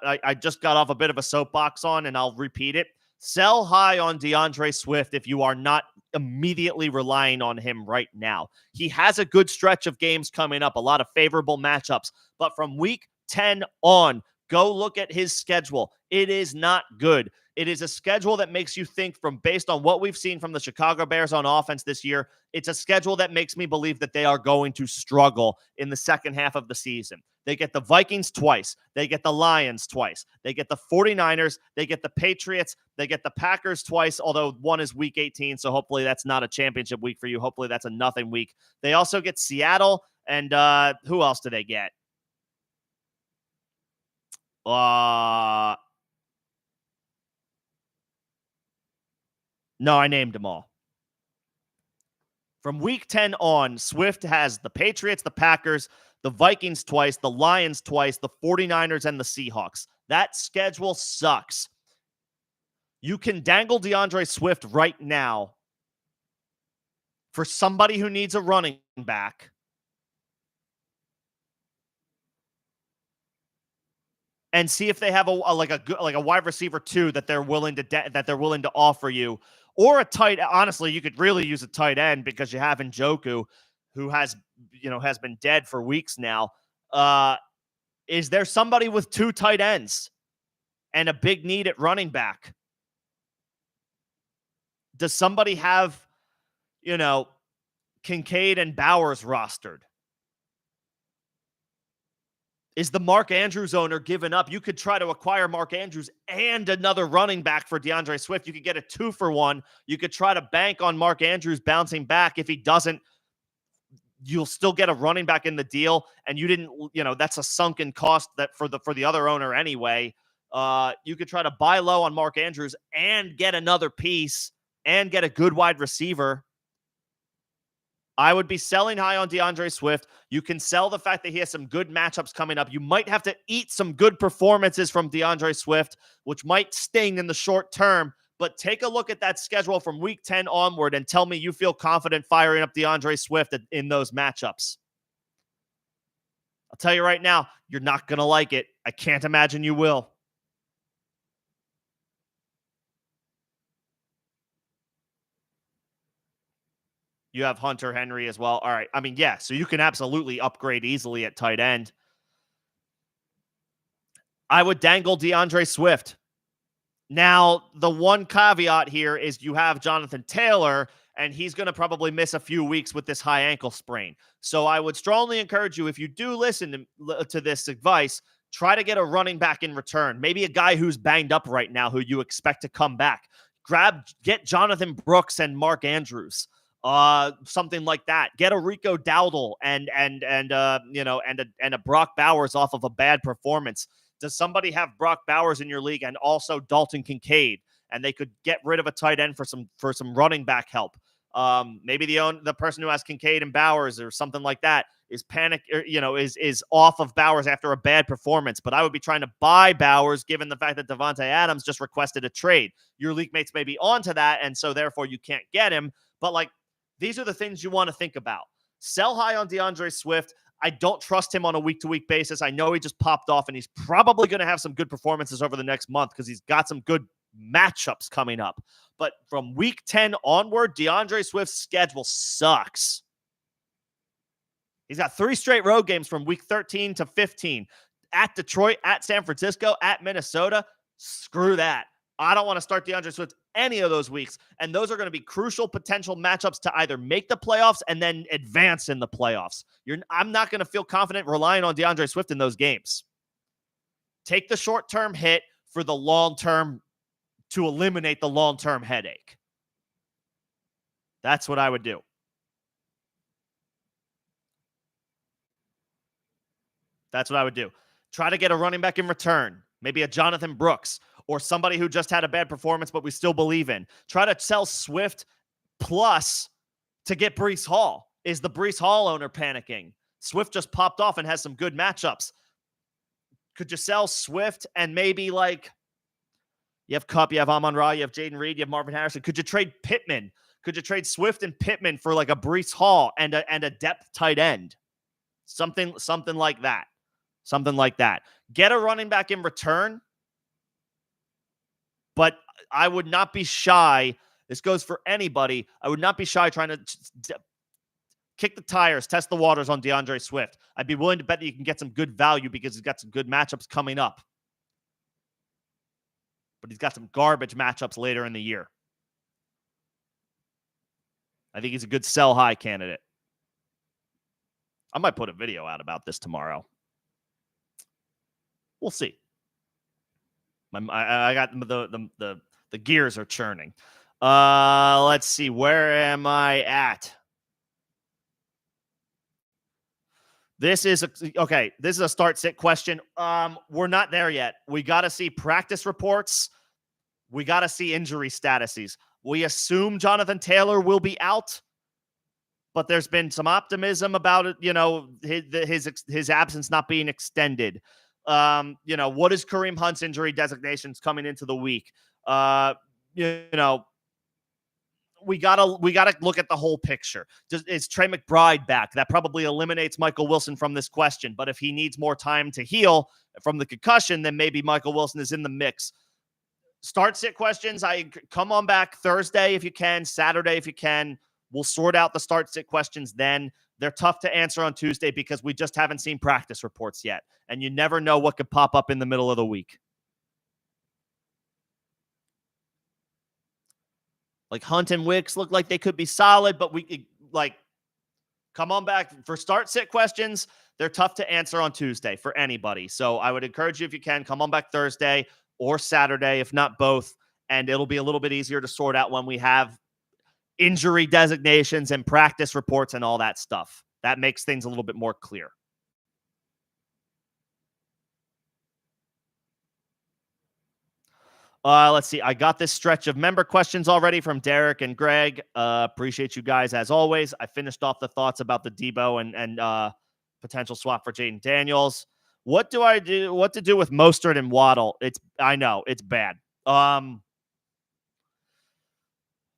off a bit of a soapbox on, and I'll repeat it. Sell high on DeAndre Swift if you are not immediately relying on him right now. He has a good stretch of games coming up, a lot of favorable matchups. But from week 10 on, go look at his schedule. It is not good. It is a schedule that makes you think, based on what we've seen from the Chicago Bears on offense this year, it's a schedule that makes me believe that they are going to struggle in the second half of the season. They get the Vikings twice. They get the Lions twice. They get the 49ers. They get the Patriots. They get the Packers twice, although one is week 18, so hopefully that's not a championship week for you. Hopefully that's a nothing week. They also get Seattle, and who else do they get? No, I named them all. From week 10 on, Swift has the Patriots, the Packers, the Vikings twice, the Lions twice, the 49ers, and the Seahawks. That schedule sucks. You can dangle DeAndre Swift right now for somebody who needs a running back. And see if they have a wide receiver too that they're willing to offer you, or a tight. Honestly, you could really use a tight end because you have Njoku, who has been dead for weeks now. Is there somebody with 2 tight ends and a big need at running back? Does somebody have, Kincaid and Bowers rostered? Is the Mark Andrews owner giving up? You could try to acquire Mark Andrews and another running back for DeAndre Swift. You could get a 2-for-1. You could try to bank on Mark Andrews bouncing back. If he doesn't, you'll still get a running back in the deal, and you didn't, that's a sunken cost that for the other owner anyway. You could try to buy low on Mark Andrews and get another piece and get a good wide receiver. I would be selling high on DeAndre Swift. You can sell the fact that he has some good matchups coming up. You might have to eat some good performances from DeAndre Swift, which might sting in the short term. But take a look at that schedule from week 10 onward and tell me you feel confident firing up DeAndre Swift in those matchups. I'll tell you right now, you're not going to like it. I can't imagine you will. You have Hunter Henry as well. All right. I mean, yeah, so you can absolutely upgrade easily at tight end. I would dangle DeAndre Swift. Now, the one caveat here is you have Jonathan Taylor, and he's going to probably miss a few weeks with this high ankle sprain. So I would strongly encourage you, if you do listen to this advice, try to get a running back in return. Maybe a guy who's banged up right now who you expect to come back. Get Jonathan Brooks and Mark Andrews. Something like that. Get a Rico Dowdle and a Brock Bowers off of a bad performance. Does somebody have Brock Bowers in your league and also Dalton Kincaid, and they could get rid of a tight end for some running back help? Maybe the person who has Kincaid and Bowers or something like that is is off of Bowers after a bad performance. But I would be trying to buy Bowers given the fact that Devontae Adams just requested a trade. Your league mates may be onto that, and so therefore you can't get him. But these are the things you want to think about. Sell high on DeAndre Swift. I don't trust him on a week-to-week basis. I know he just popped off, and he's probably going to have some good performances over the next month because he's got some good matchups coming up. But from week 10 onward, DeAndre Swift's schedule sucks. He's got 3 straight road games from week 13 to 15. At Detroit, at San Francisco, at Minnesota. Screw that. I don't want to start DeAndre Swift any of those weeks. And those are going to be crucial potential matchups to either make the playoffs and then advance in the playoffs. I'm not going to feel confident relying on DeAndre Swift in those games. Take the short-term hit for the long-term to eliminate the long-term headache. That's what I would do. That's what I would do. Try to get a running back in return. Maybe a Jonathan Brooks or somebody who just had a bad performance but we still believe in. Try to sell Swift plus to get Breece Hall. Is the Breece Hall owner panicking? Swift just popped off and has some good matchups. Could you sell Swift and maybe you have Kupp, you have Amon-Ra, you have Jaden Reed, you have Marvin Harrison. Could you trade Pittman? Could you trade Swift and Pittman for a Breece Hall and a depth tight end? Something like that. Something like that. Get a running back in return. But I would not be shy. This goes for anybody. I would not be shy trying to kick the tires, test the waters on DeAndre Swift. I'd be willing to bet that you can get some good value because he's got some good matchups coming up. But he's got some garbage matchups later in the year. I think he's a good sell high candidate. I might put a video out about this tomorrow. We'll see. I got the gears are churning. Let's see. Where am I at? This is a start sit question. We're not there yet. We got to see practice reports. We got to see injury statuses. We assume Jonathan Taylor will be out, but there's been some optimism about it. His absence not being extended. What is Kareem Hunt's injury designations coming into the week? We gotta look at the whole picture. Is Trey McBride back? That probably eliminates Michael Wilson from this question. But if he needs more time to heal from the concussion, then maybe Michael Wilson is in the mix. Start sit questions. Come on back Thursday if you can, Saturday if you can. We'll sort out the start sit questions then. They're tough to answer on Tuesday because we just haven't seen practice reports yet. And you never know what could pop up in the middle of the week. Hunt and Wicks look like they could be solid, but Come on back for start sit questions. They're tough to answer on Tuesday for anybody. So I would encourage you, if you can, come on back Thursday or Saturday, if not both. And it'll be a little bit easier to sort out when we have injury designations and practice reports and all that stuff. That makes things a little bit more clear. Let's see. I got this stretch of member questions already from Derek and Greg. Appreciate you guys as always. I finished off the thoughts about the Debo and potential swap for Jaden Daniels. What do I do? What to do with Mostert and Waddle? I know it's bad.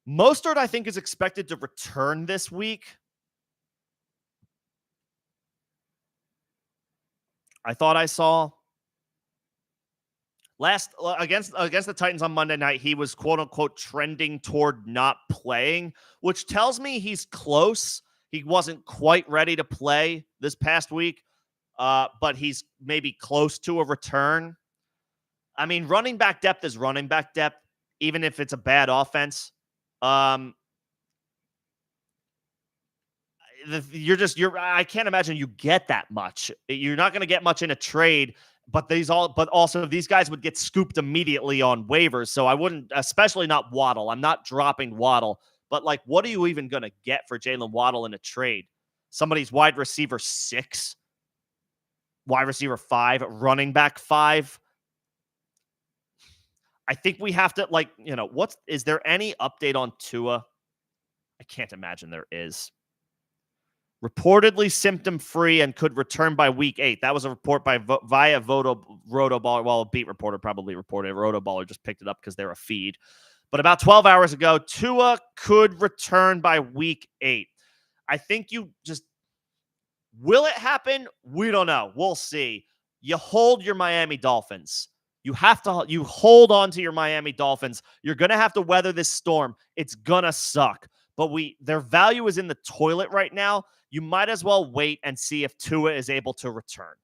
Mostert, I think, is expected to return this week. I thought I saw last against the Titans on Monday night, he was quote unquote trending toward not playing, which tells me he's close. He wasn't quite ready to play this past week, but he's maybe close to a return. I mean, running back depth is running back depth, even if it's a bad offense. I can't imagine you get that much. You're not going to get much in a trade, but also these guys would get scooped immediately on waivers. So I wouldn't, especially not Waddle. I'm not dropping Waddle, but like, what are you even going to get for Jalen Waddle in a trade? Somebody's wide receiver 6, wide receiver 5, running back 5. I think we have to, is there any update on Tua? I can't imagine there is. Reportedly symptom-free and could return by week 8. That was a report via Rotoballer. Well, a beat reporter probably reported it. Rotoballer just picked it up because they're a feed. But about 12 hours ago, Tua could return by week 8. I think will it happen? We don't know. We'll see. You hold your Miami Dolphins. You hold on to your Miami Dolphins. You're going to have to weather this storm. It's going to suck. But their value is in the toilet right now. You might as well wait and see if Tua is able to return.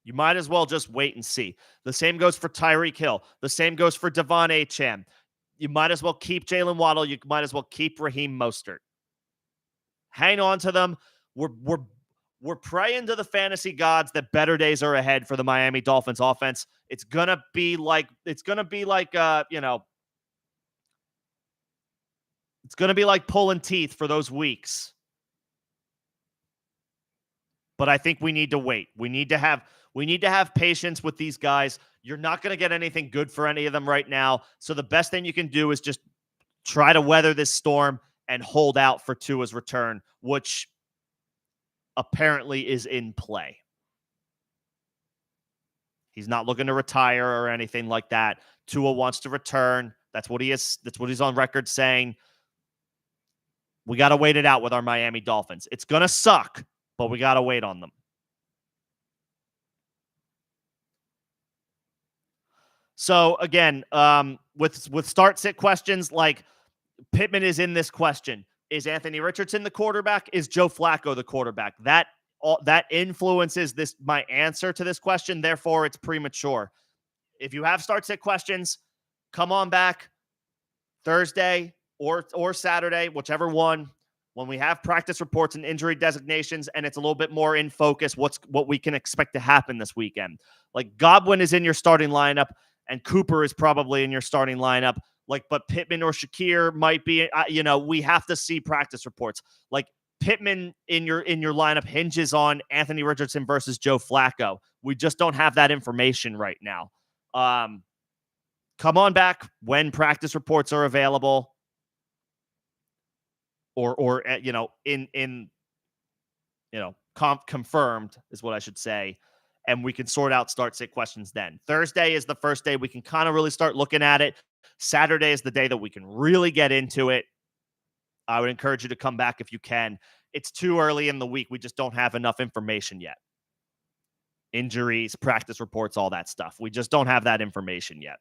You might as well just wait and see. The same goes for Tyreek Hill. The same goes for Devon Achane. You might as well keep Jalen Waddle. You might as well keep Raheem Mostert. Hang on to them. We're praying to the fantasy gods that better days are ahead for the Miami Dolphins offense. It's gonna be like it's gonna be like pulling teeth for those weeks. But I think we need to wait. We need to have patience with these guys. You're not going to get anything good for any of them right now. So the best thing you can do is just try to weather this storm and hold out for Tua's return, which apparently is in play. He's not looking to retire or anything like that. Tua wants to return. That's what he is. That's what he's on record saying. We got to wait it out with our Miami Dolphins. It's going to suck, but we got to wait on them. So again, with start-sit questions, like Pittman is in this question. Is Anthony Richardson the quarterback? Is Joe Flacco the quarterback? That influences my answer to this question. Therefore, it's premature. If you have start-sit questions, come on back Thursday or Saturday, whichever one, when we have practice reports and injury designations, and it's a little bit more in focus what we can expect to happen this weekend. Like Godwin is in your starting lineup, and Cooper is probably in your starting lineup. But Pittman or Shakir might be. We have to see practice reports. Like Pittman in your lineup hinges on Anthony Richardson versus Joe Flacco. We just don't have that information right now. Come on back when practice reports are available. Or confirmed is what I should say, and we can sort out start-sit questions then. Thursday is the first day we can kind of really start looking at it. Saturday is the day that we can really get into it. I would encourage you to come back if you can. It's too early in the week. We just don't have enough information yet. Injuries, practice reports, all that stuff. We just don't have that information yet.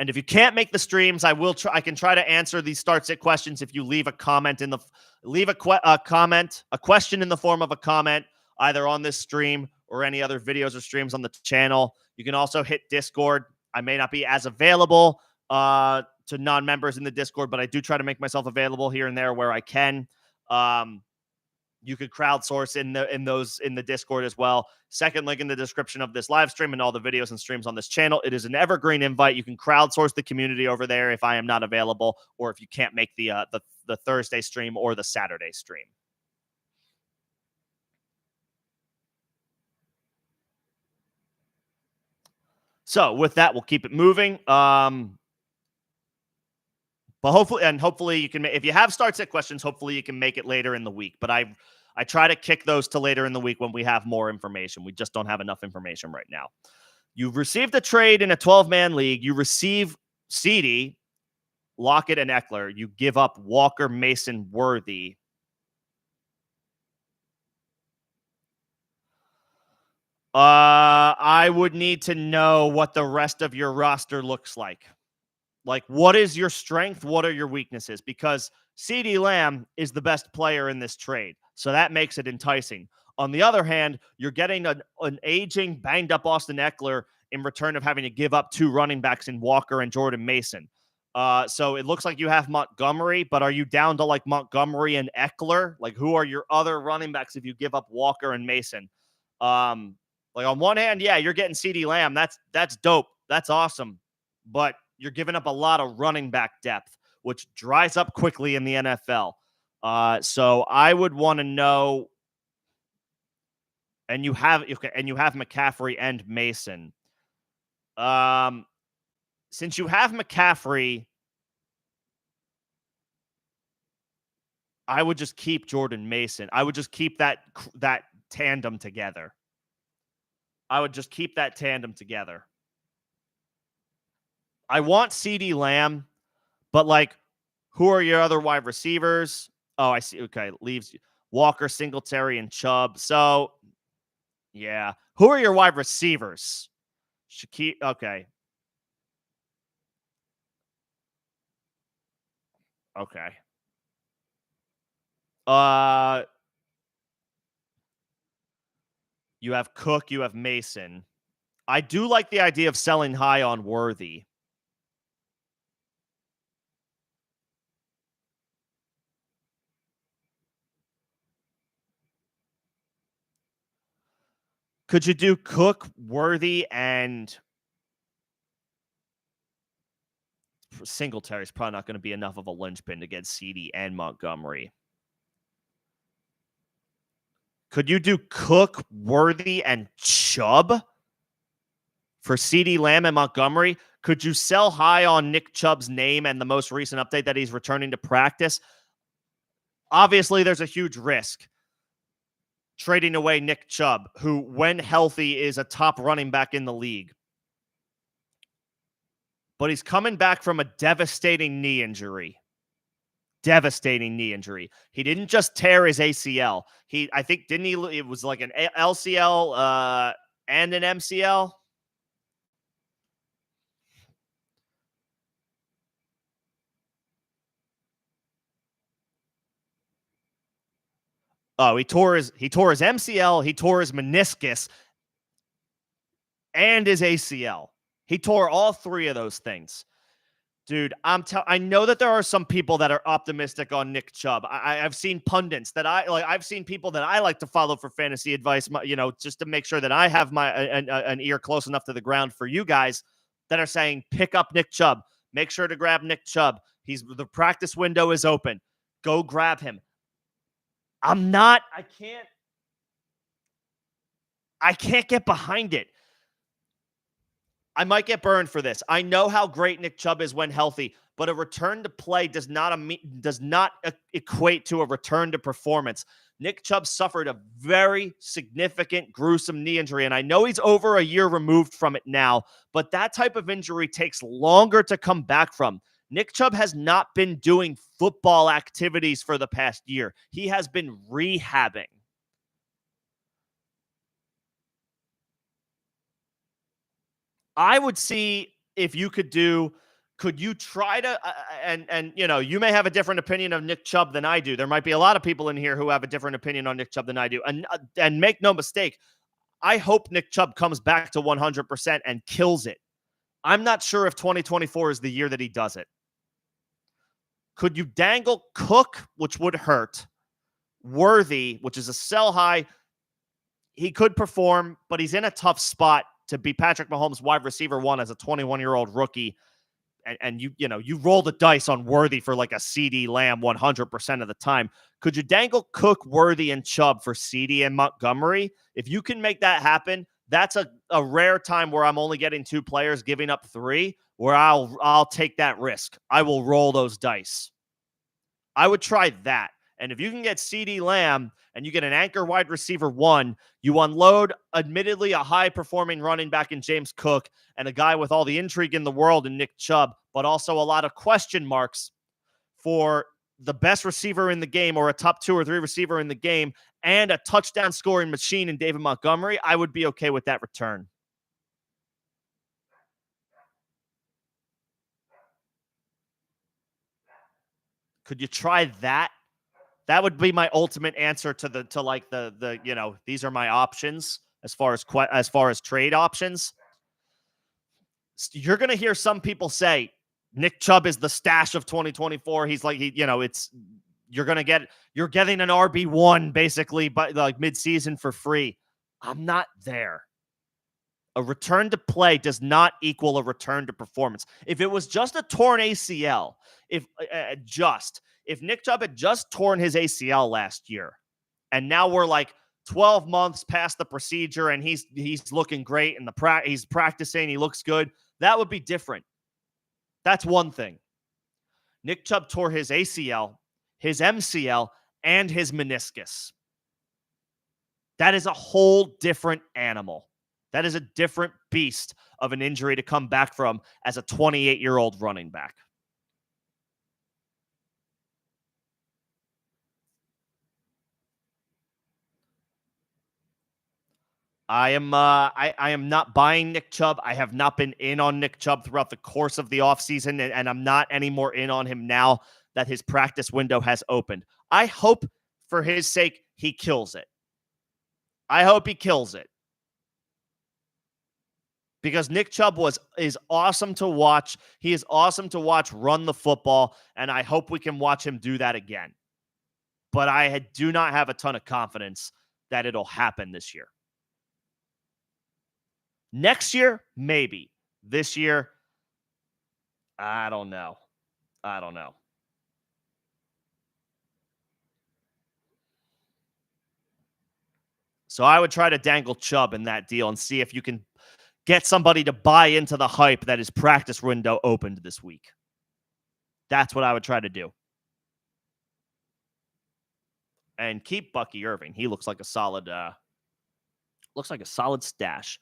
And if you can't make the streams, I can try to answer these start-sit questions if you leave a comment a question in the form of a comment, either on this stream or any other videos or streams on the channel. You can also hit Discord. I may not be as available to non-members in the Discord, but I do try to make myself available here and there where I can. You could crowdsource in the Discord as well. Second link in the description of this live stream and all the videos and streams on this channel. It is an evergreen invite. You can crowdsource the community over there if I am not available, or if you can't make the Thursday stream or the Saturday stream. So with that, we'll keep it moving. But hopefully you can, if you have start set questions, hopefully you can make it later in the week. But I try to kick those to later in the week when we have more information. We just don't have enough information right now. You've received a trade in a 12-man league. You receive CeeDee, Lockett, and Eckler. You give up Walker, Mason, Worthy. I would need to know what the rest of your roster looks like. Like, what is your strength? What are your weaknesses? Because CeeDee Lamb is the best player in this trade, so that makes it enticing. On the other hand, you're getting an aging, banged-up Austin Eckler in return of having to give up 2 running backs in Walker and Jordan Mason. So it looks like you have Montgomery, but are you down to, like, Montgomery and Eckler? Like, who are your other running backs if you give up Walker and Mason? Like, on one hand, yeah, you're getting CeeDee Lamb. That's dope. That's awesome. But you're giving up a lot of running back depth, which dries up quickly in the NFL. So I would want to know, and you have McCaffrey and Mason. Since you have McCaffrey, I would just keep Jordan Mason. I would just keep that tandem together. I want CeeDee Lamb, but, like, who are your other wide receivers? Oh, I see. Okay, leaves Walker, Singletary, and Chubb. So, yeah. Who are your wide receivers? Shaquille. Okay. Okay. You have Cook. You have Mason. I do like the idea of selling high on Worthy. Could you do Cook, Worthy, and Singletary is probably not going to be enough of a linchpin to get CeeDee and Montgomery. Could you do Cook, Worthy, and Chubb for CeeDee Lamb and Montgomery? Could you sell high on Nick Chubb's name and the most recent update that he's returning to practice? Obviously, there's a huge risk trading away Nick Chubb, who, when healthy, is a top running back in the league. But he's coming back from a devastating knee injury. He didn't just tear his ACL. I think, didn't he? It was like an LCL and an MCL. Oh, he tore his MCL, he tore his meniscus, and his ACL. He tore all 3 of those things. Dude, I know that there are some people that are optimistic on Nick Chubb. I've seen pundits that I've seen people that I like to follow for fantasy advice, just to make sure that I have an ear close enough to the ground for you guys, that are saying, pick up Nick Chubb. Make sure to grab Nick Chubb. The practice window is open. Go grab him. I can't get behind it. I might get burned for this. I know how great Nick Chubb is when healthy, but a return to play does not equate to a return to performance. Nick Chubb suffered a very significant, gruesome knee injury, and I know he's over a year removed from it now, but that type of injury takes longer to come back from. Nick Chubb has not been doing football activities for the past year. He has been rehabbing. I would see if you could you try to, and you may have a different opinion of Nick Chubb than I do. There might be a lot of people in here who have a different opinion on Nick Chubb than I do. And make no mistake, I hope Nick Chubb comes back to 100% and kills it. I'm not sure if 2024 is the year that he does it. Could you dangle Cook, which would hurt, Worthy, which is a sell high? He could perform, but he's in a tough spot to be Patrick Mahomes' wide receiver one as a 21-year-old rookie. And you roll the dice on Worthy for like a CD Lamb 100% of the time. Could you dangle Cook, Worthy, and Chubb for CD and Montgomery? If you can make that happen, that's a rare time where I'm only getting 2 players giving up 3, where I'll take that risk. I will roll those dice. I would try that. And if you can get CD Lamb and you get an anchor wide receiver 1, you unload, admittedly, a high-performing running back in James Cook and a guy with all the intrigue in the world in Nick Chubb, but also a lot of question marks for the best receiver in the game or a top 2 or 3 receiver in the game and a touchdown scoring machine in David Montgomery, I would be okay with that return. Could you try that? That would be my ultimate answer to the these are my options as far as trade options. You're going to hear some people say Nick Chubb is the stash of 2024. He's like you're getting an RB1 basically by like midseason for free. I'm not there. A return to play does not equal a return to performance. If it was just a torn ACL, if Nick Chubb had just torn his ACL last year, and now we're like 12 months past the procedure, and he's looking great, and he's practicing, he looks good, that would be different. That's one thing. Nick Chubb tore his ACL, his MCL, and his meniscus. That is a whole different animal. That is a different beast of an injury to come back from as a 28-year-old running back. I am not buying Nick Chubb. I have not been in on Nick Chubb throughout the course of the offseason, and I'm not any more in on him now that his practice window has opened. I hope for his sake he kills it. I hope he kills it. Because Nick Chubb is awesome to watch. He is awesome to watch run the football, and I hope we can watch him do that again. But I do not have a ton of confidence that it'll happen this year. Next year, maybe. This year, I don't know. So I would try to dangle Chubb in that deal and see if you can get somebody to buy into the hype that his practice window opened this week. That's what I would try to do. And keep Bucky Irving. He looks like a solid stash.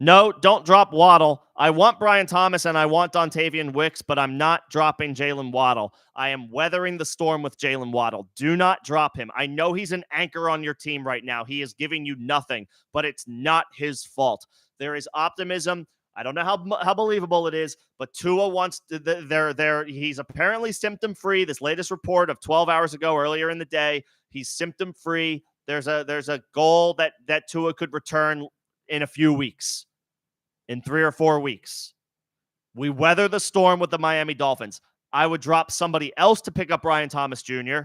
No, don't drop Waddle. I want Brian Thomas and I want Dontavian Wicks, but I'm not dropping Jalen Waddle. I am weathering the storm with Jalen Waddle. Do not drop him. I know he's an anchor on your team right now. He is giving you nothing, but it's not his fault. There is optimism. I don't know how believable it is, but Tua wants to, he's apparently symptom-free. This latest report of 12 hours ago, earlier in the day, he's symptom-free. There's a goal that Tua could return in a few weeks, in 3 or 4 weeks. We weather the storm with the Miami Dolphins. I would drop somebody else to pick up Brian Thomas Jr.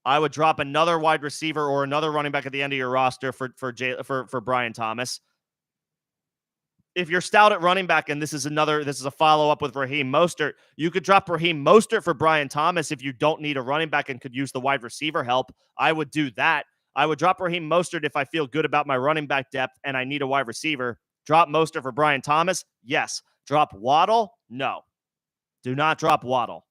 I would drop another wide receiver or another running back at the end of your roster for Brian Thomas. If you're stout at running back, and this is a follow-up with Raheem Mostert, you could drop Raheem Mostert for Brian Thomas if you don't need a running back and could use the wide receiver help. I would do that. I would drop Raheem Mostert if I feel good about my running back depth and I need a wide receiver. Drop Mostert for Brian Thomas? Yes. Drop Waddle? No. Do not drop Waddle.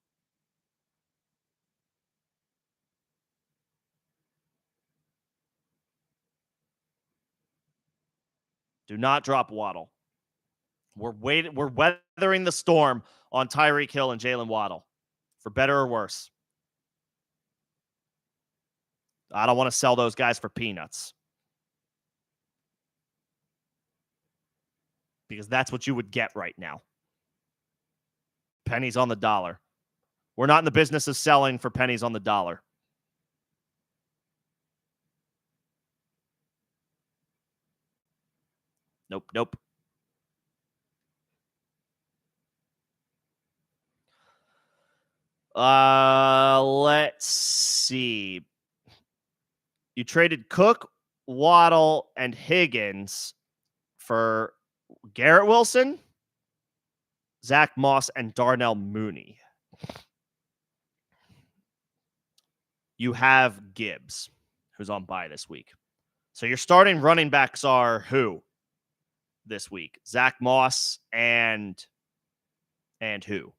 Do not drop Waddle. We're weathering the storm on Tyreek Hill and Jalen Waddle, for better or worse. I don't want to sell those guys for peanuts, because that's what you would get right now. Pennies on the dollar. We're not in the business of selling for pennies on the dollar. Nope. Let's see. You traded Cook, Waddle, and Higgins for Garrett Wilson, Zach Moss, and Darnell Mooney. You have Gibbs, who's on bye this week. So your starting running backs are who this week? Zach Moss and who?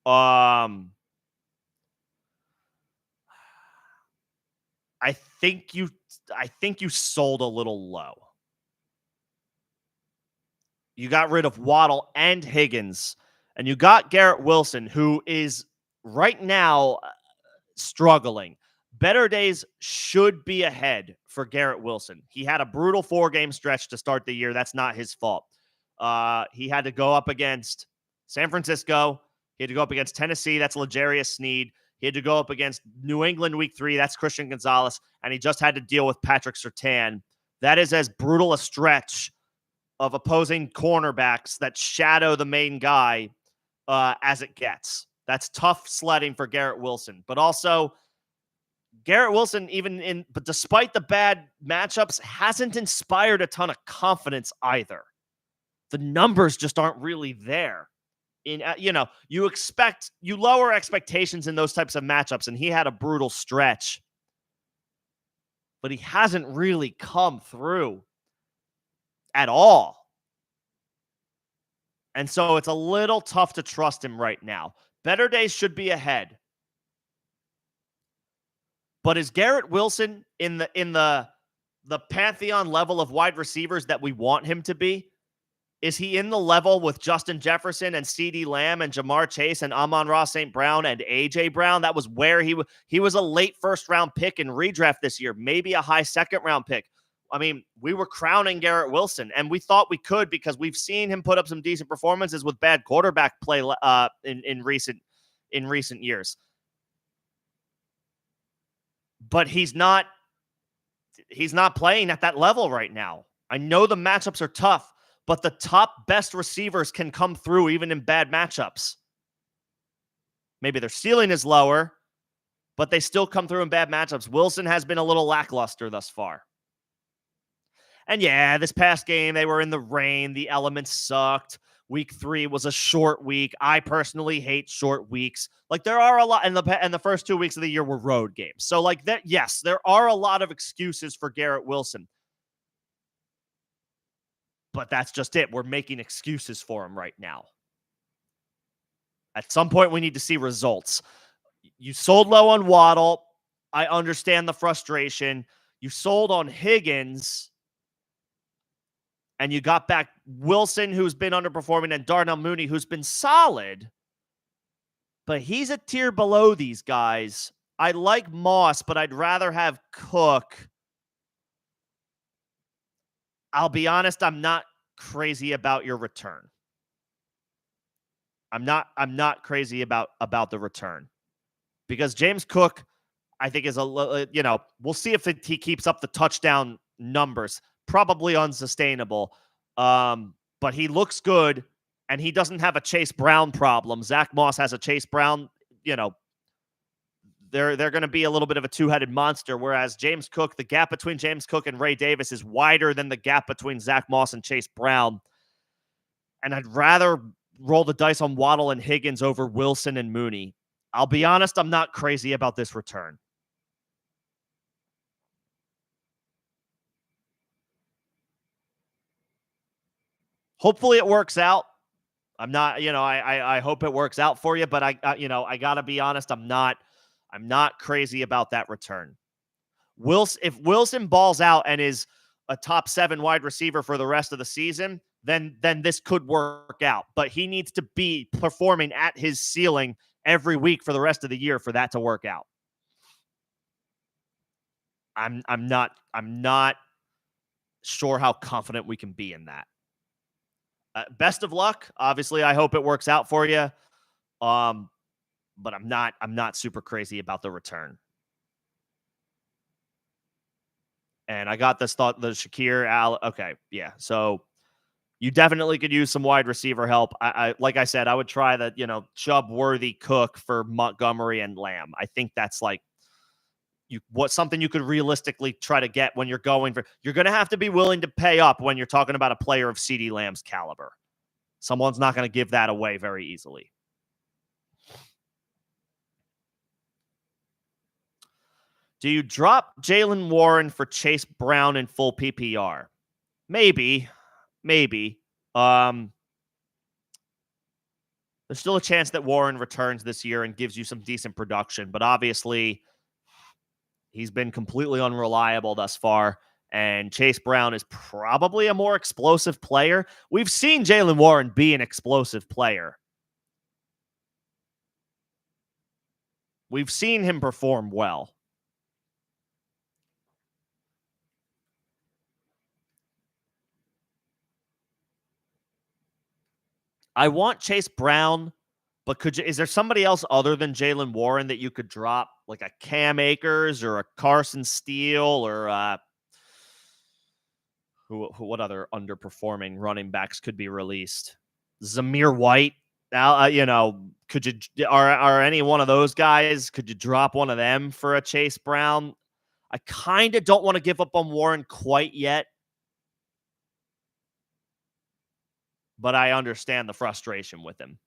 I think you sold a little low. You got rid of Waddle and Higgins, and you got Garrett Wilson, who is right now struggling. Better days should be ahead for Garrett Wilson. He had a brutal 4-game stretch to start the year. That's not his fault. He had to go up against San Francisco. He had to go up against Tennessee. That's L'Jarius Sneed. He had to go up against New England week 3. That's Christian Gonzalez. And he just had to deal with Patrick Surtain. That is as brutal a stretch of opposing cornerbacks that shadow the main guy as it gets. That's tough sledding for Garrett Wilson. But also, Garrett Wilson, but despite the bad matchups, hasn't inspired a ton of confidence either. The numbers just aren't really there. You lower expectations in those types of matchups, and he had a brutal stretch, but he hasn't really come through at all. And so it's a little tough to trust him right now. Better days should be ahead. But is Garrett Wilson in the pantheon level of wide receivers that we want him to be? Is he in the level with Justin Jefferson and CeeDee Lamb and Jamar Chase and Amon-Ra St. Brown and A.J. Brown? That was where he was a late first-round pick in redraft this year, maybe a high second-round pick. I mean, we were crowning Garrett Wilson, and we thought we could because we've seen him put up some decent performances with bad quarterback play in recent years. But he's not playing at that level right now. I know the matchups are tough, but the top best receivers can come through even in bad matchups. Maybe their ceiling is lower, but they still come through in bad matchups. Wilson has been a little lackluster thus far. And yeah, this past game, they were in the rain. The elements sucked. Week 3 was a short week. I personally hate short weeks. Like, there are a lot, and the first 2 weeks of the year were road games. So, like, that, yes, there are a lot of excuses for Garrett Wilson. But that's just it. We're making excuses for him right now. At some point, we need to see results. You sold low on Waddle. I understand the frustration. You sold on Higgins. And you got back Wilson, who's been underperforming, and Darnell Mooney, who's been solid. But he's a tier below these guys. I like Moss, but I'd rather have Cook. I'll be honest, I'm not crazy about your return. I'm not crazy about the return. Because James Cook, I think, is we'll see if he keeps up the touchdown numbers. Probably unsustainable. But he looks good, and he doesn't have a Chase Brown problem. Zach Moss has a Chase Brown, they're going to be a little bit of a two-headed monster, whereas James Cook, the gap between James Cook and Ray Davis is wider than the gap between Zach Moss and Chase Brown. And I'd rather roll the dice on Waddle and Higgins over Wilson and Mooney. I'll be honest, I'm not crazy about this return. Hopefully it works out. I'm not, I hope it works out for you, but I gotta be honest. I'm not crazy about that return. If Wilson balls out and is a top 7 wide receiver for the rest of the season, then this could work out. But he needs to be performing at his ceiling every week for the rest of the year for that to work out. I'm not sure how confident we can be in that. Best of luck. Obviously, I hope it works out for you. But I'm not super crazy about the return. And I got this thought, the Shakir. Okay, yeah. So You definitely could use some wide receiver help. Like I said, I would try the, Chubb, Worthy, Cook for Montgomery and Lamb. I think that's like something you could realistically try to get when you're going for. You're going to have to be willing to pay up when you're talking about a player of CeeDee Lamb's caliber. Someone's not going to give that away very easily. Do you drop Jaylen Warren for Chase Brown in full PPR? Maybe. There's still a chance that Warren returns this year and gives you some decent production, but obviously he's been completely unreliable thus far, and Chase Brown is probably a more explosive player. We've seen Jaylen Warren be an explosive player. We've seen him perform well. I want Chase Brown, but is there somebody else other than Jaylen Warren that you could drop, like a Cam Akers or a Carson Steele or what other underperforming running backs could be released? Zamir White. Now, could you are any one of those guys? Could you drop one of them for a Chase Brown? I kind of don't want to give up on Warren quite yet, but I understand the frustration with him.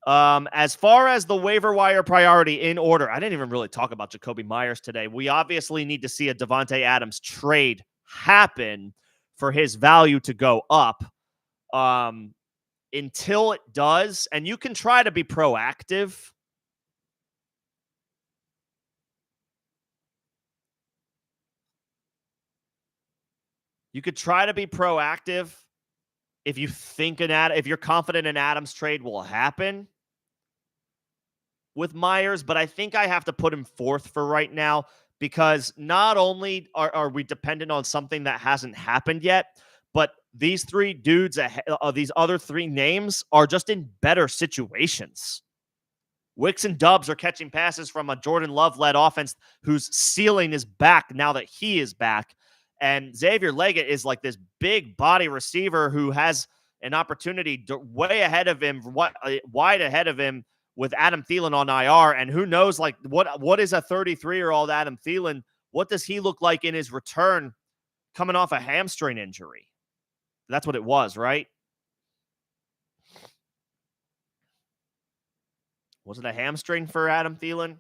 As far as the waiver wire priority in order, I didn't even really talk about Jacoby Myers today. We obviously need to see a Davante Adams trade happen for his value to go up. Until it does, and you can try to be proactive. You could try to be proactive if you think if you're confident an Adams trade will happen with Myers, but I think I have to put him fourth for right now because not only are we dependent on something that hasn't happened yet, but these three dudes, these other three names are just in better situations. Wicks and Dubs are catching passes from a Jordan Love-led offense whose ceiling is back now that he is back. And Xavier Leggett is like this big body receiver who has an opportunity way ahead of him, wide ahead of him with Adam Thielen on IR. And who knows, like, what is a 33-year-old Adam Thielen? What does he look like in his return coming off a hamstring injury? That's what it was, right? Was it a hamstring for Adam Thielen?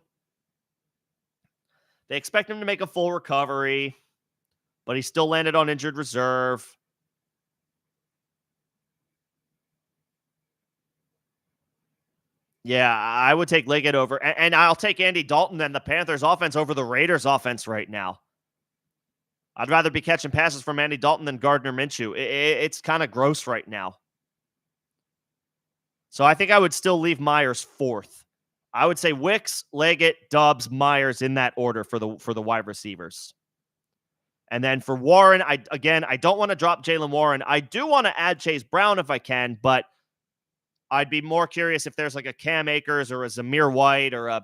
They expect him to make a full recovery, but he still landed on injured reserve. Yeah, I would take Leggett over, and I'll take Andy Dalton and the Panthers offense over the Raiders offense right now. I'd rather be catching passes from Andy Dalton than Gardner Minshew. It's kind of gross right now. So I think I would still leave Myers fourth. I would say Wicks, Leggett, Dubs, Myers in that order for the wide receivers. And then for Warren, I don't want to drop Jaylen Warren. I do want to add Chase Brown if I can, but I'd be more curious if there's like a Cam Akers or a Zamir White or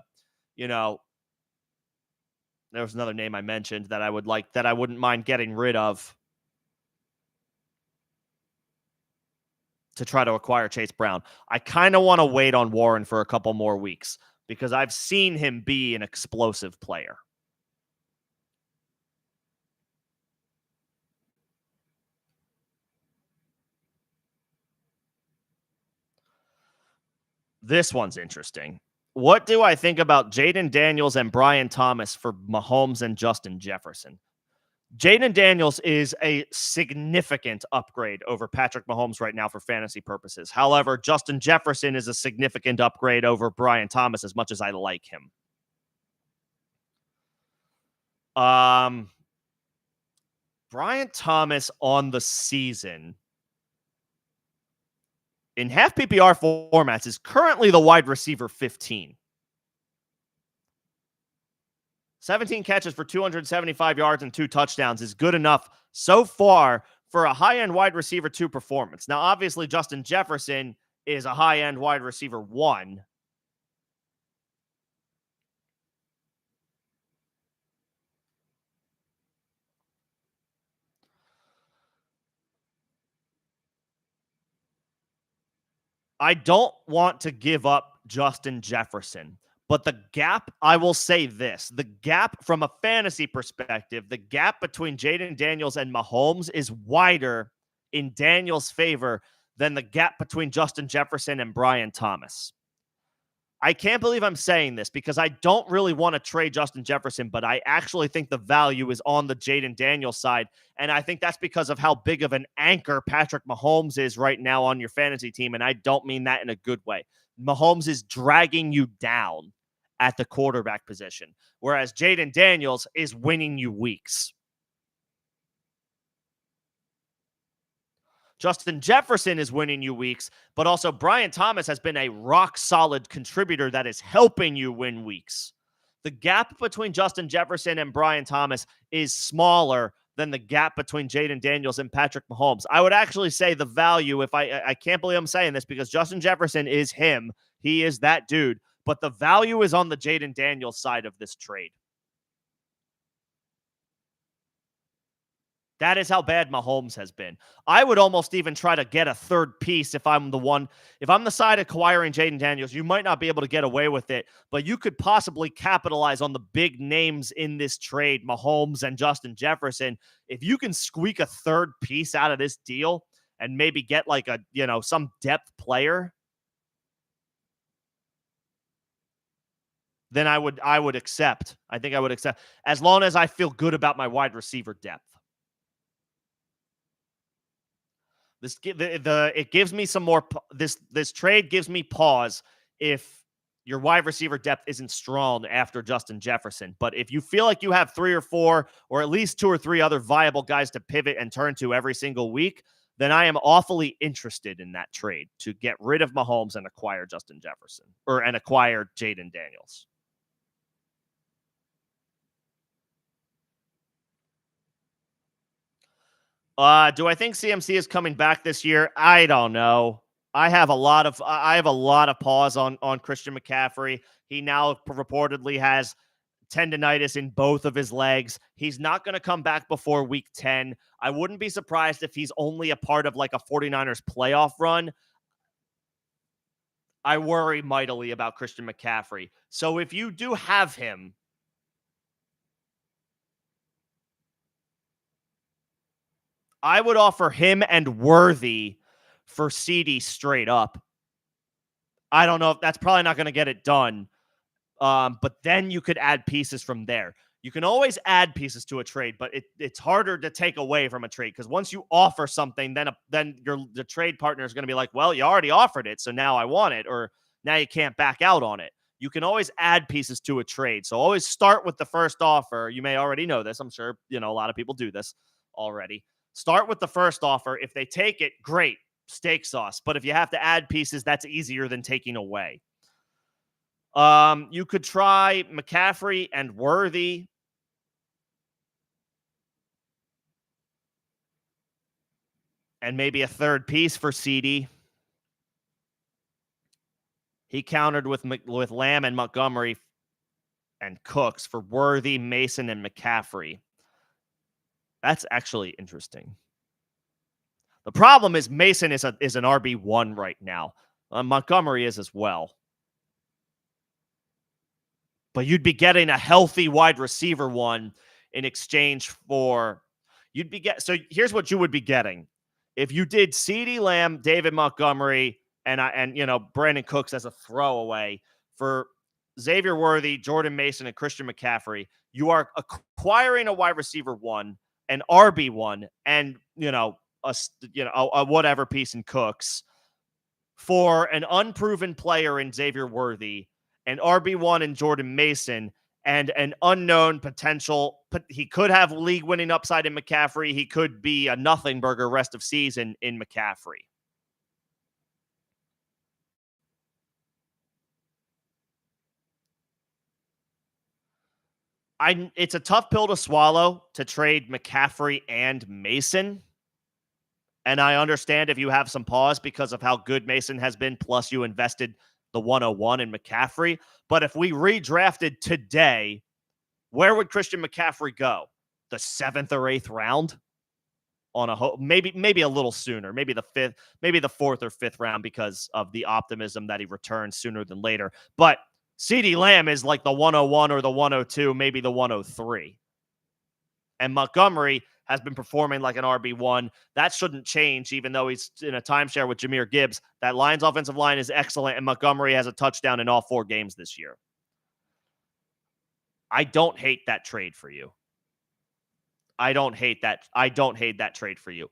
there was another name I mentioned that I wouldn't mind getting rid of to try to acquire Chase Brown. I kind of want to wait on Warren for a couple more weeks because I've seen him be an explosive player. This one's interesting. What do I think about Jaden Daniels and Brian Thomas for Mahomes and Justin Jefferson? Jaden Daniels is a significant upgrade over Patrick Mahomes right now for fantasy purposes. However, Justin Jefferson is a significant upgrade over Brian Thomas as much as I like him. Brian Thomas on the season in half PPR formats is currently the wide receiver 15. 17 catches for 275 yards and 2 touchdowns is good enough so far for a high-end wide receiver 2 performance. Now, obviously, Justin Jefferson is a high-end wide receiver 1. I don't want to give up Justin Jefferson, but the gap, I will say this, the gap from a fantasy perspective, the gap between Jaden Daniels and Mahomes is wider in Daniels' favor than the gap between Justin Jefferson and Brian Thomas. I can't believe I'm saying this because I don't really want to trade Justin Jefferson, but I actually think the value is on the Jaden Daniels side. And I think that's because of how big of an anchor Patrick Mahomes is right now on your fantasy team. And I don't mean that in a good way. Mahomes is dragging you down at the quarterback position, whereas Jaden Daniels is winning you weeks. Justin Jefferson is winning you weeks, but also Brian Thomas has been a rock-solid contributor that is helping you win weeks. The gap between Justin Jefferson and Brian Thomas is smaller than the gap between Jaden Daniels and Patrick Mahomes. I would actually say the value, if I can't believe I'm saying this because Justin Jefferson is him. He is that dude. But the value is on the Jaden Daniels side of this trade. That is how bad Mahomes has been. I would almost even try to get a third piece if I'm the side acquiring Jaden Daniels. You might not be able to get away with it, but you could possibly capitalize on the big names in this trade, Mahomes and Justin Jefferson. If you can squeak a third piece out of this deal and maybe get like some depth player, then I would accept. I think I would accept as long as I feel good about my wide receiver depth. It gives me some more. This trade gives me pause if your wide receiver depth isn't strong after Justin Jefferson. But if you feel like you have 3 or 4, or at least 2 or 3 other viable guys to pivot and turn to every single week, then I am awfully interested in that trade to get rid of Mahomes and acquire Justin Jefferson and acquire Jaden Daniels. Do I think CMC is coming back this year? I don't know. I have a lot of pause on Christian McCaffrey. He now reportedly has tendonitis in both of his legs. He's not going to come back before week 10. I wouldn't be surprised if he's only a part of like a 49ers playoff run. I worry mightily about Christian McCaffrey. So if you do have him, I would offer him and Worthy for CD straight up. I don't know if that's probably not going to get it done. But then you could add pieces from there. You can always add pieces to a trade, but it's harder to take away from a trade because once you offer something, then the trade partner is going to be like, well, you already offered it, so now I want it, or now you can't back out on it. You can always add pieces to a trade. So always start with the first offer. You may already know this. I'm sure, a lot of people do this already. Start with the first offer. If they take it, great, steak sauce. But if you have to add pieces, that's easier than taking away. You could try McCaffrey and Worthy. And maybe a third piece for CD. He countered with Lamb and Montgomery and Cooks for Worthy, Mason, and McCaffrey. That's actually interesting. The problem is Mason is an RB1 right now. Montgomery is as well. But you'd be getting a healthy wide receiver one in exchange for so here's what you would be getting. If you did CeeDee Lamb, David Montgomery, and Brandon Cooks as a throwaway for Xavier Worthy, Jordan Mason, and Christian McCaffrey, you are acquiring a wide receiver one, an RB1, and a whatever piece in Cooks for an unproven player in Xavier Worthy, an RB1 in Jordan Mason, and an unknown potential. He could have league-winning upside in McCaffrey. He could be a nothing burger rest of season in McCaffrey. It's a tough pill to swallow to trade McCaffrey and Mason. And I understand if you have some pause because of how good Mason has been, plus you invested the 101 in McCaffrey. But if we redrafted today, where would Christian McCaffrey go? The 7th or 8th round? on maybe a little sooner, maybe the fourth or fifth round because of the optimism that he returns sooner than later. But CeeDee Lamb is like the 101 or the 102, maybe the 103. And Montgomery has been performing like an RB1. That shouldn't change, even though he's in a timeshare with Jahmyr Gibbs. That Lions offensive line is excellent, and Montgomery has a touchdown in all 4 games this year. I don't hate that trade for you. I don't hate that trade for you.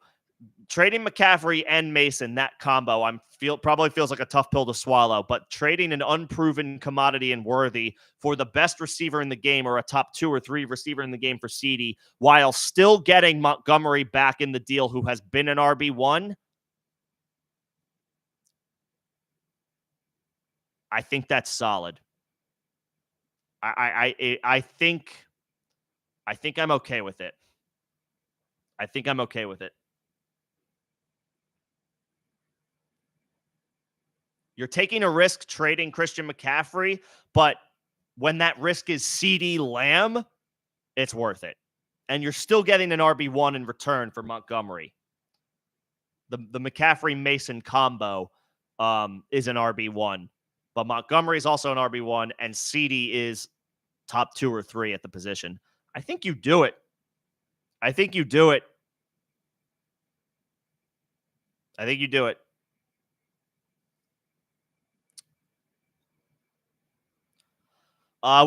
Trading McCaffrey and Mason, that combo, probably feels like a tough pill to swallow, but trading an unproven commodity and Worthy for the best receiver in the game or a top 2 or 3 receiver in the game for CeeDee, while still getting Montgomery back in the deal, who has been an RB1, I think that's solid. I think I'm okay with it. I think I'm okay with it. You're taking a risk trading Christian McCaffrey, but when that risk is CeeDee Lamb, it's worth it. And you're still getting an RB1 in return for Montgomery. The McCaffrey-Mason combo is an RB1, but Montgomery is also an RB1, and CeeDee is top 2 or 3 at the position. I think you do it. I think you do it.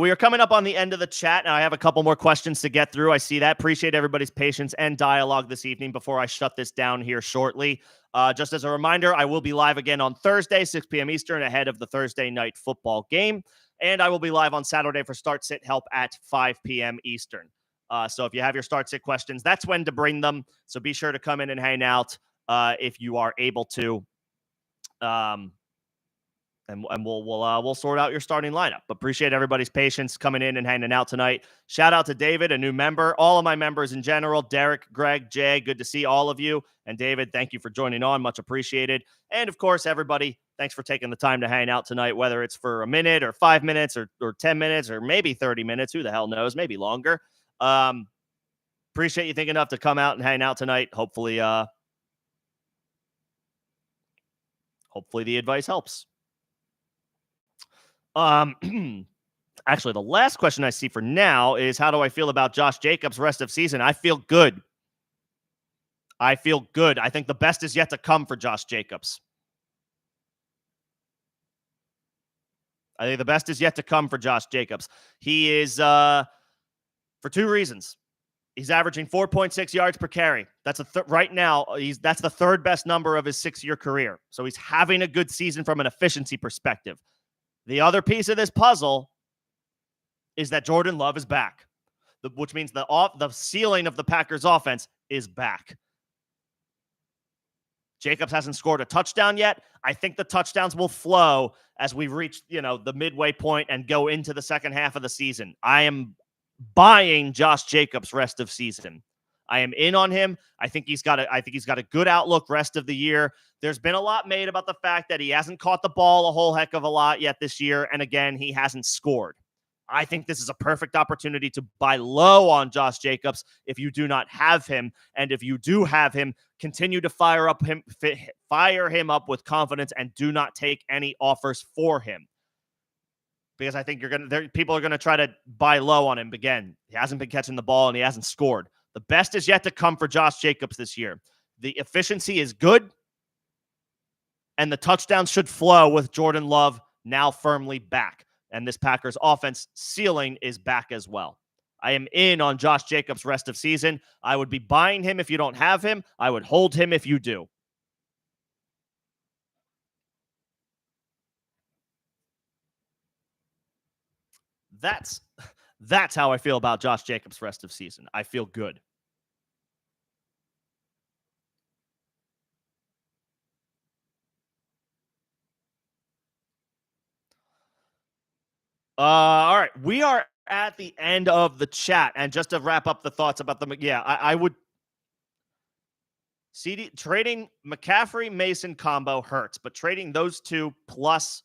We are coming up on the end of the chat, and I have a couple more questions to get through. I see that. Appreciate everybody's patience and dialogue this evening before I shut this down here shortly. Just as a reminder, I will be live again on Thursday, 6 p.m. Eastern, ahead of the Thursday night football game. And I will be live on Saturday for Start Sit Help at 5 p.m. Eastern. So if you have your Start Sit questions, that's when to bring them. So be sure to come in and hang out if you are able to. And we'll sort out your starting lineup. But appreciate everybody's patience coming in and hanging out tonight. Shout out to David, a new member. All of my members in general, Derek, Greg, Jay, good to see all of you. And David, thank you for joining on. Much appreciated. And of course, everybody, thanks for taking the time to hang out tonight, whether it's for a minute or 5 minutes or 10 minutes or maybe 30 minutes. Who the hell knows? Maybe longer. Appreciate you thinking enough to come out and hang out tonight. Hopefully the advice helps. Actually, the last question I see for now is, how do I feel about Josh Jacobs rest of season? I feel good. I think the best is yet to come for Josh Jacobs. He is, for 2 reasons. He's averaging 4.6 yards per carry. That's right now. That's the 3rd best number of his 6-year career. So he's having a good season from an efficiency perspective. The other piece of this puzzle is that Jordan Love is back, which means the ceiling of the Packers offense is back. Jacobs hasn't scored a touchdown yet. I think the touchdowns will flow as we reach, the midway point and go into the second half of the season. I am buying Josh Jacobs rest of season. I am in on him. I think he's got a good outlook rest of the year. There's been a lot made about the fact that he hasn't caught the ball a whole heck of a lot yet this year. And again, he hasn't scored. I think this is a perfect opportunity to buy low on Josh Jacobs if you do not have him. And if you do have him, continue to fire him up with confidence and do not take any offers for him. Because I think people are going to try to buy low on him. Again, he hasn't been catching the ball and he hasn't scored. The best is yet to come for Josh Jacobs this year. The efficiency is good, and the touchdowns should flow with Jordan Love now firmly back. And this Packers offense ceiling is back as well. I am in on Josh Jacobs rest of season. I would be buying him if you don't have him. I would hold him if you do. That's how I feel about Josh Jacobs rest of season. I feel good. All right. We are at the end of the chat. And just to wrap up the thoughts about I would trading McCaffrey Mason combo hurts, but trading those 2 plus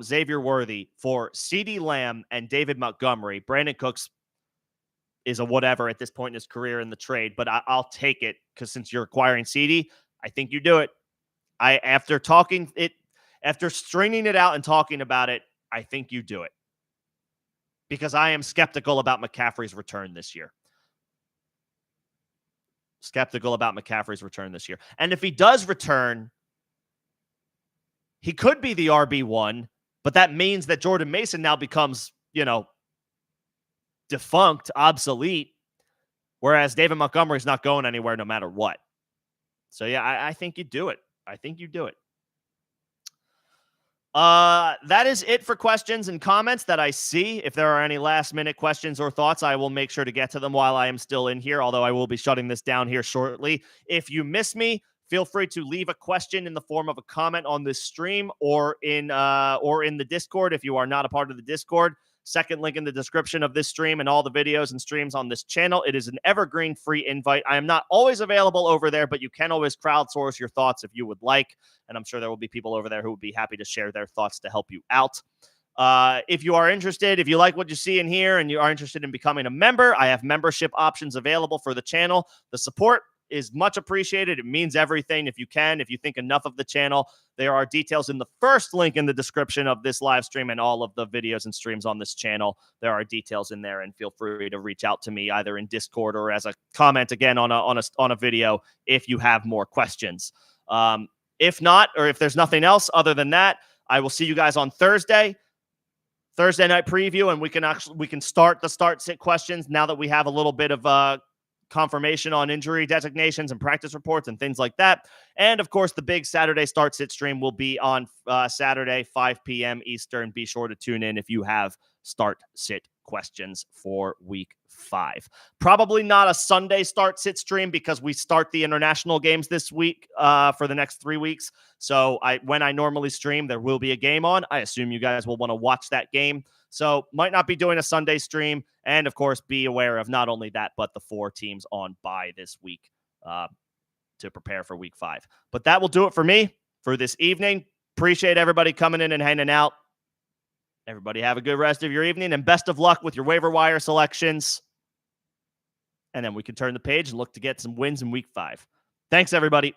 Xavier Worthy for CeeDee Lamb and David Montgomery, Brandon Cooks is a whatever at this point in his career in the trade, but I'll take it because since you're acquiring CD, I think you do it. After stringing it out and talking about it, I think you do it because I am skeptical about McCaffrey's return this year. And if he does return, he could be the RB1, but that means that Jordan Mason now becomes, defunct, obsolete, whereas David Montgomery's not going anywhere no matter what. So, yeah, I think you do it. That is it for questions and comments that I see. If there are any last-minute questions or thoughts, I will make sure to get to them while I am still in here, although I will be shutting this down here shortly. If you miss me, feel free to leave a question in the form of a comment on this stream or in the Discord if you are not a part of the Discord. Second link in the description of this stream and all the videos and streams on this channel. It is an evergreen free invite. I am not always available over there, but you can always crowdsource your thoughts if you would like. And I'm sure there will be people over there who would be happy to share their thoughts to help you out. If you are interested, if you like what you see in here and you are interested in becoming a member, I have membership options available for the channel. The support is much appreciated. It means everything. If you think enough of the channel, there are details in the first link in the description of this live stream and all of the videos and streams on this channel. There are details in there, and feel free to reach out to me either in Discord or as a comment again on a video if you have more questions. If not, or if there's nothing else other than that, I will see you guys on Thursday night preview, and we can start the start sit questions now that we have a little bit of confirmation on injury designations and practice reports and things like that. And of course, the big Saturday start sit stream will be on Saturday, 5 p.m. Eastern. Be sure to tune in if you have start sit questions for week 5. Probably not a Sunday start sit stream because we start the international games this week for the next 3 weeks. So when I normally stream, there will be a game on. I assume you guys will want to watch that game. So might not be doing a Sunday stream. And of course, be aware of not only that, but the 4 teams on bye this week to prepare for week 5. But that will do it for me for this evening. Appreciate everybody coming in and hanging out. Everybody have a good rest of your evening and best of luck with your waiver wire selections. And then we can turn the page and look to get some wins in week 5. Thanks, everybody.